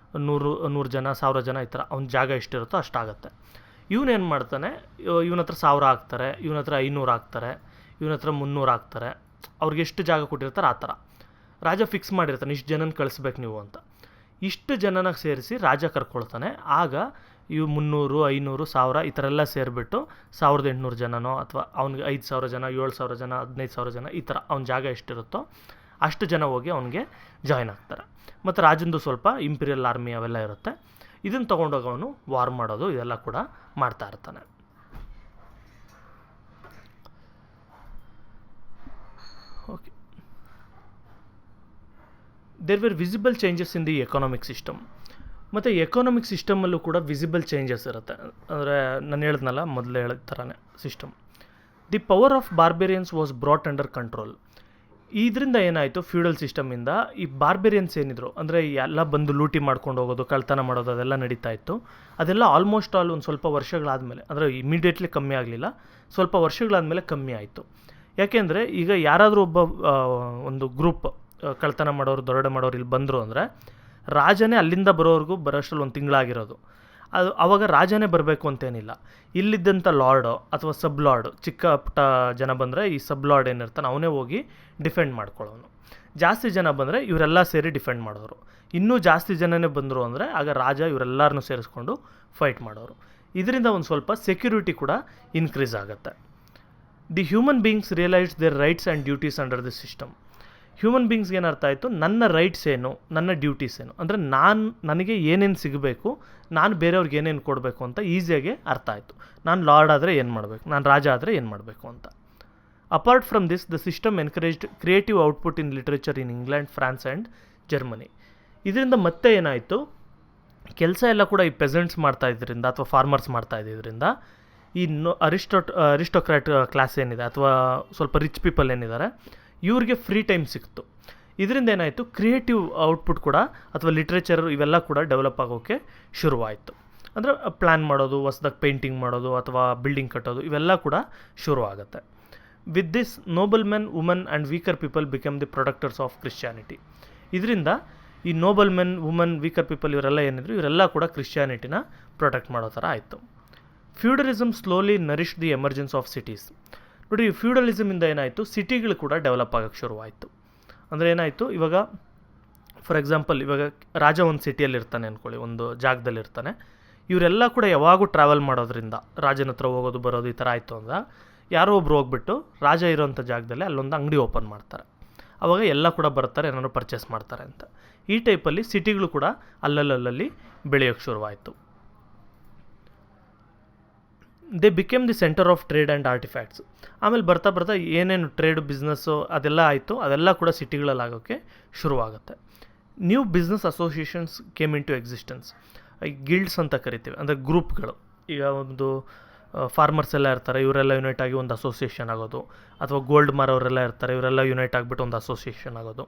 100 ಜನ 1000 ಜನ ಈ ಥರ ಅವ್ನ ಜಾಗ ಎಷ್ಟಿರುತ್ತೋ ಅಷ್ಟಾಗುತ್ತೆ. ಇವನೇನು ಮಾಡ್ತಾನೆ, ಇವನ ಹತ್ರ 1000 ಹಾಕ್ತಾರೆ, ಇವನ ಹತ್ರ 500 ಹಾಕ್ತಾರೆ, ಇವನ ಹತ್ರ 300 ಹಾಕ್ತಾರೆ. ಅವ್ರಿಗೆ ಎಷ್ಟು ಜಾಗ ಕೊಟ್ಟಿರ್ತಾರೆ ಆ ಥರ ರಾಜ ಫಿಕ್ಸ್ ಮಾಡಿರ್ತಾನೆ, ಇಷ್ಟು ಜನನ ಕಳಿಸ್ಬೇಕು ನೀವು ಅಂತ. ಇಷ್ಟು ಜನನ ಸೇರಿಸಿ ರಾಜ ಕರ್ಕೊಳ್ತಾನೆ. ಆಗ ಇವು 300, 500, 1000 ಈ ಥರ ಎಲ್ಲ ಸೇರಿಬಿಟ್ಟು 1800 ಜನನೋ ಅಥವಾ ಅವ್ನಿಗೆ 5000 ಜನ, 7000 ಜನ, 15000 ಜನ ಈ ಥರ ಅವ್ನ ಜಾಗ ಎಷ್ಟಿರುತ್ತೋ ಅಷ್ಟು ಜನ ಹೋಗಿ ಅವನಿಗೆ ಜಾಯ್ನ್ ಆಗ್ತಾರೆ. ಮತ್ತು ರಾಜಂದು ಸ್ವಲ್ಪ ಇಂಪೀರಿಯಲ್ ಆರ್ಮಿ ಅವೆಲ್ಲ ಇರುತ್ತೆ. ಇದನ್ನು ತೊಗೊಂಡೋಗಿ ಅವನು ವಾರ್ ಮಾಡೋದು ಇದೆಲ್ಲ ಕೂಡ ಮಾಡ್ತಾ ಇರ್ತಾನೆ. Okay, there were visible changes in the economic system. ಮತ್ತು ಎಕನಾಮಿಕ್ ಸಿಸ್ಟಮಲ್ಲೂ ಕೂಡ ವಿಸಿಬಲ್ ಚೇಂಜಸ್ ಇರುತ್ತೆ. ಅಂದರೆ ನಾನು ಹೇಳಿದ್ನಲ್ಲ ಮೊದಲೇ ಹೇಳಿದ ಥರನೇ system. The power of barbarians was brought under control. ಇದರಿಂದ ಏನಾಯಿತು, ಫ್ಯೂಡಲ್ ಸಿಸ್ಟಮಿಂದ ಈ ಬಾರ್ಬೇರಿಯನ್ಸ್ ಏನಿದ್ರು, ಅಂದರೆ ಎಲ್ಲ ಬಂದು ಲೂಟಿ ಮಾಡ್ಕೊಂಡು ಹೋಗೋದು, ಕಳ್ತನ ಮಾಡೋದು ಅದೆಲ್ಲ ನಡೀತಾ ಇತ್ತು. ಅದೆಲ್ಲ ಆಲ್ಮೋಸ್ಟ್ ಆಲ್ ಒಂದು ಸ್ವಲ್ಪ ವರ್ಷಗಳಾದಮೇಲೆ, ಅಂದರೆ ಇಮಿಡಿಯೇಟ್ಲಿ ಕಮ್ಮಿ ಆಗಲಿಲ್ಲ, ಸ್ವಲ್ಪ ವರ್ಷಗಳಾದಮೇಲೆ ಕಮ್ಮಿ ಆಯಿತು. ಯಾಕೆಂದರೆ ಈಗ ಯಾರಾದರೂ ಒಬ್ಬ ಒಂದು ಗ್ರೂಪ್ ಕಳ್ತನ ಮಾಡೋರು, ದರೋಡೆ ಮಾಡೋರು ಇಲ್ಲಿ ಬಂದರು ಅಂದರೆ ರಾಜನೇ ಅಲ್ಲಿಂದ ಬರೋವರೆಗೂ ಬರೋಷ್ಟರಲ್ಲಿ ಒಂದು ತಿಂಗಳಾಗಿರೋದು. ಅದು ಆವಾಗ ರಾಜನೇ ಬರಬೇಕು ಅಂತೇನಿಲ್ಲ. ಇಲ್ಲಿದ್ದಂಥ ಲಾರ್ಡು ಅಥವಾ ಸಬ್ ಲಾರ್ಡು, ಚಿಕ್ಕ ಪುಟ್ಟ ಜನ ಬಂದರೆ ಈ ಸಬ್ ಲಾರ್ಡ್ ಏನಿರ್ತಾನೆ ಅವನೇ ಹೋಗಿ ಡಿಫೆಂಡ್ ಮಾಡ್ಕೊಳ್ಳೋನು. ಜಾಸ್ತಿ ಜನ ಬಂದರೆ ಇವರೆಲ್ಲ ಸೇರಿ ಡಿಫೆಂಡ್ ಮಾಡೋರು. ಇನ್ನೂ ಜಾಸ್ತಿ ಜನನೇ ಬಂದರು ಅಂದರೆ ಆಗ ರಾಜ ಇವರೆಲ್ಲರನ್ನೂ ಸೇರಿಸ್ಕೊಂಡು ಫೈಟ್ ಮಾಡೋರು. ಇದರಿಂದ ಒಂದು ಸ್ವಲ್ಪ ಸೆಕ್ಯೂರಿಟಿ ಕೂಡ ಇನ್ಕ್ರೀಸ್ ಆಗುತ್ತೆ. The human beings realise their rights and duties under this system. Human ಬೀಯಿಂಗ್ಸ್ಗೆ ಏನು ಅರ್ಥ ಆಯಿತು, ನನ್ನ ರೈಟ್ಸ್ ಏನು, ನನ್ನ ಡ್ಯೂಟೀಸ್ ಏನು, ಅಂದರೆ ನನಗೆ ಏನೇನು ಸಿಗಬೇಕು, ನಾನು ಬೇರೆಯವ್ರಿಗೆ ಏನೇನು ಕೊಡಬೇಕು ಅಂತ ಈಸಿಯಾಗಿ ಅರ್ಥ ಆಯಿತು. ನಾನು ಲಾರ್ಡ್ ಆದರೆ ಏನು ಮಾಡಬೇಕು, ನಾನು ರಾಜ ಆದರೆ ಏನು ಮಾಡಬೇಕು ಅಂತ. Apart from this, the system encouraged creative output in literature in England, France and Germany. ಇದರಿಂದ ಮತ್ತೆ ಏನಾಯಿತು, ಕೆಲಸ ಎಲ್ಲ ಕೂಡ ಈ ಪೆಸೆಂಟ್ಸ್ ಮಾಡ್ತಾ ಇದ್ರಿಂದ ಅಥವಾ ಫಾರ್ಮರ್ಸ್ ಮಾಡ್ತಾ ಇದ್ದಿದ್ದರಿಂದ ಈ ಅರಿಸ್ಟೋಕ್ರಾಟ್ ಕ್ಲಾಸ್ ಏನಿದೆ ಅಥವಾ ಸ್ವಲ್ಪ ರಿಚ್ ಪೀಪಲ್ ಏನಿದ್ದಾರೆ ಇವ್ರಿಗೆ ಫ್ರೀ ಟೈಮ್ ಸಿಕ್ತು. ಇದರಿಂದ ಏನಾಯಿತು, ಕ್ರಿಯೇಟಿವ್ ಔಟ್ಪುಟ್ ಕೂಡ ಅಥವಾ ಲಿಟ್ರೇಚರ್ ಇವೆಲ್ಲ ಕೂಡ ಡೆವಲಪ್ ಆಗೋಕ್ಕೆ ಶುರುವಾಯಿತು. ಅಂದರೆ ಪ್ಲ್ಯಾನ್ ಮಾಡೋದು, ಹೊಸ್ದಾಗಿ ಪೇಂಟಿಂಗ್ ಮಾಡೋದು ಅಥವಾ ಬಿಲ್ಡಿಂಗ್ ಕಟ್ಟೋದು ಇವೆಲ್ಲ ಕೂಡ ಶುರುವಾಗುತ್ತೆ. With this noble men, woman and weaker people become the protectors of Christianity. ಇದರಿಂದ ಈ noble men, woman, weaker people ಇವರೆಲ್ಲ ಏನಿದ್ರು ಇವರೆಲ್ಲ ಕೂಡ ಕ್ರಿಶ್ಚಿಯಾನಿಟಿನ ಪ್ರೊಟೆಕ್ಟ್ ಮಾಡೋ ಥರ ಆಯಿತು. Feudalism slowly nourish the emergence of cities. ನೋಡಿ, ಫ್ಯೂಡಲಿಸಮಿಂದ ಏನಾಯಿತು, ಸಿಟಿಗಳು ಕೂಡ ಡೆವಲಪ್ ಆಗೋಕ್ಕೆ ಶುರುವಾಯಿತು. ಅಂದರೆ ಏನಾಯಿತು, ಇವಾಗ ಫಾರ್ ಎಕ್ಸಾಂಪಲ್ ಇವಾಗ ರಾಜ ಒಂದು ಸಿಟಿಯಲ್ಲಿ ಇರ್ತಾನೆ ಅಂದ್ಕೊಳ್ಳಿ, ಒಂದು ಜಾಗದಲ್ಲಿ ಇರ್ತಾನೆ. ಇವರೆಲ್ಲ ಕೂಡ ಯಾವಾಗೂ ಟ್ರಾವೆಲ್ ಮಾಡೋದ್ರಿಂದ ರಾಜನ ಹತ್ರ ಹೋಗೋದು ಬರೋದು ಈ ಥರ ಆಯಿತು ಅಂದ್ರೆ ಯಾರೋ ಒಬ್ರು ಹೋಗ್ಬಿಟ್ಟು ರಾಜ ಇರೋಂಥ ಜಾಗದಲ್ಲಿ ಅಲ್ಲೊಂದು ಅಂಗಡಿ ಓಪನ್ ಮಾಡ್ತಾರೆ. ಆವಾಗ ಎಲ್ಲ ಕೂಡ ಬರ್ತಾರೆ, ಏನಾದ್ರು ಪರ್ಚೇಸ್ ಮಾಡ್ತಾರೆ ಅಂತ. ಈ ಟೈಪಲ್ಲಿ ಸಿಟಿಗಳು ಕೂಡ ಅಲ್ಲಲ್ಲಿ ಬೆಳೆಯೋಕ್ಕೆ ಶುರುವಾಯಿತು. They became the centre of trade and artefacts. ಆಮೇಲೆ ಬರ್ತಾ ಏನೇನು ಟ್ರೇಡ್ ಬಿಸ್ನೆಸ್ಸು ಅದೆಲ್ಲ ಆಯಿತು, ಅದೆಲ್ಲ ಕೂಡ ಸಿಟಿಗಳಲ್ಲಿ ಆಗೋಕ್ಕೆ ಶುರುವಾಗುತ್ತೆ. New business associations came into existence. Guilds ಅಂತ ಕರಿತೀವಿ, ಅಂದರೆ ಗ್ರೂಪ್ಗಳು. ಈಗ ಒಂದು ಫಾರ್ಮರ್ಸ್ ಎಲ್ಲ ಇರ್ತಾರೆ, ಇವರೆಲ್ಲ ಯುನೈಟ್ ಆಗಿ ಒಂದು ಅಸೋಸಿಯೇಷನ್ ಆಗೋದು, ಅಥವಾ ಗೋಲ್ಡ್ ಮಾರೋರೆಲ್ಲ ಇರ್ತಾರೆ, ಇವರೆಲ್ಲ ಯುನೈಟ್ ಆಗಿಬಿಟ್ಟು ಒಂದು ಅಸೋಸಿಯೇಷನ್ ಆಗೋದು,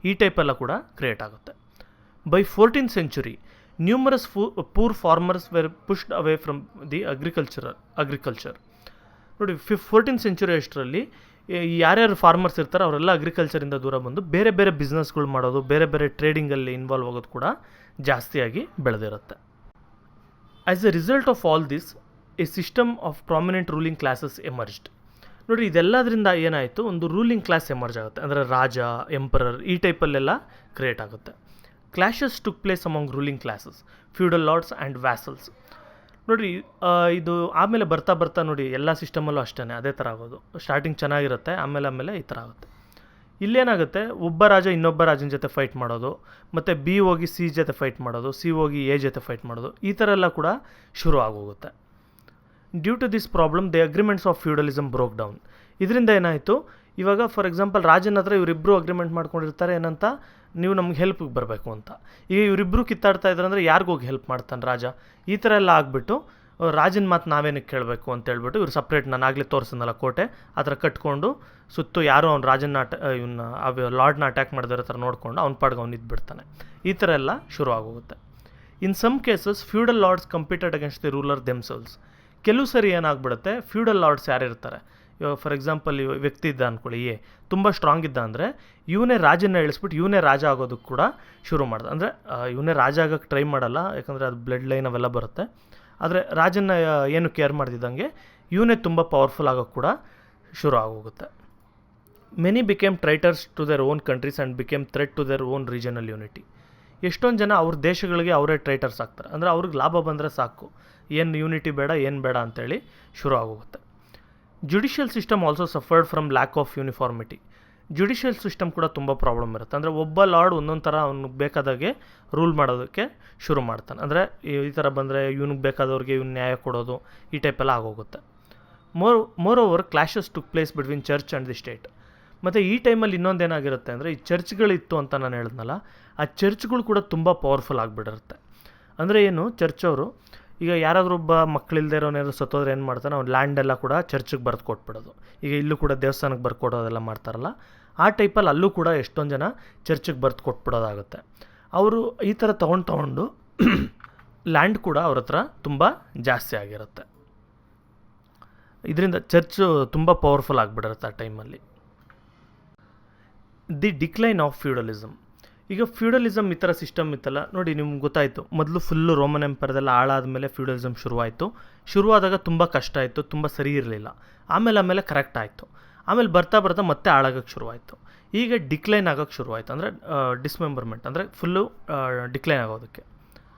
ಈ ಟೈಪೆಲ್ಲ ಕೂಡ ಕ್ರಿಯೇಟ್ ಆಗುತ್ತೆ. By 14th century numerous poor farmers were pushed away from the agriculture. ನೋಡಿ, 14th century ಅಷ್ಟರಲ್ಲಿ ಯಾರ್ಯಾರು ಫಾರ್ಮರ್ಸ್ ಇರ್ತಾರೆ ಅವರೆಲ್ಲ ಅಗ್ರಿಕಲ್ಚರಿಂದ ದೂರ ಬಂದು ಬೇರೆ ಬೇರೆ ಬಿಸ್ನೆಸ್ಗಳು ಮಾಡೋದು, ಬೇರೆ ಬೇರೆ ಟ್ರೇಡಿಂಗಲ್ಲಿ ಇನ್ವಾಲ್ವ್ ಆಗೋದು ಕೂಡ ಜಾಸ್ತಿಯಾಗಿ ಬೆಳೆದಿರುತ್ತೆ. As a result of all this, a system of prominent ruling classes emerged. ನೋಡಿ, ಇದೆಲ್ಲದರಿಂದ ಏನಾಯಿತು, ಒಂದು ರೂಲಿಂಗ್ ಕ್ಲಾಸ್ ಎಮರ್ಜ್ ಆಗುತ್ತೆ. ಅಂದರೆ ರಾಜ, ಎಂಪರರ್ ಈ ಟೈಪಲ್ಲೆಲ್ಲ ಕ್ರಿಯೇಟ್ ಆಗುತ್ತೆ. Clashes took place among ruling classes, feudal lords and vassals. ನೋಡಿ, ಇದು ಆಮೇಲೆ ಬರ್ತಾ ನೋಡಿ ಎಲ್ಲ ಸಿಸ್ಟಮಲ್ಲೂ ಅಷ್ಟೇ ಅದೇ ಥರ ಆಗೋದು. ಸ್ಟಾರ್ಟಿಂಗ್ ಚೆನ್ನಾಗಿರುತ್ತೆ, ಆಮೇಲೆ ಈ ಥರ ಆಗುತ್ತೆ. ಇಲ್ಲೇನಾಗುತ್ತೆ, ಒಬ್ಬ ರಾಜ ಇನ್ನೊಬ್ಬ ರಾಜನ ಜೊತೆ ಫೈಟ್ ಮಾಡೋದು, ಮತ್ತು ಬಿ ಹೋಗಿ ಸಿ ಜೊತೆ ಫೈಟ್ ಮಾಡೋದು, ಸಿ ಹೋಗಿ ಎ ಜೊತೆ ಫೈಟ್ ಮಾಡೋದು, ಈ ಥರ ಎಲ್ಲ ಕೂಡ ಶುರು ಆಗೋಗುತ್ತೆ. Due to this problem the agreements of feudalism broke down. ಇದರಿಂದ ಏನಾಯಿತು, ಇವಾಗ ಫಾರ್ ಎಕ್ಸಾಂಪಲ್ ರಾಜನ ಹತ್ರ ಇವರಿಬ್ಬರು ಅಗ್ರಿಮೆಂಟ್ ಮಾಡ್ಕೊಂಡಿರ್ತಾರೆ ಏನಂತ, ನೀವು ನಮ್ಗೆ ಹೆಲ್ಪಿಗೆ ಬರಬೇಕು ಅಂತ. ಈಗ ಇವರಿಬ್ಬರು ಕಿತ್ತಾಡ್ತಾ ಇದ್ದಾರೆ ಅಂದರೆ ಯಾರಿಗೋಗಿ ಹೆಲ್ಪ್ ಮಾಡ್ತಾನೆ ರಾಜ? ಈ ಥರ ಎಲ್ಲ ಆಗಿಬಿಟ್ಟು ರಾಜನ ಮಾತು ನಾವೇನಕ್ಕೆ ಕೇಳಬೇಕು ಅಂತ ಹೇಳ್ಬಿಟ್ಟು ಇವ್ರು ಸಪ್ರೇಟ್, ನಾನು ಆಗಲೇ ತೋರಿಸಿದ್ನಲ್ಲ ಕೋಟೆ, ಆ ಥರ ಕಟ್ಕೊಂಡು ಸುತ್ತು ಯಾರೋ ಅವ್ನು ರಾಜನ ಇವನ್ನ ಲಾರ್ಡ್ನ ಅಟ್ಯಾಕ್ ಮಾಡಿದಿರೋ ಥರ ನೋಡಿಕೊಂಡು ಅವ್ನ ಪಾಡ್ಗೆ ಅವ್ನು ಇದ್ಬಿಡ್ತಾನೆ. ಈ ಥರ ಎಲ್ಲ ಶುರು ಆಗೋಗುತ್ತೆ. In some cases feudal lords competed against the ruler themselves. ಕೆಲವು ಸರಿ ಏನಾಗ್ಬಿಡುತ್ತೆ, ಫ್ಯೂಡಲ್ ಲಾರ್ಡ್ಸ್ ಯಾರಿರ್ತಾರೆ, ಇವಾಗ ಫಾರ್ ಎಕ್ಸಾಂಪಲ್ ವ್ಯಕ್ತಿ ಇದ್ದ ಅಂದ್ಕೊಳ್ಳಿ, ತುಂಬ ಸ್ಟ್ರಾಂಗ್ ಇದ್ದ ಅಂದರೆ ಇವನೇ ರಾಜನ ಇಳಿಸ್ಬಿಟ್ಟು ಇವನೇ ರಾಜ ಆಗೋದಕ್ಕೆ ಕೂಡ ಶುರು ಮಾಡ್ದ. ಅಂದರೆ ಇವನೇ ರಾಜ ಆಗೋಕ್ಕೆ ಟ್ರೈ ಮಾಡಲ್ಲ, ಯಾಕಂದರೆ ಅದು ಬ್ಲಡ್ ಲೈನ್ ಅವೆಲ್ಲ ಬರುತ್ತೆ. ಆದರೆ ರಾಜನ ಏನು ಕೇರ್ ಮಾಡ್ತಿದ್ದಂಗೆ ಇವನೇ ತುಂಬ ಪವರ್ಫುಲ್ ಆಗೋಕ್ಕೆ ಕೂಡ ಶುರು ಆಗೋಗುತ್ತೆ. Many became traitors to their own countries and became threat to their own regional unity. ಎಷ್ಟೊಂದು ಜನ ಅವ್ರ ದೇಶಗಳಿಗೆ ಅವರೇ ಟ್ರೈಟರ್ಸ್ ಆಗ್ತಾರೆ. ಅಂದರೆ ಅವ್ರಿಗೆ ಲಾಭ ಬಂದರೆ ಸಾಕು, ಏನು ಯೂನಿಟಿ ಬೇಡ, ಏನು ಬೇಡ ಅಂತೇಳಿ ಶುರು ಆಗೋಗುತ್ತೆ. Judicial system also suffered from lack of uniformity. Judicial system ಕೂಡ ತುಂಬ ಪ್ರಾಬ್ಲಮ್ ಇರುತ್ತೆ. ಅಂದರೆ ಒಬ್ಬ ಲಾರ್ಡ್ ಒಂದೊಂದು ಥರ ಅವ್ನಿಗೆ ಬೇಕಾದಾಗೆ ರೂಲ್ ಮಾಡೋದಕ್ಕೆ ಶುರು ಮಾಡ್ತಾನೆ. ಅಂದರೆ ಈ ಥರ ಬಂದರೆ ಇವ್ನಿಗೆ ಬೇಕಾದವ್ರಿಗೆ ಇವ್ನು ನ್ಯಾಯ ಕೊಡೋದು, ಈ ಟೈಪೆಲ್ಲ ಆಗೋಗುತ್ತೆ. More over clashes took place between church and the state. ಮತ್ತು ಈ ಟೈಮಲ್ಲಿ ಇನ್ನೊಂದೇನಾಗಿರುತ್ತೆ ಅಂದರೆ, ಈ ಚರ್ಚ್ಗಳಿತ್ತು ಅಂತ ನಾನು ಹೇಳಿದ್ನಲ್ಲ, ಆ ಚರ್ಚ್ಗಳು ಕೂಡ ತುಂಬ ಪವರ್ಫುಲ್ ಆಗಿಬಿಟ್ಟಿರುತ್ತೆ. ಅಂದರೆ ಏನು, ಚರ್ಚವರು ಈಗ ಯಾರಾದರೂ ಒಬ್ಬ ಮಕ್ಕಳಿಲ್ಲದೆ ಇರೋನೇನಾದ್ರು ಸತ್ತೋದ್ರೆ ಏನು ಮಾಡ್ತಾನೆ, ಅವ್ನು ಲ್ಯಾಂಡೆಲ್ಲ ಕೂಡ ಚರ್ಚಿಗೆ ಬರೆದು ಕೊಟ್ಬಿಡೋದು. ಈಗ ಇಲ್ಲೂ ಕೂಡ ದೇವಸ್ಥಾನಕ್ಕೆ ಬರ್ಕೊಡೋದೆಲ್ಲ ಮಾಡ್ತಾರಲ್ಲ, ಆ ಟೈಪಲ್ಲಿ ಅಲ್ಲೂ ಕೂಡ ಎಷ್ಟೊಂದು ಜನ ಚರ್ಚಿಗೆ ಬರೆದು ಕೊಟ್ಬಿಡೋದಾಗುತ್ತೆ. ಅವರು ಈ ಥರ ತೊಗೊಂಡು ಲ್ಯಾಂಡ್ ಕೂಡ ಅವ್ರ ಹತ್ರ ತುಂಬ ಜಾಸ್ತಿ ಆಗಿರುತ್ತೆ. ಇದರಿಂದ ಚರ್ಚು ತುಂಬ ಪವರ್ಫುಲ್ ಆಗಿಬಿಡಿರುತ್ತೆ ಆ ಟೈಮಲ್ಲಿ. The decline of feudalism. ಈಗ ಫ್ಯೂಡಲಿಸಮ್ ಈ ಥರ ಸಿಸ್ಟಮ್ ಇತ್ತಲ್ಲ ನೋಡಿ, ನಿಮ್ಗೆ ಗೊತ್ತಾಯಿತು, ಮೊದಲು ಫುಲ್ಲು ರೋಮನ್ ಎಂಪೈರ್ದೆಲ್ಲ ಹಾಳಾದಮೇಲೆ ಫ್ಯೂಡಲಿಸಮ್ ಶುರುವಾಯಿತು. ಶುರುವಾದಾಗ ತುಂಬ ಕಷ್ಟ ಆಯಿತು, ತುಂಬ ಸರಿ ಇರಲಿಲ್ಲ. ಆಮೇಲೆ ಕರೆಕ್ಟ್ ಆಯಿತು. ಆಮೇಲೆ ಬರ್ತಾ ಮತ್ತೆ ಹಾಳಾಗೋಕ್ಕೆ ಶುರುವಾಯಿತು. ಈಗ ಡಿಕ್ಲೈನ್ ಆಗೋಕ್ಕೆ ಶುರುವಾಯಿತು. ಅಂದರೆ ಡಿಸ್ಮೆಂಬರ್ಮೆಂಟ್, ಅಂದರೆ ಫುಲ್ಲು ಡಿಕ್ಲೈನ್ ಆಗೋದಕ್ಕೆ.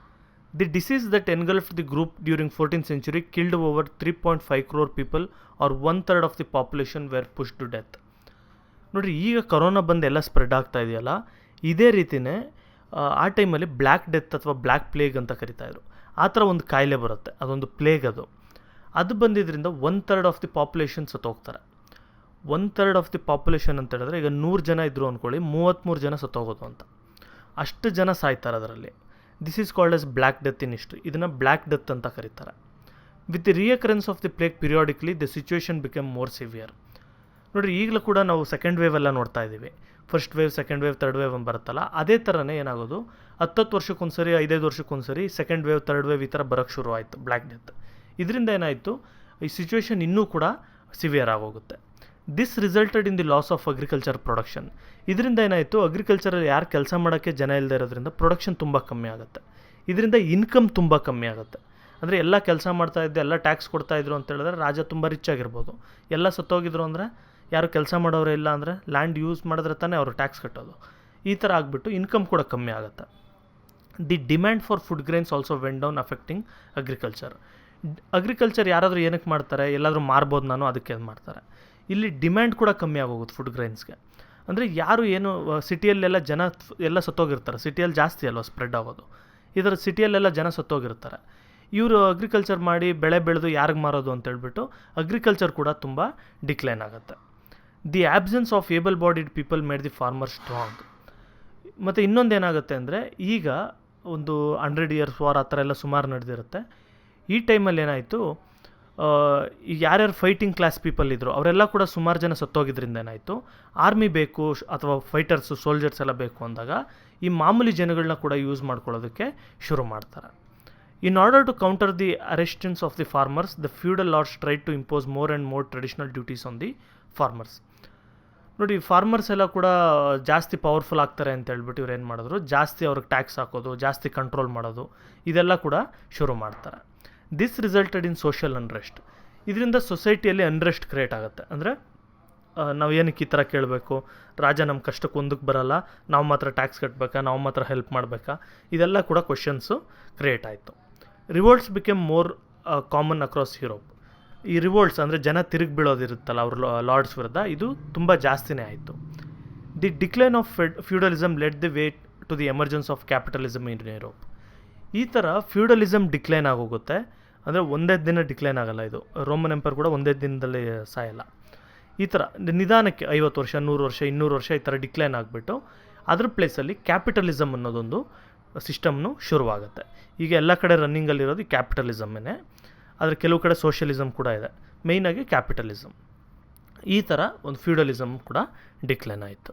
The disease that engulfed the group during 14th century killed over 3.5 crore people or 1/3 of the population were push to death. ನೋಡಿರಿ, ಈಗ ಕೊರೋನಾ ಬಂದು ಎಲ್ಲ ಸ್ಪ್ರೆಡ್ ಆಗ್ತಾ ಇದೆಯಲ್ಲ, ಇದೇ ರೀತಿಯೇ ಆ ಟೈಮಲ್ಲಿ ಬ್ಲ್ಯಾಕ್ ಡೆತ್ ಅಥವಾ ಬ್ಲ್ಯಾಕ್ ಪ್ಲೇಗ್ ಅಂತ ಕರಿತಾಯಿದ್ರು. ಆ ಥರ ಒಂದು ಕಾಯಿಲೆ ಬರುತ್ತೆ, ಅದೊಂದು ಪ್ಲೇಗ್. ಅದು ಬಂದಿದ್ದರಿಂದ 1/3 ಆಫ್ ದಿ ಪಾಪ್ಯುಲೇಷನ್ ಸತ್ತೋಗ್ತಾರೆ. 1/3 ಆಫ್ ದಿ ಪಾಪ್ಯುಲೇಷನ್ ಅಂತ ಹೇಳಿದ್ರೆ, ಈಗ 100 ಜನ ಇದ್ದರು ಅಂದ್ಕೊಳ್ಳಿ, 33 ಜನ ಸತ್ತೋಗೋದು ಅಂತ. ಅಷ್ಟು ಜನ ಸಾಯ್ತಾರೆ ಅದರಲ್ಲಿ. This is called as black death in history. ಇದನ್ನು ಬ್ಲ್ಯಾಕ್ ಡೆತ್ ಅಂತ ಕರೀತಾರೆ. With the recurrence of the plague periodically the situation become more severe. ನೋಡಿರಿ, ಈಗಲೂ ಕೂಡ ನಾವು ಸೆಕೆಂಡ್ ವೇವ್ ಎಲ್ಲ ನೋಡ್ತಾ ಇದ್ದೀವಿ. First wave, second wave, third wave ಅಂತ ಬರುತ್ತಲ್ಲ, ಅದೇ ಥರನೇ ಏನಾಗೋದು, 10 ವರ್ಷಕ್ಕೊಂದ್ಸರಿ, 5 ವರ್ಷಕ್ಕೊಂದ್ಸರಿ ಸೆಕೆಂಡ್ ವೇವ್, ಥರ್ಡ್ ವೇವ್ ಈ ಥರ ಬರೋಕ್ಕೆ ಶುರು ಆಯಿತು ಬ್ಲ್ಯಾಕ್ ಡೆತ್. ಇದರಿಂದ ಏನಾಯಿತು, ಈ ಸಿಚುವೇಶನ್ ಇನ್ನೂ ಕೂಡ ಸಿವಿಯರ್ ಆಗೋಗುತ್ತೆ. This resulted in the laws of agriculture production. ಇದರಿಂದ ಏನಾಯಿತು, ಅಗ್ರಿಕಲ್ಚರಲ್ಲಿ ಯಾರು ಕೆಲಸ ಮಾಡೋಕ್ಕೆ ಜನ ಇಲ್ಲದೆ ಇರೋದ್ರಿಂದ ಪ್ರೊಡಕ್ಷನ್ ತುಂಬ ಕಮ್ಮಿ ಆಗುತ್ತೆ. ಇದರಿಂದ ಇನ್ಕಮ್ ತುಂಬ ಕಮ್ಮಿ ಆಗುತ್ತೆ. ಅಂದರೆ ಎಲ್ಲ ಕೆಲಸ ಮಾಡ್ತಾಯಿದ್ದೆ, ಎಲ್ಲ ಟ್ಯಾಕ್ಸ್ ಕೊಡ್ತಾಯಿದ್ರು ಅಂತ ಹೇಳಿದ್ರೆ ರಾಜ ತುಂಬ ರಿಚ್ ಆಗಿರ್ಬೋದು. ಎಲ್ಲ ಸತ್ತೋಗಿದ್ರು ಅಂದರೆ ಯಾರು ಕೆಲಸ ಮಾಡೋರೇ ಇಲ್ಲ ಅಂದರೆ ಲ್ಯಾಂಡ್ ಯೂಸ್ ಮಾಡಿದ್ರೆ ತಾನೇ ಅವರು ಟ್ಯಾಕ್ಸ್ ಕಟ್ಟೋದು. ಈ ಥರ ಆಗಿಬಿಟ್ಟು ಇನ್ಕಮ್ ಕೂಡ ಕಮ್ಮಿ ಆಗುತ್ತೆ. The demand for food grains also vent down, affecting agriculture. Agriculture ಯಾರಾದರೂ ಏನಕ್ಕೆ ಮಾಡ್ತಾರೆ, ಎಲ್ಲಾದರೂ ಮಾರ್ಬೋದು ನಾನು, ಅದಕ್ಕೆ ಮಾಡ್ತಾರೆ. ಇಲ್ಲಿ ಡಿಮ್ಯಾಂಡ್ ಕೂಡ ಕಮ್ಮಿ ಆಗೋಗುತ್ತೆ ಫುಡ್ ಗ್ರೈನ್ಸ್ಗೆ. ಅಂದರೆ ಯಾರು ಏನು ಸಿಟಿಯಲ್ಲೆಲ್ಲ ಜನ ಎಲ್ಲ ಸತ್ತೋಗಿರ್ತಾರೆ, ಸಿಟಿಯಲ್ಲಿ ಜಾಸ್ತಿ ಅಲ್ವ ಸ್ಪ್ರೆಡ್ ಆಗೋದು, ಇದರ ಸಿಟಿಯಲ್ಲೆಲ್ಲ ಜನ ಸತ್ತೋಗಿರ್ತಾರೆ. ಇವರು ಅಗ್ರಿಕಲ್ಚರ್ ಮಾಡಿ ಬೆಳೆ ಬೆಳೆದು ಯಾರಿಗೆ ಮಾರೋದು ಅಂತೇಳ್ಬಿಟ್ಟು ಅಗ್ರಿಕಲ್ಚರ್ ಕೂಡ ತುಂಬ ಡಿಕ್ಲೈನ್ ಆಗುತ್ತೆ. The absence of Abel bodied people made the farmer strong. ಮತ್ತು ಇನ್ನೊಂದೇನಾಗುತ್ತೆ ಅಂದರೆ, ಈಗ ಒಂದು 100 years ವಾರ್ ಆ ಥರ ಎಲ್ಲ ಸುಮಾರು ನಡೆದಿರುತ್ತೆ. ಈ ಟೈಮಲ್ಲಿ ಏನಾಯಿತು, ಈಗ ಯಾರ್ಯಾರು ಫೈಟಿಂಗ್ ಕ್ಲಾಸ್ ಪೀಪಲ್ ಇದ್ದರು ಅವರೆಲ್ಲ ಕೂಡ ಸುಮಾರು ಜನ ಸತ್ತೋಗಿದ್ರಿಂದ ಏನಾಯಿತು, ಆರ್ಮಿ ಬೇಕು ಅಥವಾ ಫೈಟರ್ಸು, ಸೋಲ್ಜರ್ಸ್ ಎಲ್ಲ ಬೇಕು ಅಂದಾಗ ಈ ಮಾಮೂಲಿ ಜನಗಳನ್ನ ಕೂಡ ಯೂಸ್ ಮಾಡ್ಕೊಳ್ಳೋದಕ್ಕೆ ಶುರು ಮಾಡ್ತಾರೆ. In order to counter the resistance of the farmers, the feudal lords try to impose more and more traditional duties on the farmers. ನೋಡಿ, ಫಾರ್ಮರ್ಸ್ ಎಲ್ಲ ಕೂಡ ಜಾಸ್ತಿ ಪವರ್ಫುಲ್ ಆಗ್ತಾರೆ ಅಂತ ಹೇಳ್ಬಿಟ್ಟು ಇವ್ರು ಏನು ಮಾಡಿದ್ರು, ಜಾಸ್ತಿ ಅವ್ರಿಗೆ ಟ್ಯಾಕ್ಸ್ ಹಾಕೋದು, ಜಾಸ್ತಿ ಕಂಟ್ರೋಲ್ ಮಾಡೋದು, ಇದೆಲ್ಲ ಕೂಡ ಶುರು ಮಾಡ್ತಾರೆ. This resulted in social unrest. ಇದರಿಂದ ಸೊಸೈಟಿಯಲ್ಲಿ ಅನ್ರೆಸ್ಟ್ ಕ್ರಿಯೇಟ್ ಆಗುತ್ತೆ. ಅಂದರೆ ನಾವು ಏನಕ್ಕೆ ಈ ಥರ ಕೇಳಬೇಕು, ರಾಜ ನಮ್ಮ ಕಷ್ಟಕ್ಕೆ ಒಂದಕ್ಕೆ ಬರಲ್ಲ, ನಾವು ಮಾತ್ರ ಟ್ಯಾಕ್ಸ್ ಕಟ್ಟಬೇಕಾ, ನಾವು ಮಾತ್ರ ಹೆಲ್ಪ್ ಮಾಡಬೇಕಾ, ಇದೆಲ್ಲ ಕೂಡ ಕ್ವಶನ್ಸು ಕ್ರಿಯೇಟ್ ಆಯಿತು. Revolts became more common across Europe. ಈ ರಿವೋಲ್ಟ್ಸ್ ಅಂದರೆ ಜನ ತಿರುಗಿ ಬೀಳೋದಿರುತ್ತಲ್ಲ ಅವ್ರ ಲಾರ್ಡ್ಸ್ ವಿರುದ್ಧ, ಇದು ತುಂಬ ಜಾಸ್ತಿನೇ ಆಯಿತು. The decline of feudalism led the way to the emergence of capitalism in Europe. ಈ ಥರ ಫ್ಯೂಡಲಿಸಮ್ ಡಿಕ್ಲೈನ್ ಆಗೋಗುತ್ತೆ, ಅಂದರೆ ಒಂದೇ ದಿನ ಡಿಕ್ಲೈನ್ ಆಗಲ್ಲ. ಇದು ರೋಮನ್ ಎಂಪೈರ್ ಕೂಡ ಒಂದೇ ದಿನದಲ್ಲಿ ಸಾಯಲ್ಲ. ಈ ಥರ ನಿಧಾನಕ್ಕೆ 50 ವರ್ಷ, 100 ವರ್ಷ, 200 ವರ್ಷ ಈ ಥರ ಡಿಕ್ಲೈನ್ ಆಗಿಬಿಟ್ಟು ಅದ್ರ ಪ್ಲೇಸಲ್ಲಿ ಕ್ಯಾಪಿಟಲಿಸಮ್ ಅನ್ನೋದೊಂದು ಸಿಸ್ಟಮ್ನು ಶುರುವಾಗುತ್ತೆ. ಈಗ ಎಲ್ಲ ಕಡೆ ರನ್ನಿಂಗಲ್ಲಿರೋದು ಈ ಕ್ಯಾಪಿಟಲಿಸಮ್ಮೇ. ಆದರೆ ಕೆಲವು ಕಡೆ ಸೋಷಿಯಲಿಸಮ್ ಕೂಡ ಇದೆ, ಮೇಯ್ನಾಗಿ ಕ್ಯಾಪಿಟಲಿಸಮ್. ಈ ಥರ ಒಂದು ಫ್ಯೂಡಲಿಸಮ್ ಕೂಡ ಡಿಕ್ಲೈನ್ ಆಯಿತು.